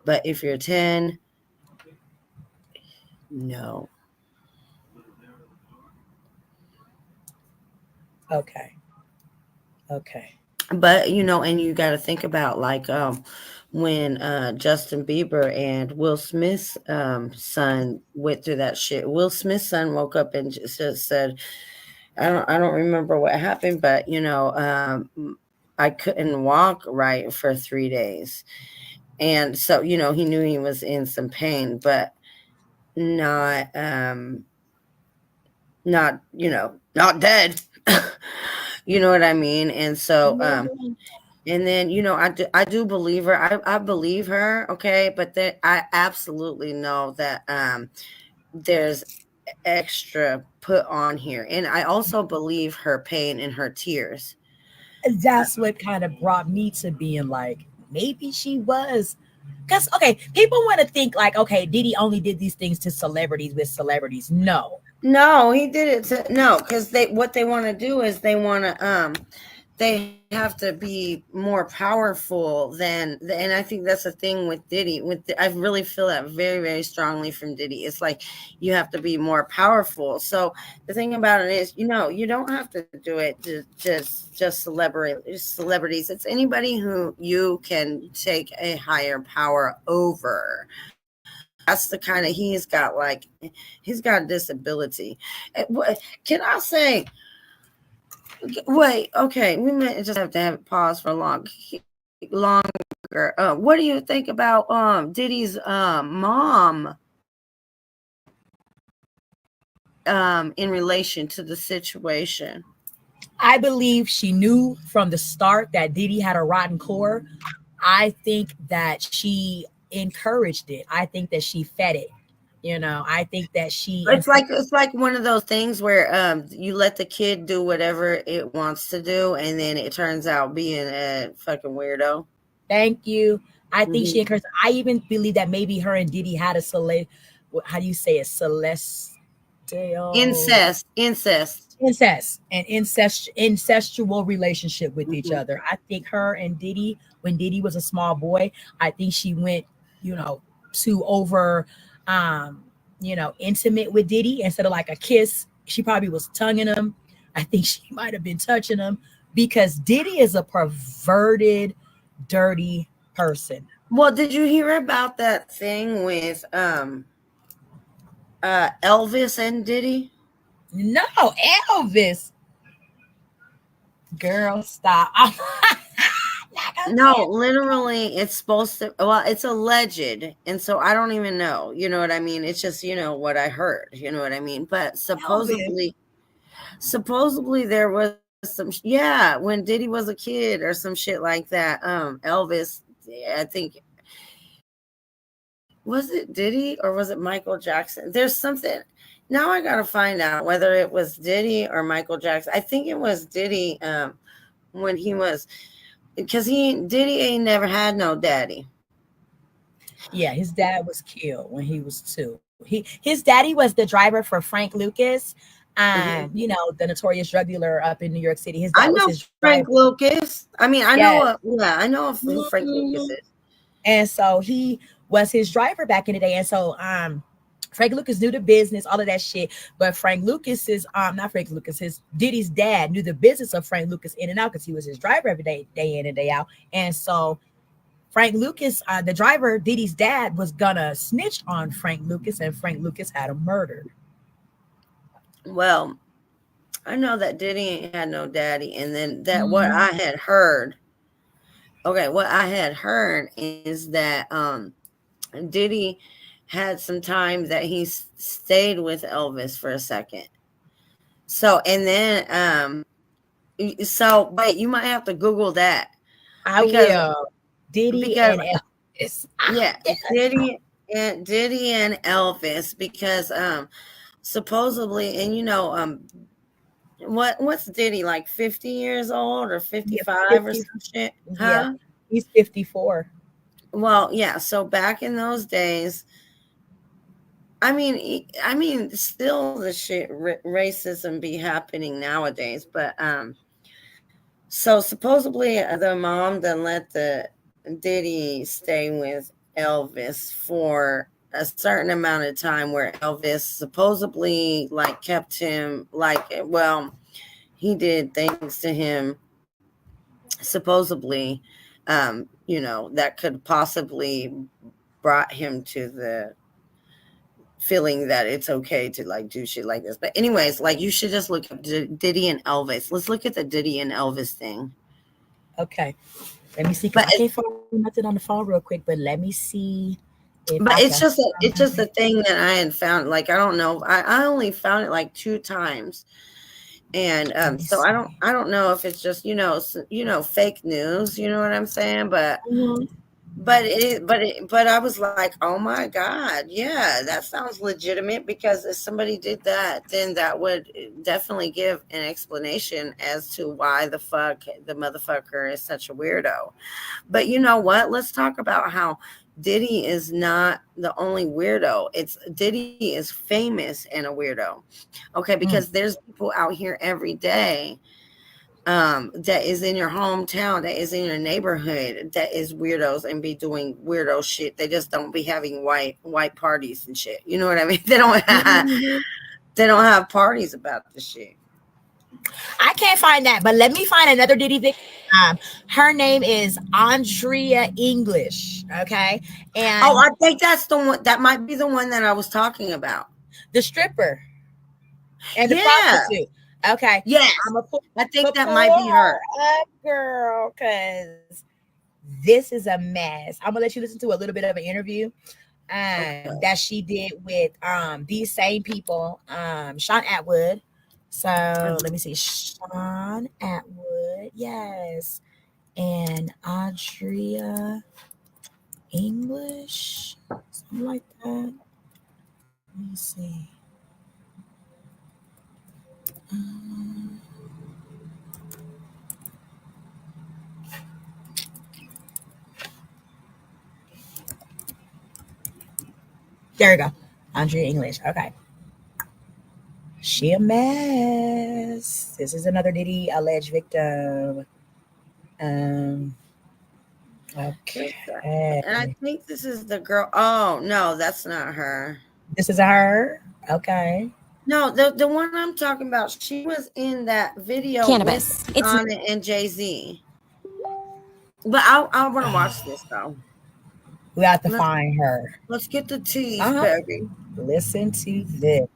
But if you're 10, no. Okay. But and you got to think about like when Justin Bieber and Will Smith's son went through that shit. Will Smith's son woke up and just said, I don't remember what happened, but I couldn't walk right for 3 days. And so, he knew he was in some pain, but not not dead. You know what I mean? And so and then I do believe her. I believe her, okay, but then I absolutely know that there's extra put on here. And I also believe her pain and her tears. That's what kind of brought me to being like, maybe she was. Because, okay, people want to think like, okay, Diddy only did these things to celebrities with celebrities. No, he did it because what they want to do is they want to they have to be more powerful and I think that's the thing with Diddy. I really feel that very, very strongly from Diddy. It's like you have to be more powerful. So the thing about it is, you don't have to do it to just celebrities. It's anybody who you can take a higher power over. That's the kind of he's got a disability. Can I say? Wait, okay, we might just have to have it pause for longer. What do you think about Diddy's mom in relation to the situation? I believe she knew from the start that Diddy had a rotten core. I think that she encouraged it. I think that she fed it. I think that It's like one of those things where you let the kid do whatever it wants to do, and then it turns out being a fucking weirdo. Thank you. I think she encouraged. I even believe that maybe her and Diddy had how do you say it? Celestial incest and incestual relationship with each other. I think her and Diddy, when Diddy was a small boy, I think she went, to over intimate with Diddy instead of like a kiss. She probably was tonguing him. I think she might have been touching him. because Diddy is a perverted, dirty person. Well, did you hear about that thing with Elvis and Diddy? No, Elvis. Girl, stop. No, literally, it's supposed to. Well, it's alleged, and so I don't even know. You know what I mean? It's just what I heard. You know what I mean? But supposedly there was some. Yeah, when Diddy was a kid or some shit like that. Elvis, I think. Was it Diddy or was it Michael Jackson? There's something. Now I gotta find out whether it was Diddy or Michael Jackson. I think it was Diddy. When he was, because Diddy ain't never had no daddy. Yeah, his dad was killed when he was 2. His daddy was the driver for Frank Lucas, you know, the notorious drug dealer up in New York City. His dad was his Frank driver. Lucas. I mean, I know who Frank Lucas is. And so he was his driver back in the day. And so Frank Lucas knew the business, all of that shit. But Frank Lucas is not Frank Lucas, his Diddy's dad knew the business of Frank Lucas in and out because he was his driver every day in and day out. And so Frank Lucas, the driver, Diddy's dad, was gonna snitch on Frank Lucas, and Frank Lucas had him murdered. Well, I know that Diddy ain't had no daddy, and then that what I had heard. Okay, what I had heard is that Diddy had some time that he stayed with Elvis for a second. So, and then but you might have to Google that. I will. Diddy and Elvis. Yeah, Diddy and Elvis, because supposedly, and what's Diddy, like 50 years old or 55 or some shit? Huh? Yeah, he's 54. Well, yeah. So back in those days, I mean, still the shit racism be happening nowadays, but so supposedly the mom then let the Diddy stay with Elvis for a certain amount of time, where Elvis supposedly like kept him he did things to him supposedly that could possibly brought him to the feeling that it's okay to like do shit like this. But anyways, like, you should just look up Diddy and Elvis. Let's look at the Diddy and Elvis thing. Okay, let me see. I can't find nothing on the phone real quick, but let me see. But it's just a thing that I had found. Like, I don't know. I only found it like 2 times, and so I don't know if it's just fake news. You know what I'm saying? But but I was like, oh my God, yeah, that sounds legitimate, because if somebody did that, then that would definitely give an explanation as to why the fuck the motherfucker is such a weirdo. But you know what? Let's talk about how Diddy is not the only weirdo. Diddy is famous and a weirdo. Okay, because there's people out here every day that is in your hometown, that is in your neighborhood, that is weirdos and be doing weirdo shit. They just don't be having white parties and shit. You know what I mean? They don't have parties about the shit. I can't find that, but let me find another Diddy victim. Her name is Andrea English. Okay, and I think that's the one. That might be the one that I was talking about. The stripper and the prostitute. Okay. Yeah. I think that might be her. Girl, because this is a mess. I'm gonna let you listen to a little bit of an interview that she did with these same people, Sean Atwood. So let me see. Sean Atwood, yes. And Andrea English, something like that. Let me see. There we go. Andrea English. Okay. She a mess. This is another Diddy alleged victim. Okay. And I think this is the girl. Oh, no, that's not her. This is her? Okay. No, the one I'm talking about, she was in that video Cannabis. with Anna and Jay-Z. But I want to watch this though. We have to find her. Let's get the tease, baby. Listen to this.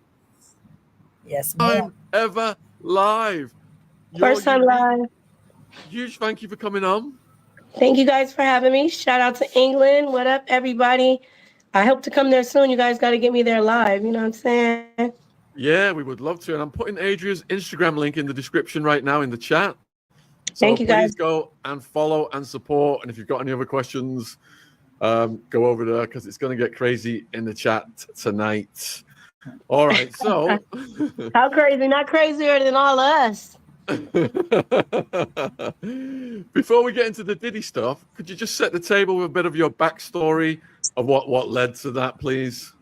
Yes, ma'am. Ever live. First time live. Huge thank you for coming on. Thank you guys for having me. Shout out to England. What up, everybody? I hope to come there soon. You guys got to get me there live. You know what I'm saying? Yeah, we would love to. And I'm putting Adria's Instagram link in the description right now in the chat. So Thank you, guys. Please go and follow and support. And if you've got any other questions, go over there because it's going to get crazy in the chat tonight. All right. So how crazy? Not crazier than all of us. Before we get into the Diddy stuff, could you just set the table with a bit of your backstory of what led to that, please?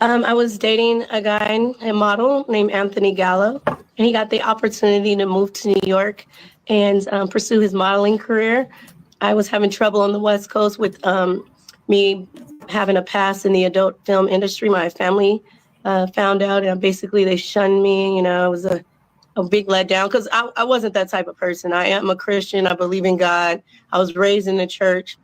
I was dating a guy, a model named Anthony Gallo, and he got the opportunity to move to New York and pursue his modeling career. I was having trouble on the West Coast with me having a past in the adult film industry. My family found out, and basically they shunned me. You know, it was a big letdown because I wasn't that type of person. I am a Christian. I believe in God. I was raised in the church.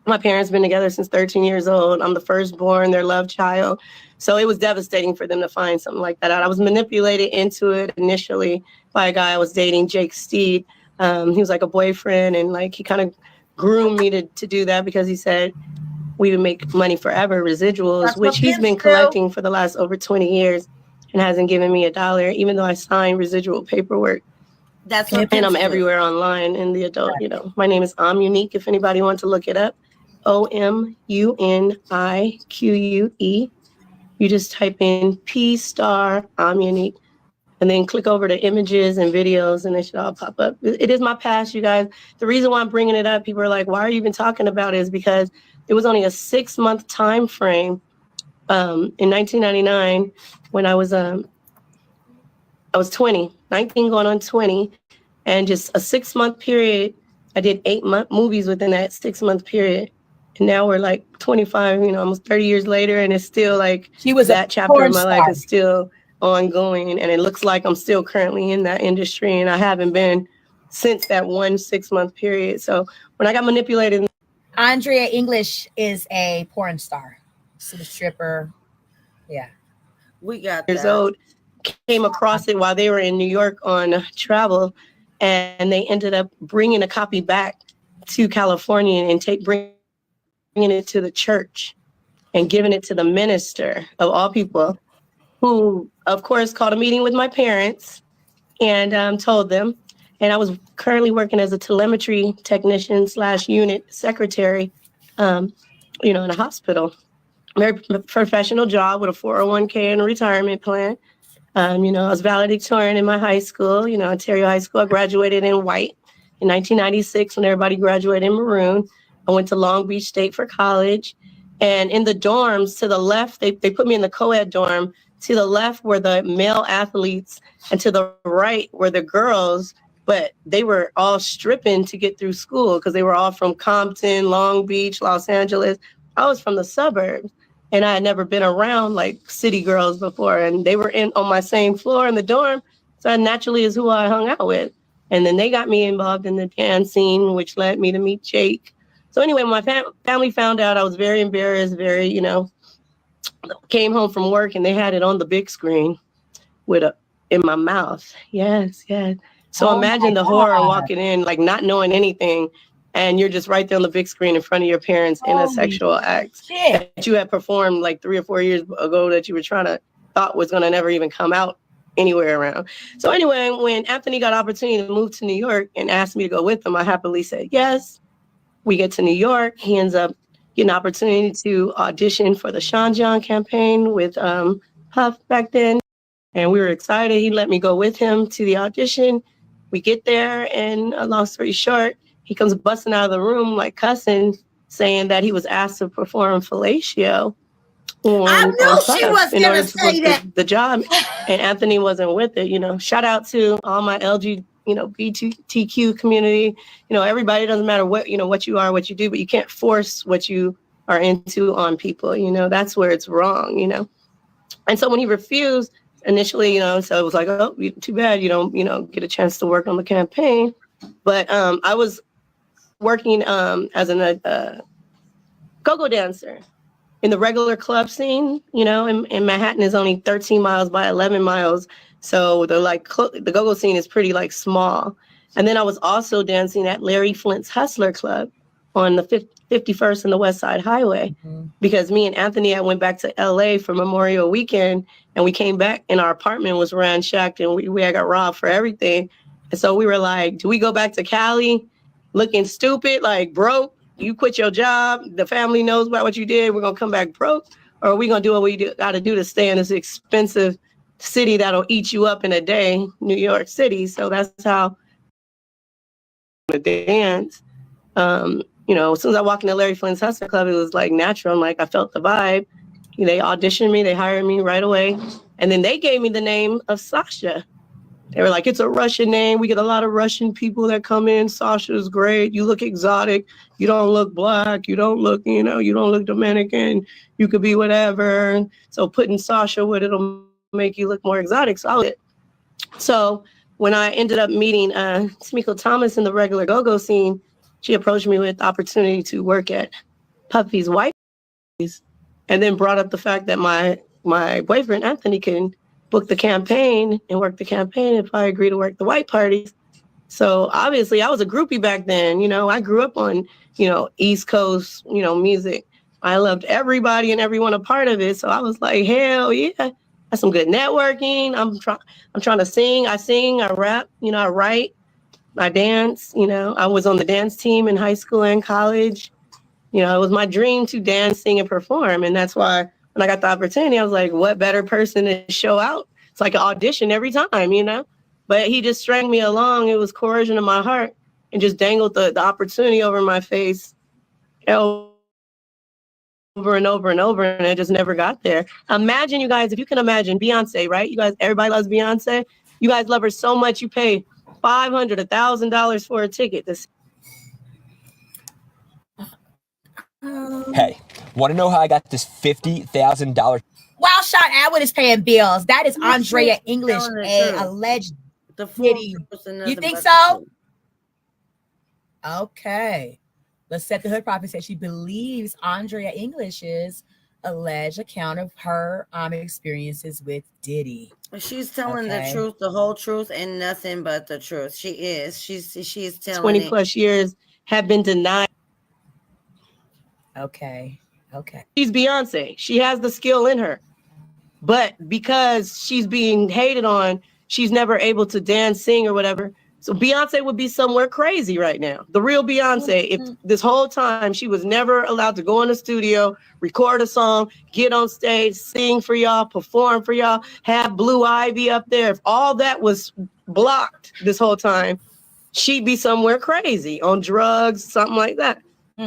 My parents been together since 13 years old. I'm the firstborn, their love child. So it was devastating for them to find something like that out. I was manipulated into it initially by a guy I was dating, Jake Steed. He was like a boyfriend, and like he kind of groomed me to do that because he said we would make money forever, residuals, which he's been collecting for the last over 20 years and hasn't given me $1, even though I signed residual paperwork. That's what and I'm everywhere online in the adult, you know. My name is Unique if anybody wants to look it up. OMUNIQUE. You just type in P** Unique and then click over to images and videos and it should all pop up. It is my past, you guys. The reason why I'm bringing it up, people are like, why are you even talking about it? Is because it was only a 6-month time frame in 1999 when I was 20, 19 going on 20, and just a 6-month period. I did 8 movies within that 6-month period. And now we're like 25, you know, almost 30 years later, and it's still like that chapter of my life is still ongoing. And it looks like I'm still currently in that industry, and I haven't been since that 1 6-month period. So when I got manipulated. Andrea English is a porn star. She's a stripper. Yeah. We got years old, came across it while they were in New York on travel, and they ended up bringing a copy back to California and bringing it to the church and giving it to the minister of all people, who, of course, called a meeting with my parents and told them. And I was currently working as a telemetry technician / unit secretary, you know, in a hospital. Very professional job with a 401k and a retirement plan. You know, I was valedictorian in my high school, you know, Ontario High School. I graduated in white in 1996 when everybody graduated in maroon. I went to Long Beach State for college. And in the dorms to the left, they put me in the co-ed dorm. To the left were the male athletes, and to the right were the girls. But they were all stripping to get through school because they were all from Compton, Long Beach, Los Angeles. I was from the suburbs, and I had never been around like city girls before. And they were on my same floor in the dorm. So that naturally is who I hung out with. And then they got me involved in the dance scene, which led me to meet Jake. So anyway, my family found out. I was very embarrassed, very, you know, came home from work and they had it on the big screen in my mouth. Yes, yes. So imagine the horror walking in, like not knowing anything, and you're just right there on the big screen in front of your parents in a sexual act that you had performed like 3 or 4 years ago that you were thought was going to never even come out anywhere around. So anyway, when Anthony got opportunity to move to New York and asked me to go with him, I happily said yes. We get to New York. He ends up getting an opportunity to audition for the Sean John campaign with Puff back then. And we were excited. He let me go with him to the audition. We get there, and long story short, he comes busting out of the room like cussing, saying that he was asked to perform fellatio. I knew she was going to say that. The job, and Anthony wasn't with it. You know, shout out to all my BTQ community. You know, everybody, doesn't matter what you are, what you do, but you can't force what you are into on people. You know, that's where it's wrong. You know. And so when he refused initially, so it was like, oh, too bad you don't, get a chance to work on the campaign. But I was working as a go-go dancer in the regular club scene. In Manhattan is only 13 miles by 11 miles. So the go-go scene is pretty small. And then I was also dancing at Larry Flint's Hustler Club on the 51st and the West Side Highway, because me and Anthony, I went back to LA for Memorial Weekend, and we came back and our apartment was ransacked and we got robbed for everything. And so we were like, do we go back to Cali looking stupid, like broke? You quit your job, the family knows about what you did, we're gonna come back broke? Or are we gonna do what we gotta do to stay in this expensive city that'll eat you up in a day, New York City? So that's how I dance. As soon as I walked into Larry Flynn's Hustler Club, it was like natural. I'm like, I felt the vibe. They auditioned me, they hired me right away. And then they gave me the name of Sasha. They were like, it's a Russian name. We get a lot of Russian people that come in. Sasha's great. You look exotic. You don't look black. You don't look, you don't look Dominican. You could be whatever. So putting Sasha with it'll make you look more exotic. So when I ended up meeting Tamiko Thomas in the regular go-go scene, she approached me with the opportunity to work at Puffy's White Parties, and then brought up the fact that my boyfriend, Anthony, can book the campaign and work the campaign if I agree to work the white parties. So obviously I was a groupie back then. I grew up on, East Coast, music. I loved everybody and everyone a part of it. So I was like, hell yeah, that's some good networking. I'm trying to sing. I sing, I rap, I write, I dance. I was on the dance team in high school and college. It was my dream to dance, sing, and perform. And that's why when I got the opportunity, I was like, what better person to show out? It's like an audition every time, But he just string me along. It was coercion in my heart and just dangled the opportunity over my face over and over and over. And it just never got there. Imagine, you guys, if you can imagine Beyonce, right? You guys, everybody loves Beyonce. You guys love her so much. You pay $500, $1,000 for a ticket to see. Hey, want to know how I got this $50,000? While Sean Atwood is paying bills, that is Andrea English, a alleged Diddy. You think so? Okay. Let's set the hood prophet said she believes Andrea English's alleged account of her experiences with Diddy. She's telling the truth, the whole truth, and nothing but the truth. She is. She is telling 20 plus years have been denied. Okay. She's Beyonce. She has the skill in her. But because she's being hated on, she's never able to dance, sing, or whatever. So Beyonce would be somewhere crazy right now. The real Beyonce, if this whole time she was never allowed to go in the studio, record a song, get on stage, sing for y'all, perform for y'all, have Blue Ivy up there. If all that was blocked this whole time, she'd be somewhere crazy on drugs, something like that.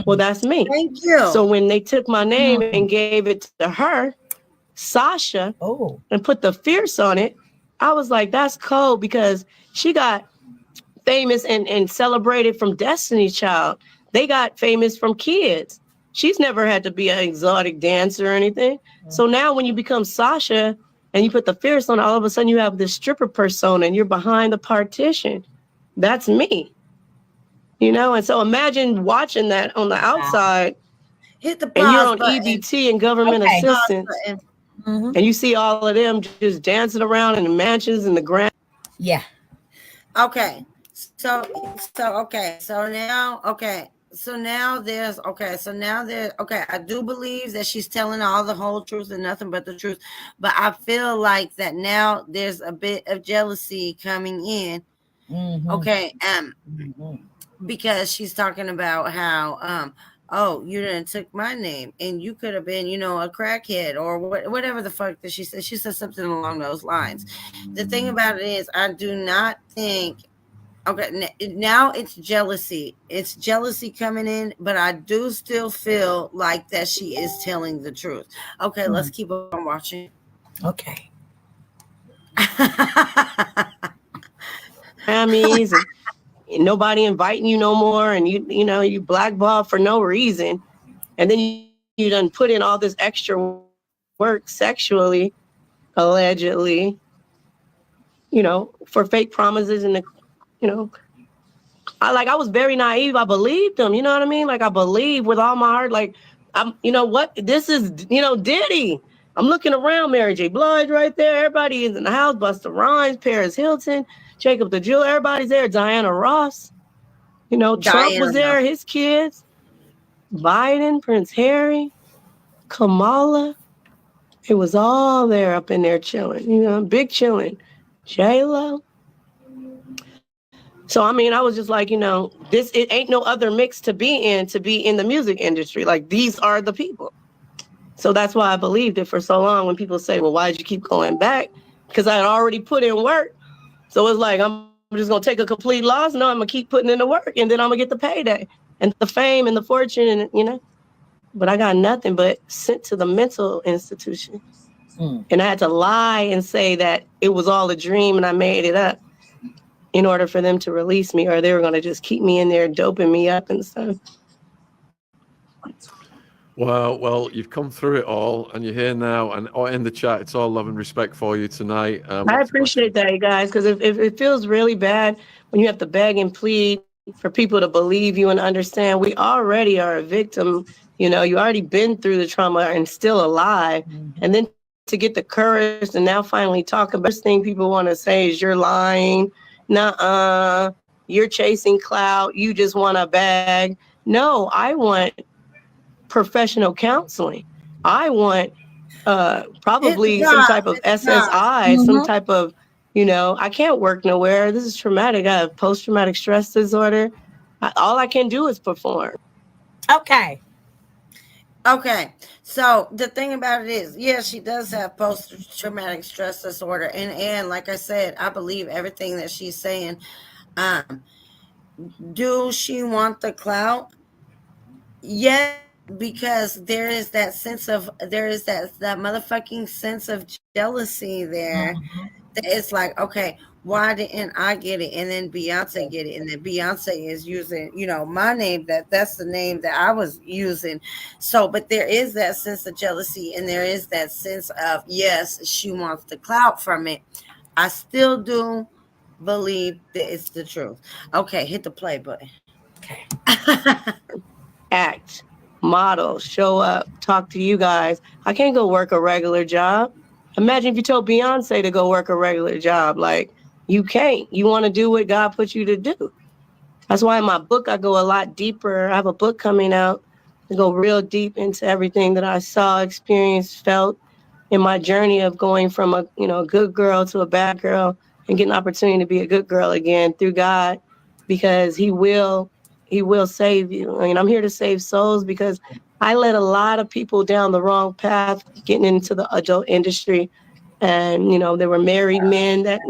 Well, that's me. Thank you. So when they took my name and gave it to her, Sasha, and put the fierce on it, I was like, that's cold, because she got famous and celebrated from Destiny's Child. They got famous from kids. She's never had to be an exotic dancer or anything. So now when you become Sasha and you put the fierce on, all of a sudden you have this stripper persona and you're behind the partition. That's me. And so imagine watching that on the outside. Hit the and you're on button. EBT and government assistance. And you see all of them just dancing around in the mansions and the grand. Yeah. Okay. So now there's I do believe that she's telling all the whole truth and nothing but the truth. But I feel like that now there's a bit of jealousy coming in. Okay. Because she's talking about how oh, you didn't took my name and you could have been, a crackhead or whatever the fuck that she said. She said something along those lines. The thing about it is, I do not think, now it's jealousy. It's jealousy coming in, but I do still feel like that she is telling the truth. Okay, let's keep on watching. Okay. Grammys and nobody inviting you no more, and you blackballed for no reason, and then you done put in all this extra work sexually, allegedly, for fake promises and I was very naive. I believed them. You know what I mean? Like, I believe with all my heart. Like, this is, Diddy. I'm looking around, Mary J. Blige right there. Everybody is in the house. Busta Rhymes, Paris Hilton, Jacob the Jeweler. Everybody's there. Diana Ross. Trump was there. His kids. Biden, Prince Harry, Kamala. It was all there up in there chilling. Big chilling. J-Lo. So, I was just like, it ain't no other mix to be in the music industry. Like, these are the people. So that's why I believed it for so long. When people say, well, why did you keep going back? Because I had already put in work. So it's like, I'm just going to take a complete loss. No, I'm going to keep putting in the work, and then I'm going to get the payday and the fame and the fortune, and, but I got nothing but sent to the mental institution. And I had to lie and say that it was all a dream and I made it up in order for them to release me, or they were going to just keep me in there doping me up and stuff. Well, you've come through it all, and you're here now, and in the chat, it's all love and respect for you tonight. I appreciate that, you guys, because if it feels really bad when you have to beg and plead for people to believe you and understand, we already are a victim. You already been through the trauma and still alive. And then to get the courage and now finally talk about this thing people want to say is you're lying. Nuh-uh. You're chasing clout. You just want a bag. No, I want professional counseling. I want probably some type of SSI, some type of, I can't work nowhere. This is traumatic. I have post-traumatic stress disorder. All I can do is perform. Okay. So the thing about it is, yes, she does have post-traumatic stress disorder. And like I said, I believe everything that she's saying. Do she want the clout? Yes, because there is that motherfucking sense of jealousy there. It's like, okay, why didn't I get it? And then Beyonce get it. And then Beyonce is using, my name, that's the name that I was using. So, but there is that sense of jealousy, and there is that sense of, yes, she wants the clout from it. I still do believe that it's the truth. Okay, hit the play button. Okay. Act, model, show up, talk to you guys. I can't go work a regular job. Imagine if you told Beyonce to go work a regular job. Like, you can't. You want to do what God put you to do. That's why in my book, I go a lot deeper. I have a book coming out to go real deep into everything that I saw, experienced, felt in my journey of going from a good girl to a bad girl and getting an opportunity to be a good girl again through God, because He will save you. I'm here to save souls, because I led a lot of people down the wrong path getting into the adult industry. And, there were married men that,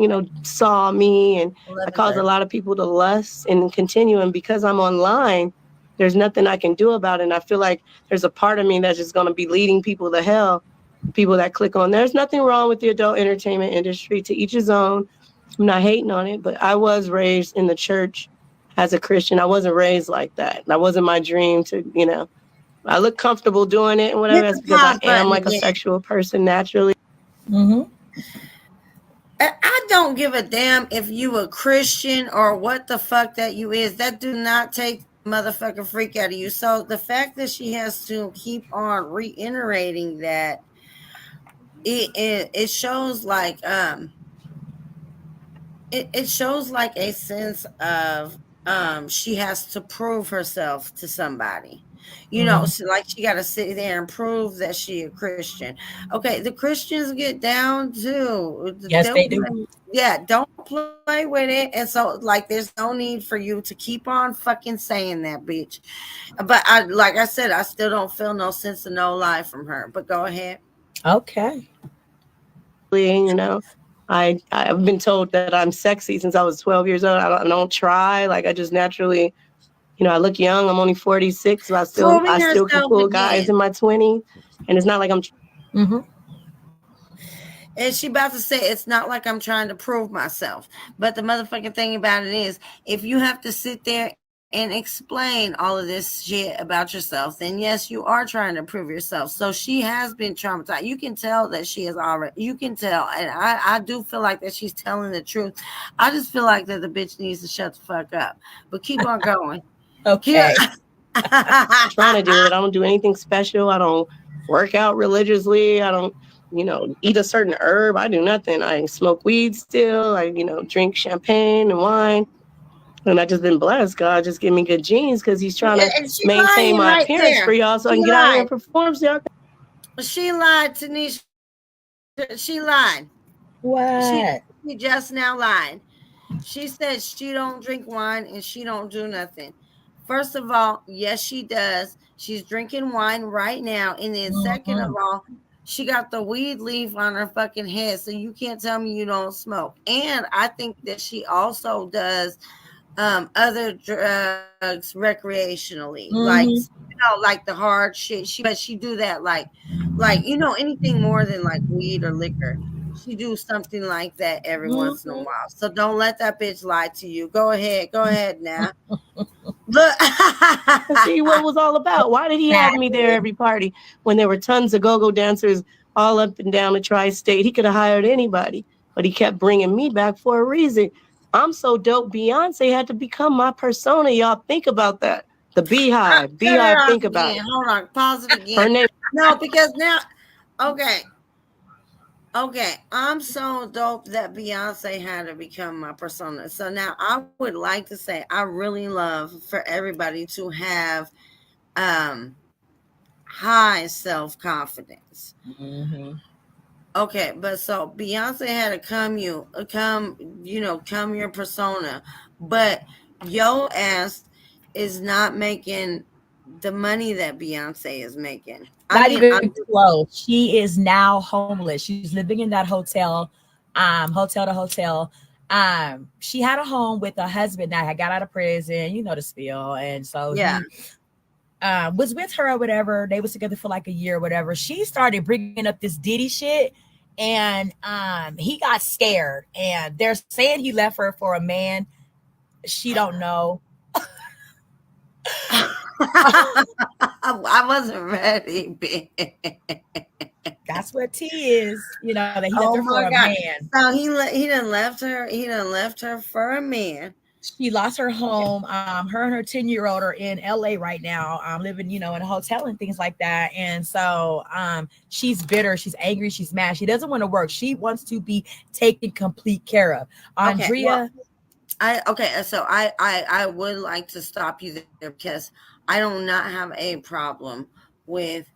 saw me, and I caused a lot of people to lust and continue. And because I'm online, there's nothing I can do about it. And I feel like there's a part of me that's just going to be leading people to hell, people that click on. There's nothing wrong with the adult entertainment industry, to each his own. I'm not hating on it, but I was raised in the church as a Christian. I wasn't raised like that. That wasn't my dream to, I look comfortable doing it and whatever. That's because I am like a sexual person naturally. I don't give a damn if you a Christian or what the fuck that you is. That do not take motherfucking freak out of you. So the fact that she has to keep on reiterating that, it shows like it shows like a sense of she has to prove herself to somebody. So like she got to sit there and prove that she a Christian. Okay, the Christians get down too. Yes, they do. Yeah, don't play with it. And so like there's no need for you to keep on fucking saying that, bitch. But like I said, I still don't feel no sense of no lie from her. But go ahead. Okay. I've been told that I'm sexy since I was 12 years old. I don't try. Like, I just naturally, I look young. I'm only 46, but I still can pull guys in my 20s. And it's not like I'm. And she about to say, it's not like I'm trying to prove myself. But the motherfucking thing about it is, if you have to sit there and explain all of this shit about yourself, then yes, you are trying to prove yourself. So she has been traumatized. You can tell that she is already, you can tell. And I do feel like that she's telling the truth. I just feel like that the bitch needs to shut the fuck up. But keep on going. Okay. Trying to do it. I don't do anything special. I don't work out religiously. I don't, eat a certain herb. I do nothing. I smoke weed still. I, drink champagne and wine. And I just been blessed. God just give me good genes because he's trying to maintain my appearance for y'all so I can get out here and perform. So y'all she lied, Tanisha. She lied. What? She just now lied. She said she don't drink wine and she don't do nothing. First of all, yes, she does. She's drinking wine right now. And then second of all, she got the weed leaf on her fucking head. So you can't tell me you don't smoke. And I think that she also does other drugs recreationally, like the hard shit. She do that like anything more than like weed or liquor. She do something like that every once in a while. So don't let that bitch lie to you. Go ahead now. Look, see what it was all about. Why did he have me there every party when there were tons of go-go dancers all up and down the tri-state? He could have hired anybody, but he kept bringing me back for a reason. I'm so dope. Beyonce had to become my persona. Y'all think about that. The Beehive. Beehive, think about it. Hold on. Pause it again. Her name. No, because now, okay. I'm so dope that Beyonce had to become my persona. So now I would like to say I really love for everybody to have high self-confidence. Okay, but so Beyonce had to come your persona, but yo ass is not making the money that Beyonce is making. Not even close. She is now homeless. She's living in that hotel to hotel. She had a home with a husband that had got out of prison, you know the spiel, and so he was with her or whatever. They was together for like a year or whatever. She started bringing up this Diddy shit, and he got scared, and they're saying he left her for a man. She don't know. I wasn't ready. That's what T is, that he left her for a man. So he done left her. He done left her for a man. She lost her home. Her and her 10-year-old are in LA right now, living, in a hotel and things like that. And so she's bitter, she's angry, she's mad. She doesn't want to work. She wants to be taken complete care of. Andrea. So I would like to stop you there because I do not have a problem with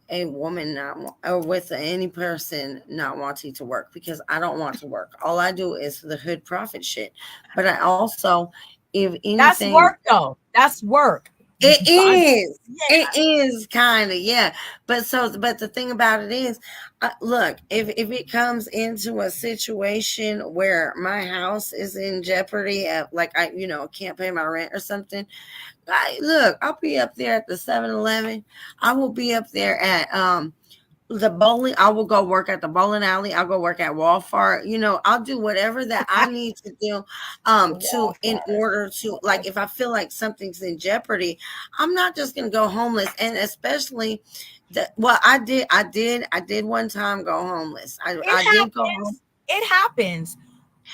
a woman or with any person not wanting to work, because I don't want to work. All I do is the hood profit shit. But I also, if anything, that's work though. That's work. It is. Yeah. It is kind of, yeah. But the thing about it is, look, if it comes into a situation where my house is in jeopardy, like I can't pay my rent or something, I'll be up there at the 7-Eleven. I will be up there at the bowling. I will go work at the bowling alley. I'll go work at Walmart. I'll do whatever that I need to do in order to, like, if I feel like something's in jeopardy, I'm not just gonna go homeless. And especially I did one time go homeless. I did go homeless. It happens.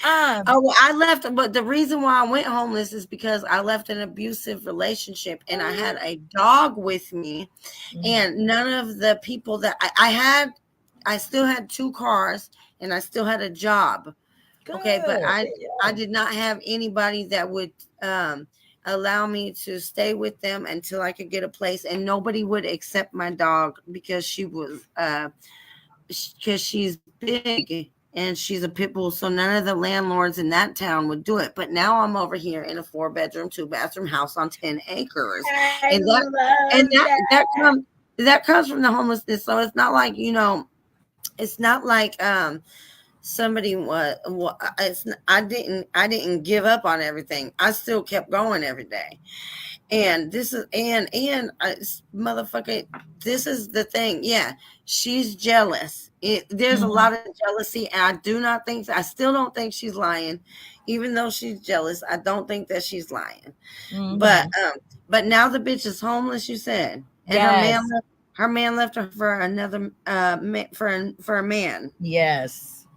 I left, but the reason why I went homeless is because I left an abusive relationship, and I had a dog with me, and none of the people that I still had 2 cars, and I still had a job. Good. Okay, but I did not have anybody that would allow me to stay with them until I could get a place, and nobody would accept my dog because she was because she's big. And she's a pit bull, so none of the landlords in that town would do it. But now I'm over here in a 4-bedroom, 2-bathroom house on 10 acres, and that comes from the homelessness. So it's not like it's not like somebody I didn't give up on everything. I still kept going every day, And this is and motherfucker, this is the thing. Yeah, she's jealous. There's a lot of jealousy. And I still don't think she's lying, even though she's jealous. I don't think that she's lying. But now the bitch is homeless, you said, and her man left her for another for a man. Yes.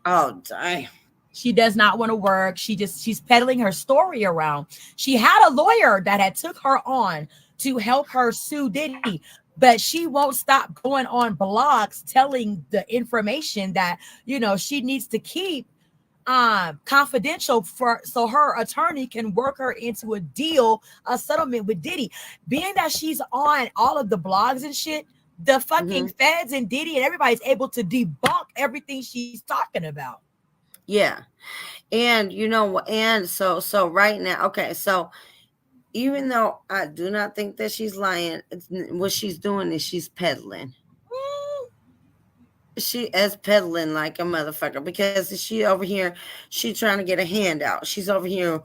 Oh, damn. She does not want to work. She's peddling her story around. She had a lawyer that had took her on to help her sue Diddy, but she won't stop going on blogs telling the information that, you know, she needs to keep confidential so her attorney can work her into a settlement with Diddy. Being that she's on all of the blogs and shit, the fucking feds and Diddy and everybody's able to debunk everything she's talking about. Yeah. And you know, and so right now, okay, so even though I do not think that she's lying, what she's doing is she's peddling. She is peddling like a motherfucker, because she over here, she trying to get a handout. She's over here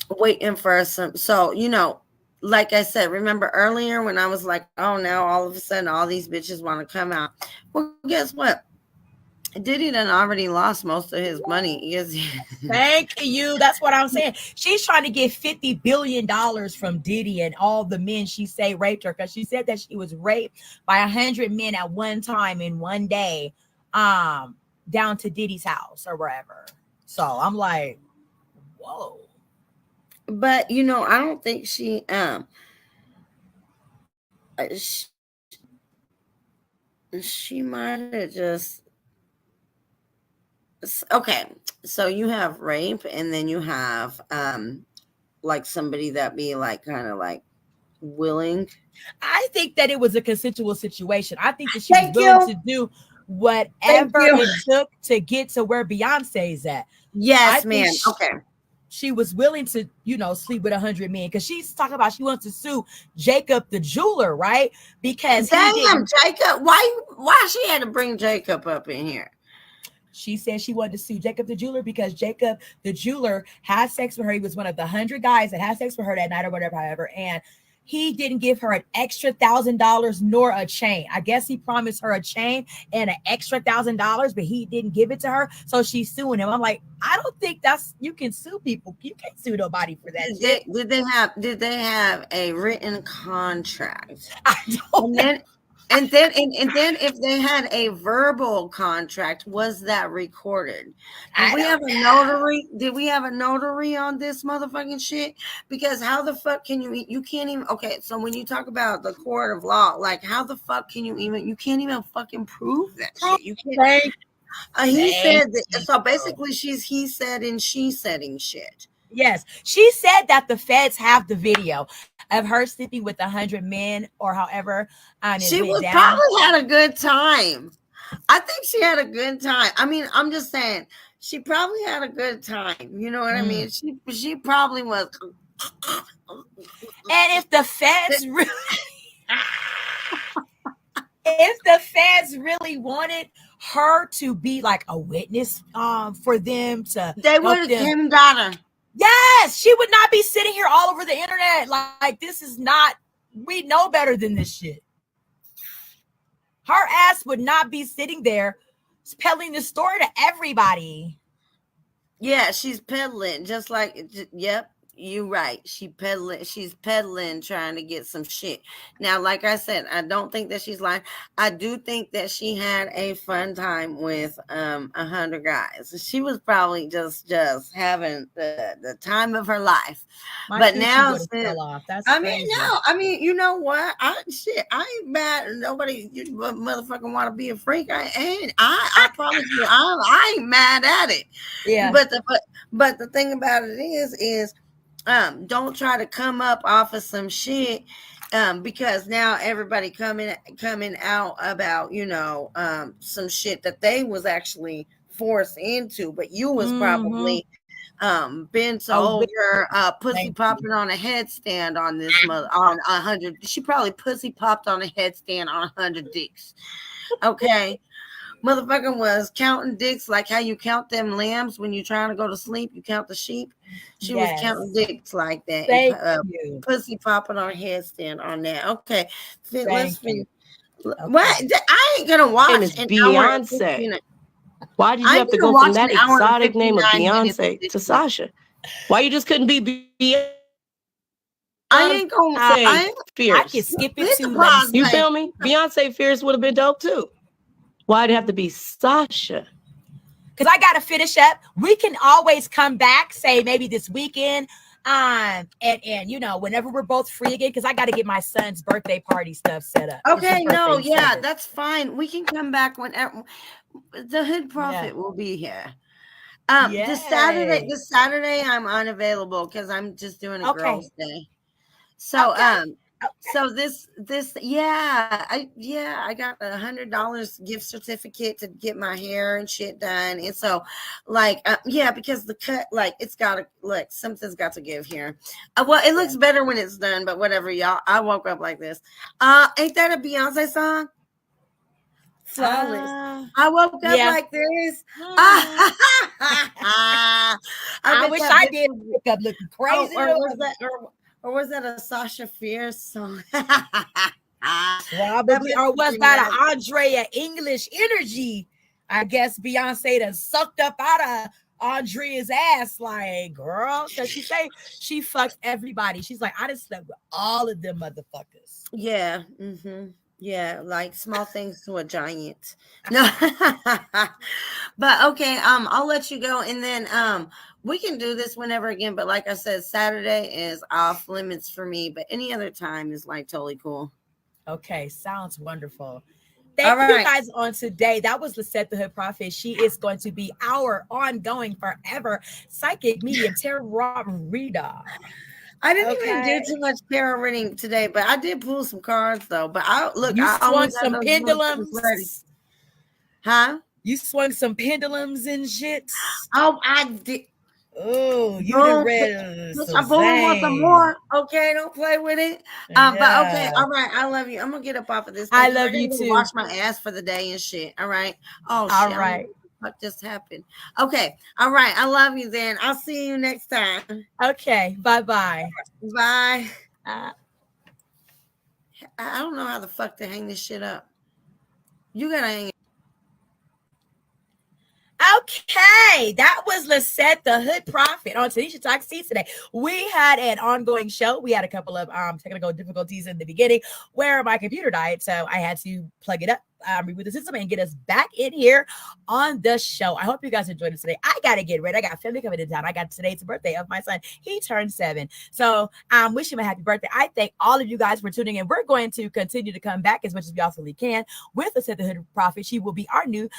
waiting for some. So, you know, like I said, remember earlier when I was like, oh, now all of a sudden all these bitches want to come out. Well, guess what? Diddy done already lost most of his money. Thank you. That's what I'm saying. She's trying to get $50 billion from Diddy and all the men she say raped her, because she said that she was raped by 100 men at one time in one day, down to Diddy's house or wherever. So I'm like, whoa. But you know, I don't think she might have just. Okay, so you have rape, and then you have like somebody that be like kind of like willing. I think that it was a consensual situation. I think that she was willing to do whatever it took to get to where Beyonce's at. Yes, man. Okay. She was willing to, you know, sleep with 100 men, because she's talking about she wants to sue Jacob the jeweler, right? Because Jacob, why she had to bring Jacob up in here? She said she wanted to sue Jacob the jeweler because Jacob the jeweler had sex with her. He was one of the 100 guys that had sex with her that night or whatever, however, and he didn't give her an extra $1,000 nor a chain. I guess he promised her a chain and an extra $1,000, but he didn't give it to her. So she's suing him. I'm like, I don't think you can sue people. You can't sue nobody for that shit. Did they have a written contract? I don't know. And then if they had a verbal contract, was that recorded? Did we have a notary on this motherfucking shit? Because how the fuck can you can't even, okay, so when you talk about the court of law, like how the fuck can you can't even fucking prove that shit. You can't. He said that, so basically he said and she saiding shit. Yes, she said that the feds have the video of her sleeping with 100 men or however. She probably had a good time. I think she had a good time. I mean, I'm just saying, she probably had a good time. You know what I mean? She probably was. And if the feds really wanted her to be like a witness for them to, they would have came and got her. Yes, she would not be sitting here all over the internet. Like this is not, we know better than this shit. Her ass would not be sitting there peddling the story to everybody. Yeah, she's peddling just like, yep, you're right. She's peddling, trying to get some shit. Now, like I said, I don't think that she's lying. I do think that she had a fun time with 100 guys. She was probably just having the time of her life. But now, I mean, you know what? I ain't mad. Nobody, you motherfucker, want to be a freak. I promise you, I ain't mad at it. Yeah. But the thing about it is. Don't try to come up off of some shit, because now everybody coming out about, you know, some shit that they was actually forced into, but you was probably bent over, pussy popping on a headstand on this on 100. She probably pussy popped on a headstand on 100 dicks. Okay. Motherfucker was counting dicks like how you count them lambs when you're trying to go to sleep. You count the sheep. She was counting dicks like that. Thank and you. pussy popping on headstand on that. Okay. Let's finish. Okay. What? I ain't gonna watch name is an hour and Beyonce. 15 minutes. Why did I you ain't have to gonna go from watch that an hour and exotic name of 59 minutes of Beyonce this to shit. Sasha? Why you just couldn't be Beyonce I ain't gonna. I Fierce? can skip it hit too. the Let me pause You see. feel me? Beyonce Fierce would have been dope too. Why'd it have to be Sasha? Because I gotta finish up. We can always come back, say maybe this weekend. And you know, whenever we're both free again, because I gotta get my son's birthday party stuff set up. It's his Okay, no, birthday yeah, December. that's fine. We can come back whenever. The Hood Prophet will be here. This Yay. Saturday, I'm unavailable because I'm just doing a Okay. girls' day. So, Okay. so this, I got $100 gift certificate to get my hair and shit done, and so, like, yeah, because the cut, like, it's gotta look, something's got to give here. Well, it looks better when it's done, but whatever, y'all. I woke up like this. Ain't that a Beyonce song? Flawless. I woke up like this. I wish I did wake up looking crazy. Or was that a Sasha Fierce song? Probably, or was that an Andrea English energy? I guess Beyonce done sucked up out of Andrea's ass. Like, girl, so she say she fucked everybody. She's like, I just slept with all of them motherfuckers. Yeah. Yeah, like small things to a giant. No. But okay, I'll let you go, and then we can do this whenever again, but like I said, Saturday is off limits for me, but any other time is like totally cool. Okay, sounds wonderful. Thank you guys on today. That was Lisette the Hood Prophet. She is going to be our ongoing forever psychic medium tarot reader. I didn't even do too much tarot reading today, but I did pull some cards though. But I You swung always some have those pendulums. ready. Huh? You swung some pendulums and shit. Oh, I did. Oh, you done read I want some more. Okay, don't play with it. But okay, all right. I love you. I'm gonna get up off of this. I love you too. Wash my ass for the day and shit. All right. Oh shit. All right. What just happened? Okay. All right. I love you. Then I'll see you next time. Okay. Bye. Bye. I don't know how the fuck to hang this shit up. You gotta hang it. Okay, that was Lisette the Hood Prophet on Tanisha Talks Tea today. We had an ongoing show. We had a couple of technical difficulties in the beginning where my computer died, so I had to plug it up, reboot the system, and get us back in here on the show. I hope you guys enjoyed it today. I gotta get ready. I got family coming in town. I got today's birthday of my son. He turned 7, so I'm wishing him a happy birthday. I thank all of you guys for tuning in. We're going to continue to come back as much as we absolutely can with Lisette the Hood Prophet. She will be our new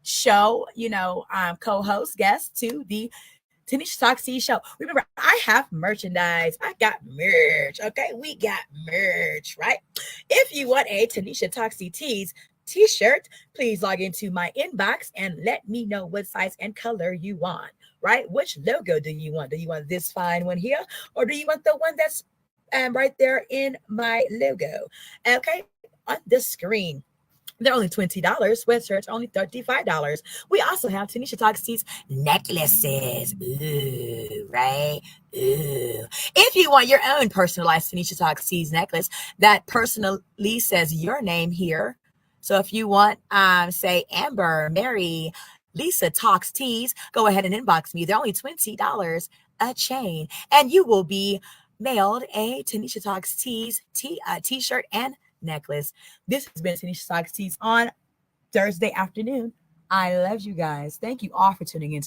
show, co-host guest to the Tanisha Talks Tea show. Remember, I have merchandise. I got merch. Okay, we got merch, right? If you want a Tanisha Talks Tea tees t-shirt, please log into my inbox and let me know what size and color you want, right? Which logo do you want? Do you want this fine one here, or do you want the one that's right there in my logo? Okay, on the screen. They're only $20. Sweatshirts only $35. We also have Tanisha Talks Tees necklaces. Ooh, right? Ooh. If you want your own personalized Tanisha Talks Tees necklace that personally says your name here. So if you want, say, Amber, Mary, Lisa Talks Tees, go ahead and inbox me. They're only $20 a chain. And you will be mailed a Tanisha Talks Tees t-shirt and necklace. This has been Tanisha Talks Tees on Thursday afternoon. I love you guys. Thank you all for tuning in.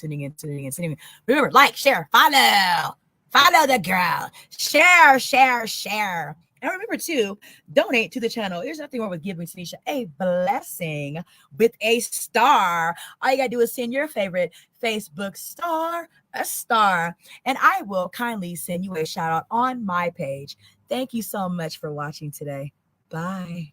Remember, like, share, follow the girl, share. And remember to donate to the channel. There's nothing wrong with giving Tanisha a blessing with a star. All you gotta do is send your favorite Facebook star a star, and I will kindly send you a shout out on my page. Thank you so much for watching today. Bye.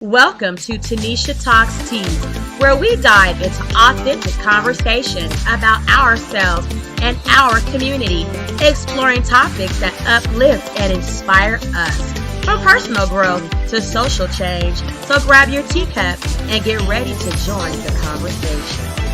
Welcome to Tanisha Talks Tea, where we dive into authentic conversations about ourselves and our community, exploring topics that uplift and inspire us, from personal growth to social change. So grab your teacup and get ready to join the conversation.